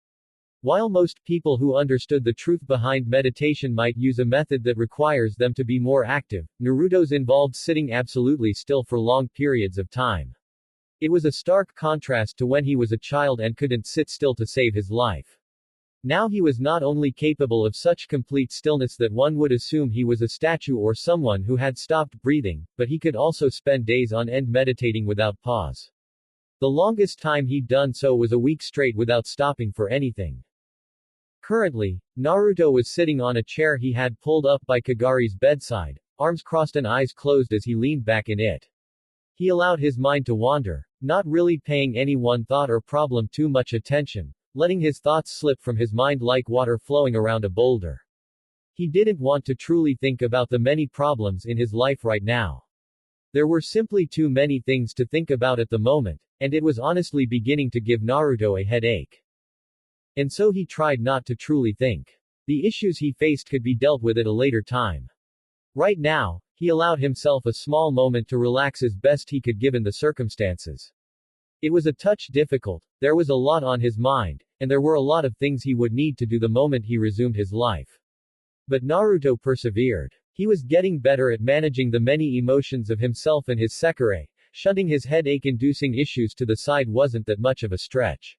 While most people who understood the truth behind meditation might use a method that requires them to be more active, Naruto's involved sitting absolutely still for long periods of time. It was a stark contrast to when he was a child and couldn't sit still to save his life. Now he was not only capable of such complete stillness that one would assume he was a statue or someone who had stopped breathing, but he could also spend days on end meditating without pause. The longest time he'd done so was a week straight without stopping for anything. Currently, Naruto was sitting on a chair he had pulled up by Kagari's bedside, arms crossed and eyes closed as he leaned back in it. He allowed his mind to wander, not really paying any one thought or problem too much attention, letting his thoughts slip from his mind like water flowing around a boulder. He didn't want to truly think about the many problems in his life right now. There were simply too many things to think about at the moment, and it was honestly beginning to give Naruto a headache. And so he tried not to truly think. The issues he faced could be dealt with at a later time. Right now, he allowed himself a small moment to relax as best he could given the circumstances. It was a touch difficult, there was a lot on his mind, and there were a lot of things he would need to do the moment he resumed his life. But Naruto persevered. He was getting better at managing the many emotions of himself and his Sekirei. Shunting his headache-inducing issues to the side wasn't that much of a stretch.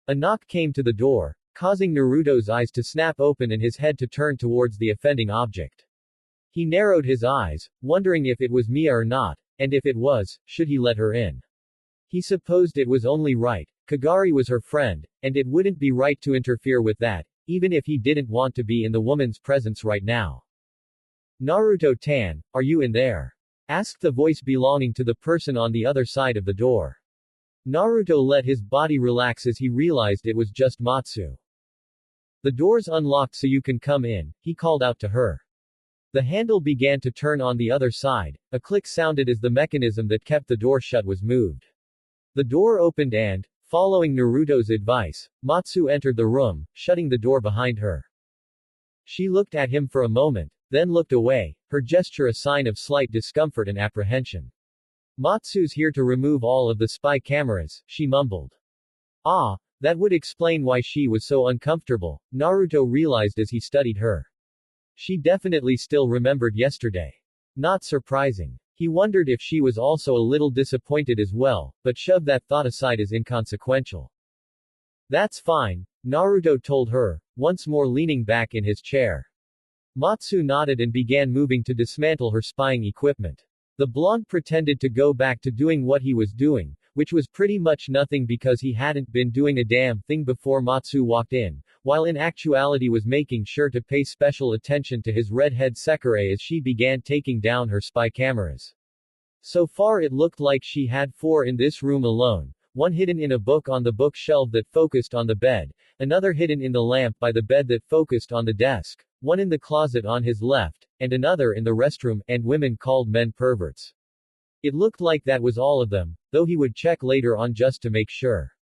A knock came to the door, causing Naruto's eyes to snap open and his head to turn towards the offending object. He narrowed his eyes, wondering if it was Mia or not, and if it was, should he let her in. He supposed it was only right. Kagari was her friend, and it wouldn't be right to interfere with that, even if he didn't want to be in the woman's presence right now. Naruto-tan, are you in there? Asked the voice belonging to the person on the other side of the door. Naruto let his body relax as he realized it was just Matsu. The door's unlocked so you can come in, he called out to her. The handle began to turn on the other side. A click sounded as the mechanism that kept the door shut was moved. The door opened and, following Naruto's advice, Matsu entered the room, shutting the door behind her. She looked at him for a moment, then looked away, her gesture a sign of slight discomfort and apprehension. Matsu's here to remove all of the spy cameras, she mumbled. Ah, that would explain why she was so uncomfortable, Naruto realized as he studied her. She definitely still remembered yesterday. Not surprising. He wondered if she was also a little disappointed as well, but shoved that thought aside as inconsequential. That's fine, Naruto told her, once more leaning back in his chair. Matsu nodded and began moving to dismantle her spying equipment. The blonde pretended to go back to doing what he was doing, which was pretty much nothing because he hadn't been doing a damn thing before Matsu walked in, while in actuality was making sure to pay special attention to his redhead Sekirei as she began taking down her spy cameras. So far it looked like she had 4 in this room alone, one hidden in a book on the bookshelf that focused on the bed, another hidden in the lamp by the bed that focused on the desk, one in the closet on his left, and another in the restroom, and women called men perverts. It looked like that was all of them, though he would check later on just to make sure.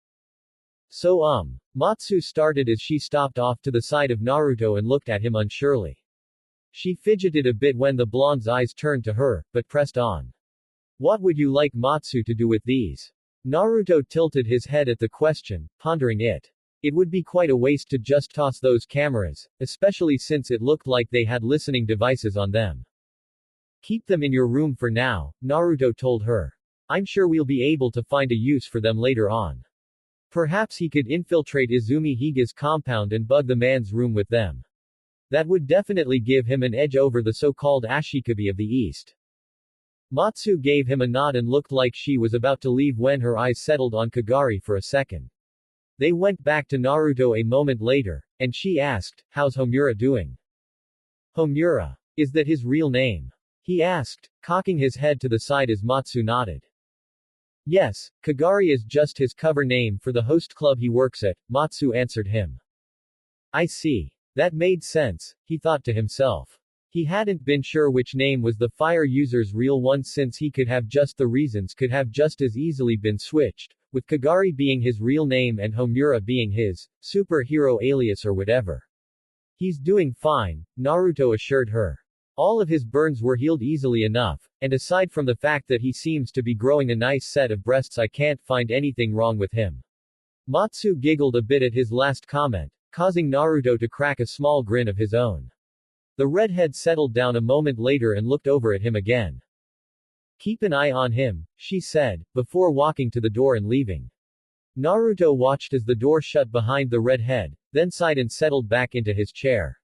So Matsu started as she stopped off to the side of Naruto and looked at him unsurely. She fidgeted a bit when the blonde's eyes turned to her, but pressed on. What would you like Matsu to do with these? Naruto tilted his head at the question, pondering it. It would be quite a waste to just toss those cameras, especially since it looked like they had listening devices on them. Keep them in your room for now, Naruto told her. I'm sure we'll be able to find a use for them later on. Perhaps he could infiltrate Izumi Higa's compound and bug the man's room with them. That would definitely give him an edge over the so-called Ashikabi of the East. Matsu gave him a nod and looked like she was about to leave when her eyes settled on Kagari for a second. They went back to Naruto a moment later, and she asked, how's Homura doing? Homura. Is that his real name? He asked, cocking his head to the side as Matsu nodded. Yes, Kagari is just his cover name for the host club he works at, Matsu answered him. I see. That made sense, he thought to himself. He hadn't been sure which name was the fire user's real one since he could have just the reasons could have just as easily been switched, with Kagari being his real name and Homura being his superhero alias or whatever. He's doing fine, Naruto assured her. All of his burns were healed easily enough, and aside from the fact that he seems to be growing a nice set of breasts, I can't find anything wrong with him. Matsu giggled a bit at his last comment, causing Naruto to crack a small grin of his own. The redhead settled down a moment later and looked over at him again. Keep an eye on him, she said, before walking to the door and leaving. Naruto watched as the door shut behind the redhead, then sighed and settled back into his chair.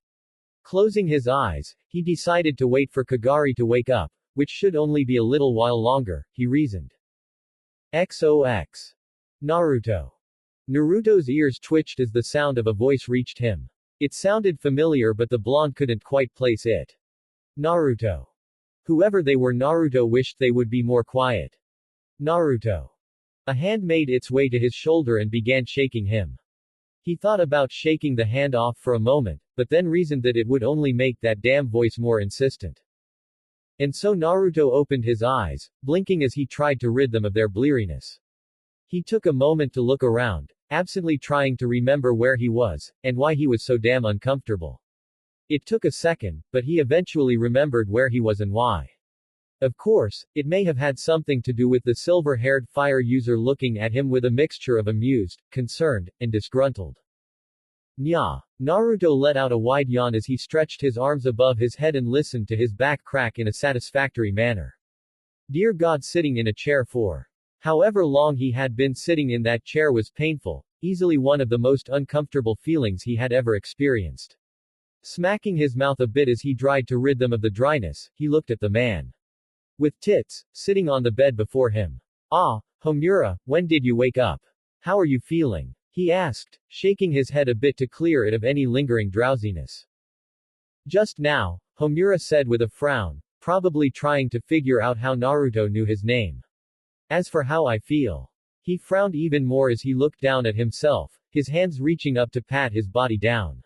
Closing his eyes, he decided to wait for Kagari to wake up, which should only be a little while longer, he reasoned. XOX. Naruto. Naruto's ears twitched as the sound of a voice reached him. It sounded familiar but the blonde couldn't quite place it. Naruto. Whoever they were, Naruto wished they would be more quiet. Naruto. A hand made its way to his shoulder and began shaking him. He thought about shaking the hand off for a moment, but then reasoned that it would only make that damn voice more insistent. And so Naruto opened his eyes, blinking as he tried to rid them of their bleariness. He took a moment to look around, absently trying to remember where he was, and why he was so damn uncomfortable. It took a second, but he eventually remembered where he was and why. Of course, it may have had something to do with the silver-haired fire user looking at him with a mixture of amused, concerned, and disgruntled. Nya. Naruto let out a wide yawn as he stretched his arms above his head and listened to his back crack in a satisfactory manner. Dear God, sitting in a chair for however long he had been sitting in that chair was painful, easily one of the most uncomfortable feelings he had ever experienced. Smacking his mouth a bit as he tried to rid them of the dryness, he looked at the man with tits, sitting on the bed before him. Ah, Homura, when did you wake up? How are you feeling? He asked, shaking his head a bit to clear it of any lingering drowsiness. Just now, Homura said with a frown, probably trying to figure out how Naruto knew his name. As for how I feel. He frowned even more as he looked down at himself, his hands reaching up to pat his body down.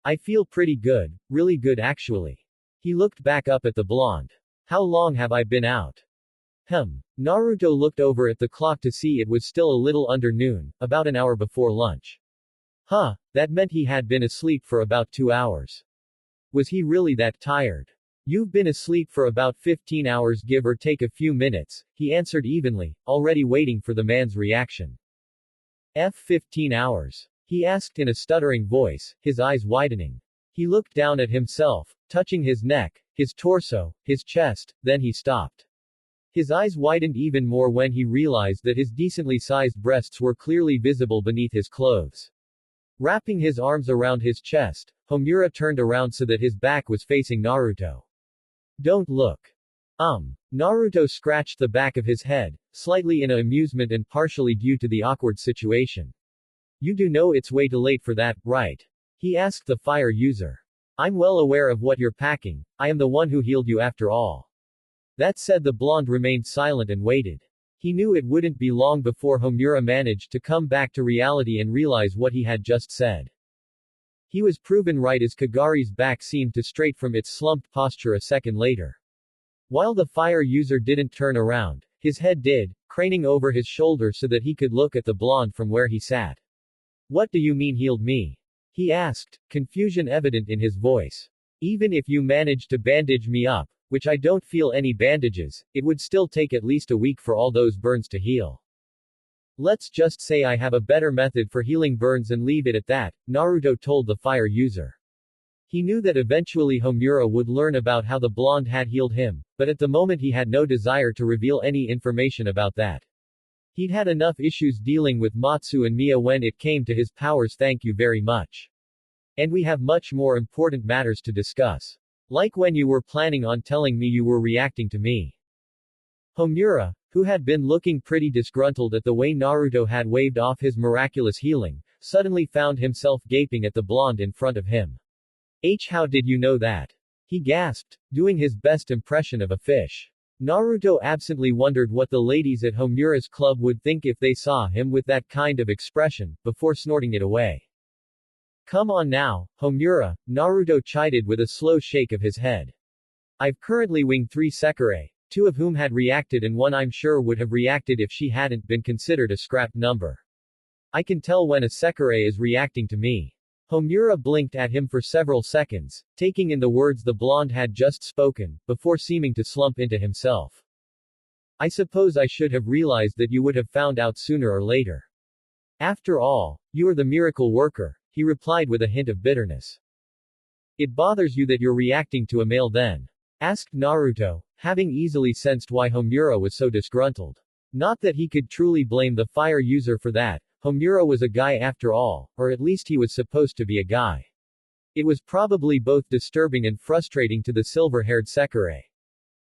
I feel pretty good, really good actually. He looked back up at the blonde. How long have I been out? Naruto looked over at the clock to see it was still a little under noon, about an hour before lunch. That meant he had been asleep for about 2 hours. Was he really that tired? You've been asleep for about 15 hours give or take a few minutes, he answered evenly, already waiting for the man's reaction. 15 hours? He asked in a stuttering voice, his eyes widening. He looked down at himself, touching his neck, his torso, his chest, then he stopped. His eyes widened even more when he realized that his decently sized breasts were clearly visible beneath his clothes. Wrapping his arms around his chest, Homura turned around so that his back was facing Naruto. Don't look. Naruto scratched the back of his head, slightly in amusement and partially due to the awkward situation. You do know it's way too late for that, right? He asked the fire user. I'm well aware of what you're packing, I am the one who healed you after all. That said, the blonde remained silent and waited. He knew it wouldn't be long before Homura managed to come back to reality and realize what he had just said. He was proven right as Kagari's back seemed to straight from its slumped posture a second later. While the fire user didn't turn around, his head did, craning over his shoulder so that he could look at the blonde from where he sat. What do you mean healed me? He asked, confusion evident in his voice. Even if you managed to bandage me up, which I don't feel any bandages, it would still take at least a week for all those burns to heal. Let's just say I have a better method for healing burns and leave it at that, Naruto told the fire user. He knew that eventually Homura would learn about how the blonde had healed him, but at the moment he had no desire to reveal any information about that. He'd had enough issues dealing with Matsu and Mia when it came to his powers. Thank you very much. And we have much more important matters to discuss. Like when you were planning on telling me you were reacting to me. Homura, who had been looking pretty disgruntled at the way Naruto had waved off his miraculous healing, suddenly found himself gaping at the blonde in front of him. How did you know that? He gasped, doing his best impression of a fish. Naruto absently wondered what the ladies at Homura's club would think if they saw him with that kind of expression, before snorting it away. Come on now, Homura, Naruto chided with a slow shake of his head. I've currently winged 3 Sekirei, 2 of whom had reacted and 1 I'm sure would have reacted if she hadn't been considered a scrap number. I can tell when a Sekirei is reacting to me. Homura blinked at him for several seconds, taking in the words the blonde had just spoken, before seeming to slump into himself. I suppose I should have realized that you would have found out sooner or later. After all, you are the miracle worker, he replied with a hint of bitterness. It bothers you that you're reacting to a male then? Asked Naruto, having easily sensed why Homura was so disgruntled. Not that he could truly blame the fire user for that. Homura was a guy after all, or at least he was supposed to be a guy. It was probably both disturbing and frustrating to the silver-haired Sekirei.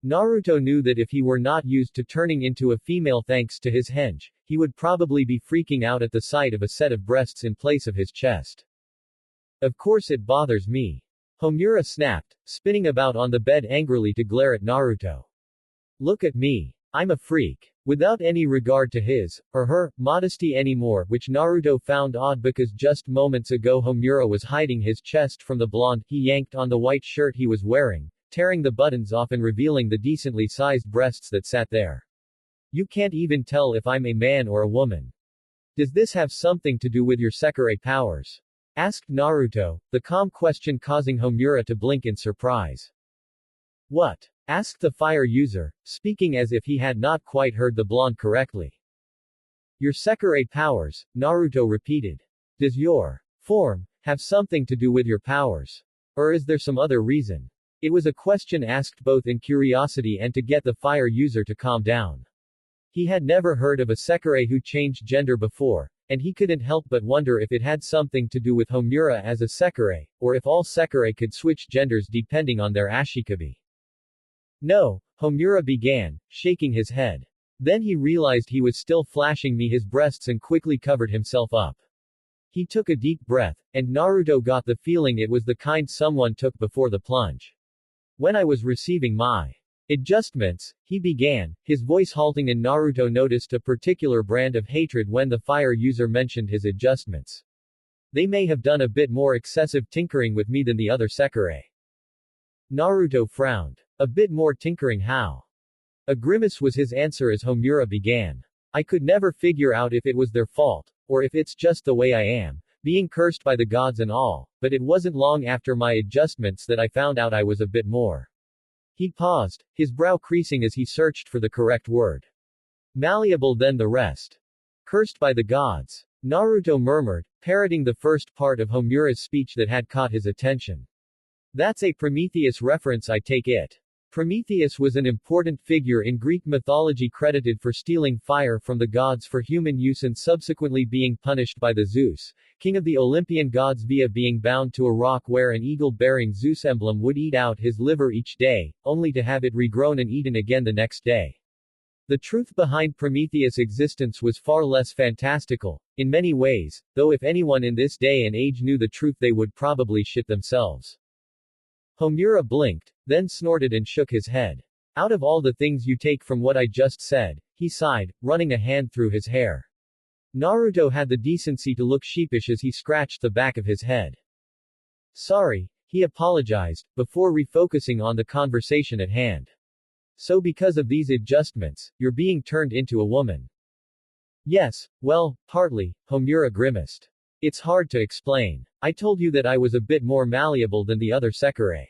Naruto knew that if he were not used to turning into a female thanks to his henge, he would probably be freaking out at the sight of a set of breasts in place of his chest. Of course it bothers me. Homura snapped, spinning about on the bed angrily to glare at Naruto. Look at me. I'm a freak. Without any regard to his, or her, modesty anymore, which Naruto found odd because just moments ago Homura was hiding his chest from the blonde, he yanked on the white shirt he was wearing, tearing the buttons off and revealing the decently sized breasts that sat there. You can't even tell if I'm a man or a woman. Does this have something to do with your Sekirei powers? Asked Naruto, the calm question causing Homura to blink in surprise. What? Asked the fire user, speaking as if he had not quite heard the blonde correctly. Your Sekirei powers, Naruto repeated. Does your form have something to do with your powers? Or is there some other reason? It was a question asked both in curiosity and to get the fire user to calm down. He had never heard of a Sekirei who changed gender before, and he couldn't help but wonder if it had something to do with Homura as a Sekirei, or if all Sekirei could switch genders depending on their ashikabi. No, Homura began, shaking his head. Then he realized he was still flashing me his breasts and quickly covered himself up. He took a deep breath, and Naruto got the feeling it was the kind someone took before the plunge. When I was receiving my adjustments, he began, his voice halting, and Naruto noticed a particular brand of hatred when the fire user mentioned his adjustments. They may have done a bit more excessive tinkering with me than the other Sekirei. Naruto frowned. A bit more tinkering how? A grimace was his answer as Homura began. I could never figure out if it was their fault, or if it's just the way I am, being cursed by the gods and all, but it wasn't long after my adjustments that I found out I was a bit more. He paused, his brow creasing as he searched for the correct word. Malleable than the rest. Cursed by the gods. Naruto murmured, parroting the first part of Homura's speech that had caught his attention. That's a Prometheus reference, I take it. Prometheus was an important figure in Greek mythology credited for stealing fire from the gods for human use and subsequently being punished by the Zeus, king of the Olympian gods, via being bound to a rock where an eagle-bearing Zeus emblem would eat out his liver each day, only to have it regrown and eaten again the next day. The truth behind Prometheus' existence was far less fantastical, in many ways, though if anyone in this day and age knew the truth they would probably shit themselves. Homura blinked, then snorted and shook his head. Out of all the things you take from what I just said, he sighed, running a hand through his hair. Naruto had the decency to look sheepish as he scratched the back of his head. Sorry, he apologized, before refocusing on the conversation at hand. So because of these adjustments, you're being turned into a woman. Yes, well, partly, Homura grimaced. It's hard to explain. I told you that I was a bit more malleable than the other Sekirei.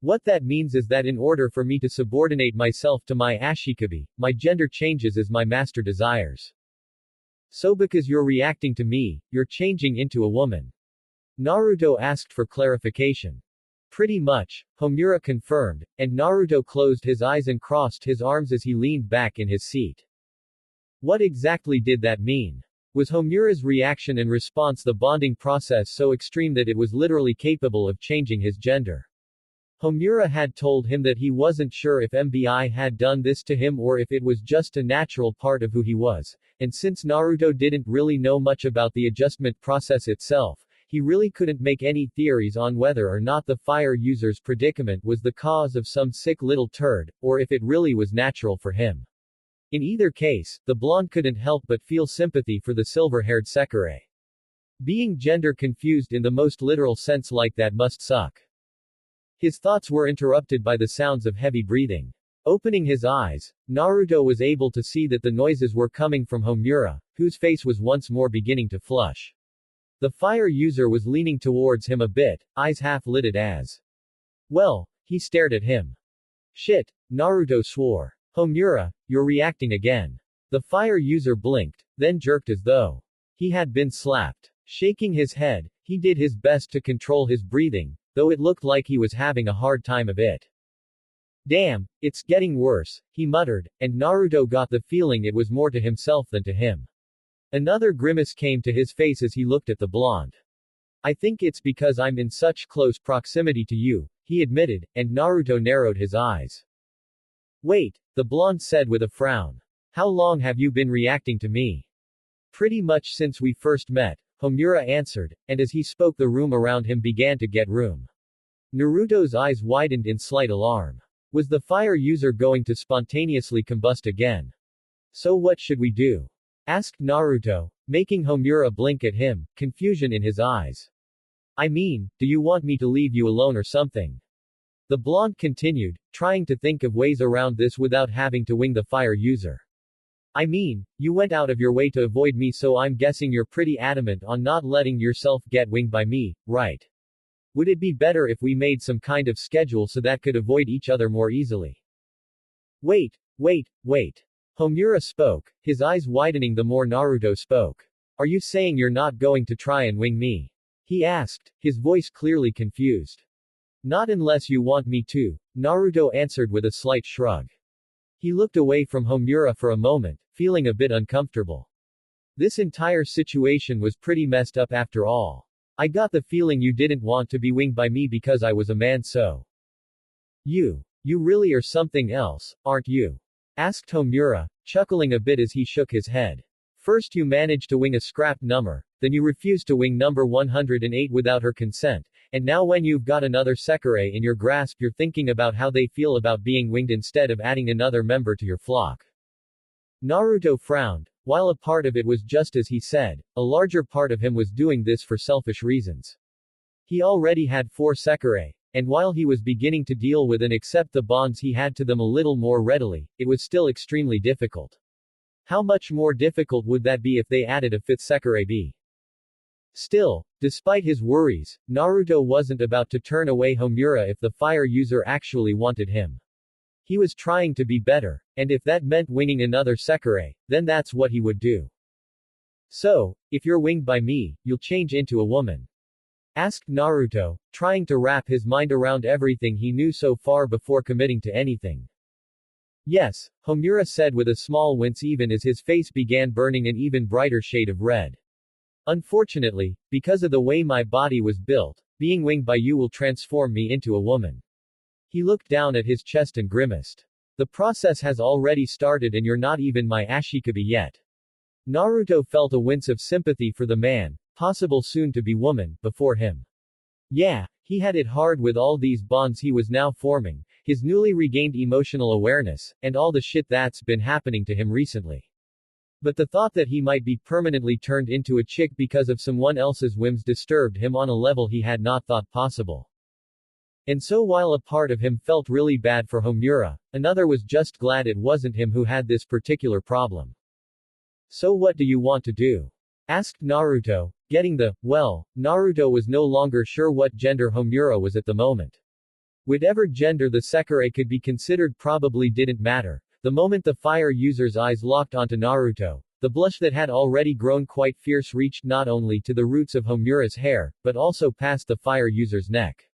What that means is that in order for me to subordinate myself to my ashikabi, my gender changes as my master desires. So because you're reacting to me, you're changing into a woman? Naruto asked for clarification. Pretty much, Homura confirmed, and Naruto closed his eyes and crossed his arms as he leaned back in his seat. What exactly did that mean? Was Homura's reaction and response the bonding process so extreme that it was literally capable of changing his gender? Homura had told him that he wasn't sure if MBI had done this to him or if it was just a natural part of who he was, and since Naruto didn't really know much about the adjustment process itself, he really couldn't make any theories on whether or not the fire user's predicament was the cause of some sick little turd, or if it really was natural for him. In either case, the blonde couldn't help but feel sympathy for the silver-haired Sekirei. Being gender confused in the most literal sense like that must suck. His thoughts were interrupted by the sounds of heavy breathing. Opening his eyes, Naruto was able to see that the noises were coming from Homura, whose face was once more beginning to flush. The fire user was leaning towards him a bit, eyes half-lidded as well. He stared at him. Shit, Naruto swore. Homura, you're reacting again. The fire user blinked, then jerked as though he had been slapped. Shaking his head, he did his best to control his breathing, though it looked like he was having a hard time of it. Damn, it's getting worse, he muttered, and Naruto got the feeling it was more to himself than to him. Another grimace came to his face as he looked at the blonde. I think it's because I'm in such close proximity to you, he admitted, and Naruto narrowed his eyes. Wait, the blonde said with a frown. How long have you been reacting to me? Pretty much since we first met, Homura answered, and as he spoke the room around him began to get room. Naruto's eyes widened in slight alarm. Was the fire user going to spontaneously combust again? So what should we do? Asked Naruto, making Homura blink at him, confusion in his eyes. I mean, do you want me to leave you alone or something? The blonde continued, trying to think of ways around this without having to wing the fire user. I mean, you went out of your way to avoid me, so I'm guessing you're pretty adamant on not letting yourself get winged by me, right? Would it be better if we made some kind of schedule so that could avoid each other more easily? Wait. Homura spoke, his eyes widening the more Naruto spoke. Are you saying you're not going to try and wing me? He asked, his voice clearly confused. Not unless you want me to, Naruto answered with a slight shrug. He looked away from Homura for a moment, feeling a bit uncomfortable. This entire situation was pretty messed up after all. I got the feeling you didn't want to be winged by me because I was a man, so. You really are something else, aren't you? Asked Homura, chuckling a bit as he shook his head. First you managed to wing a scrap number, then you refused to wing number 108 without her consent, and now when you've got another Sekirei in your grasp you're thinking about how they feel about being winged instead of adding another member to your flock. Naruto frowned. While a part of it was just as he said, a larger part of him was doing this for selfish reasons. He already had 4 Sekirei, and while he was beginning to deal with and accept the bonds he had to them a little more readily, it was still extremely difficult. How much more difficult would that be if they added a 5th Sekirei? Still, despite his worries, Naruto wasn't about to turn away Homura if the fire user actually wanted him. He was trying to be better, and if that meant winging another Sekirei, then that's what he would do. So, if you're winged by me, you'll change into a woman. asked Naruto, trying to wrap his mind around everything he knew so far before committing to anything. Yes, Homura said with a small wince even as his face began burning an even brighter shade of red. Unfortunately, because of the way my body was built, being winged by you will transform me into a woman. He looked down at his chest and grimaced. The process has already started and you're not even my Ashikabi yet. Naruto felt a wince of sympathy for the man, possible soon-to-be woman, before him. Yeah, he had it hard with all these bonds he was now forming, his newly regained emotional awareness, and all the shit that's been happening to him recently. But the thought that he might be permanently turned into a chick because of someone else's whims disturbed him on a level he had not thought possible. And so while a part of him felt really bad for Homura, another was just glad it wasn't him who had this particular problem. So what do you want to do? Asked Naruto, getting well, Naruto was no longer sure what gender Homura was at the moment. Whatever gender the Sekirei could be considered probably didn't matter. The moment the fire user's eyes locked onto Naruto, the blush that had already grown quite fierce reached not only to the roots of Homura's hair, but also past the fire user's neck.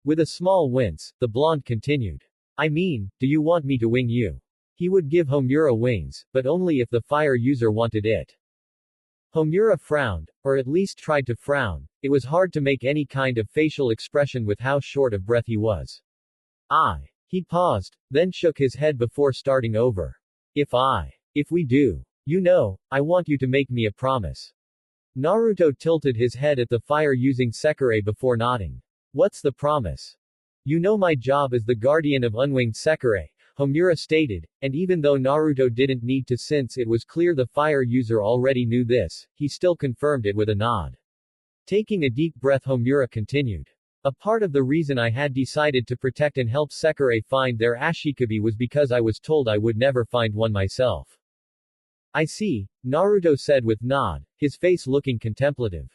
With a small wince, the blonde continued. I mean, do you want me to wing you? He would give Homura wings, but only if the fire user wanted it. Homura frowned, or at least tried to frown. It was hard to make any kind of facial expression with how short of breath he was. He paused, then shook his head before starting over. If we do. You know, I want you to make me a promise. Naruto tilted his head at the fire-using Sekirei before nodding. What's the promise? You know my job as the guardian of unwinged Sekirei, Homura stated, and even though Naruto didn't need to since it was clear the fire user already knew this, he still confirmed it with a nod. Taking a deep breath, Homura continued. A part of the reason I had decided to protect and help Sekirei find their Ashikabi was because I was told I would never find one myself. I see, Naruto said with nod, his face looking contemplative.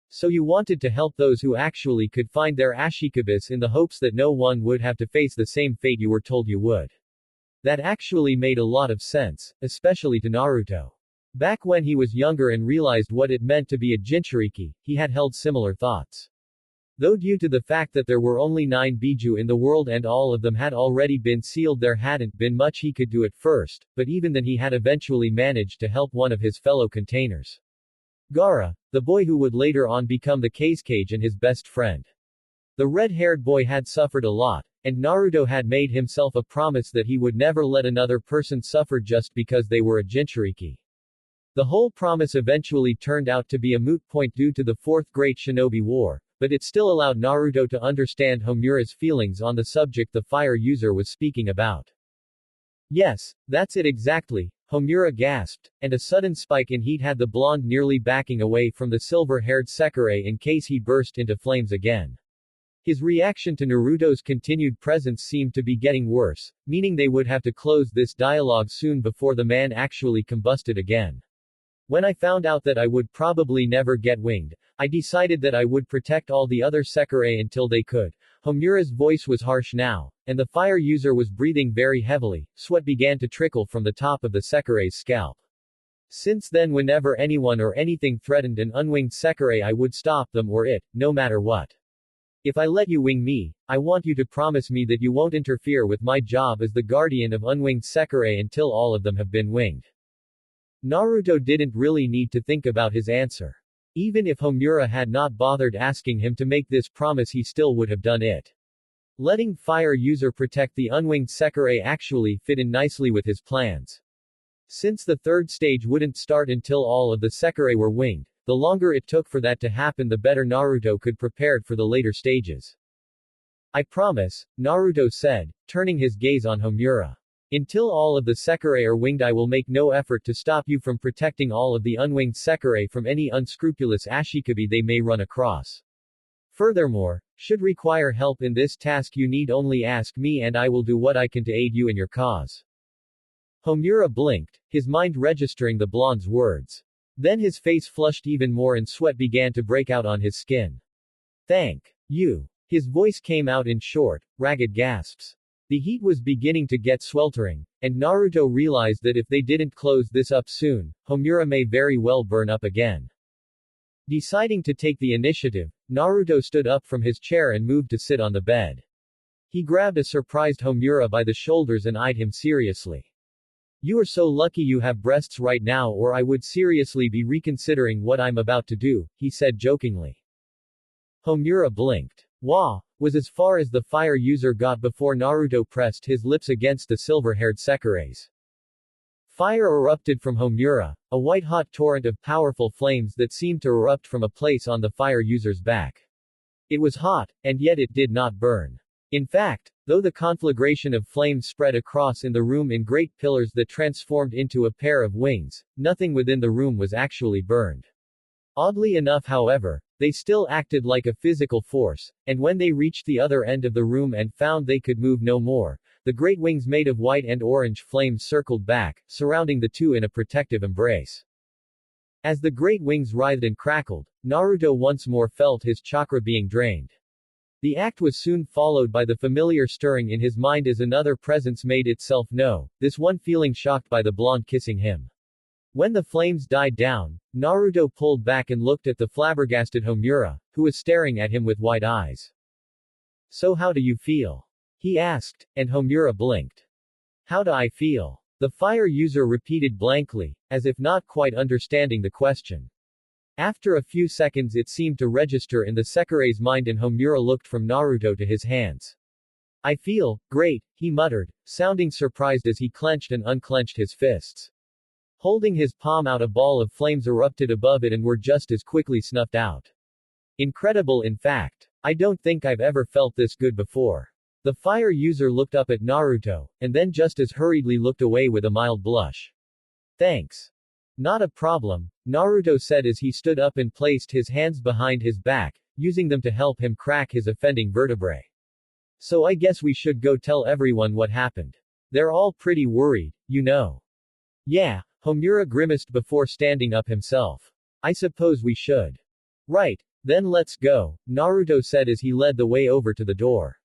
So you wanted to help those who actually could find their Ashikabis in the hopes that no one would have to face the same fate you were told you would. That actually made a lot of sense, especially to Naruto. Back when he was younger and realized what it meant to be a Jinchuriki, he had held similar thoughts. Though due to the fact that there were only 9 Biju in the world and all of them had already been sealed, there hadn't been much he could do at first, but even then he had eventually managed to help one of his fellow containers. Gaara, the boy who would later on become the Kazekage and his best friend. The red-haired boy had suffered a lot, and Naruto had made himself a promise that he would never let another person suffer just because they were a Jinchuriki. The whole promise eventually turned out to be a moot point due to the Fourth Great Shinobi War, but it still allowed Naruto to understand Homura's feelings on the subject the fire user was speaking about. Yes, that's it exactly, Homura gasped, and a sudden spike in heat had the blonde nearly backing away from the silver-haired Sekirei in case he burst into flames again. His reaction to Naruto's continued presence seemed to be getting worse, meaning they would have to close this dialogue soon before the man actually combusted again. When I found out that I would probably never get winged, I decided that I would protect all the other Sekirei until they could. Homura's voice was harsh now, and the fire user was breathing very heavily. Sweat began to trickle from the top of the Sekirei's scalp. Since then, whenever anyone or anything threatened an unwinged Sekirei, I would stop them or it, no matter what. If I let you wing me, I want you to promise me that you won't interfere with my job as the guardian of unwinged Sekirei until all of them have been winged. Naruto didn't really need to think about his answer. Even if Homura had not bothered asking him to make this promise, he still would have done it. Letting fire user protect the unwinged Sekirei actually fit in nicely with his plans. Since the third stage wouldn't start until all of the Sekirei were winged, the longer it took for that to happen, the better Naruto could prepare for the later stages. I promise, Naruto said, turning his gaze on Homura. Until all of the Sekirei are winged, I will make no effort to stop you from protecting all of the unwinged Sekirei from any unscrupulous Ashikabi they may run across. Furthermore, should require help in this task, you need only ask me and I will do what I can to aid you in your cause. Homura blinked, his mind registering the blonde's words. Then his face flushed even more and sweat began to break out on his skin. Thank you. His voice came out in short, ragged gasps. The heat was beginning to get sweltering, and Naruto realized that if they didn't close this up soon, Homura may very well burn up again. Deciding to take the initiative, Naruto stood up from his chair and moved to sit on the bed. He grabbed a surprised Homura by the shoulders and eyed him seriously. You are so lucky you have breasts right now, or I would seriously be reconsidering what I'm about to do, he said jokingly. Homura blinked. Wah! Was as far as the fire user got before Naruto pressed his lips against the silver-haired Sekirei's. Fire erupted from Homura, a white-hot torrent of powerful flames that seemed to erupt from a place on the fire user's back. It was hot, and yet it did not burn. In fact, though the conflagration of flames spread across in the room in great pillars that transformed into a pair of wings, nothing within the room was actually burned. Oddly enough, however, they still acted like a physical force, and when they reached the other end of the room and found they could move no more, the great wings made of white and orange flames circled back, surrounding the two in a protective embrace. As the great wings writhed and crackled, Naruto once more felt his chakra being drained. The act was soon followed by the familiar stirring in his mind as another presence made itself known, this one feeling shocked by the blonde kissing him. When the flames died down, Naruto pulled back and looked at the flabbergasted Homura, who was staring at him with wide eyes. So how do you feel? He asked, and Homura blinked. How do I feel? The fire user repeated blankly, as if not quite understanding the question. After a few seconds it seemed to register in the Sekirei's mind and Homura looked from Naruto to his hands. I feel great, he muttered, sounding surprised as he clenched and unclenched his fists. Holding his palm out, a ball of flames erupted above it and were just as quickly snuffed out. Incredible, in fact. I don't think I've ever felt this good before. The fire user looked up at Naruto, and then just as hurriedly looked away with a mild blush. Thanks. Not a problem, Naruto said as he stood up and placed his hands behind his back, using them to help him crack his offending vertebrae. So I guess we should go tell everyone what happened. They're all pretty worried, you know. Yeah, Homura grimaced before standing up himself. I suppose we should. Right, then let's go, Naruto said as he led the way over to the door.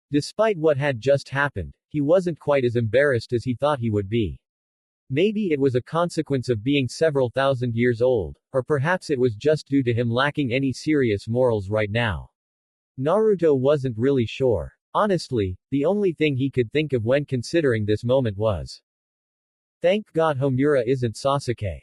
Despite what had just happened, he wasn't quite as embarrassed as he thought he would be. Maybe it was a consequence of being several thousand years old, or perhaps it was just due to him lacking any serious morals right now. Naruto wasn't really sure. Honestly, the only thing he could think of when considering this moment was, thank God Homura isn't Sasuke.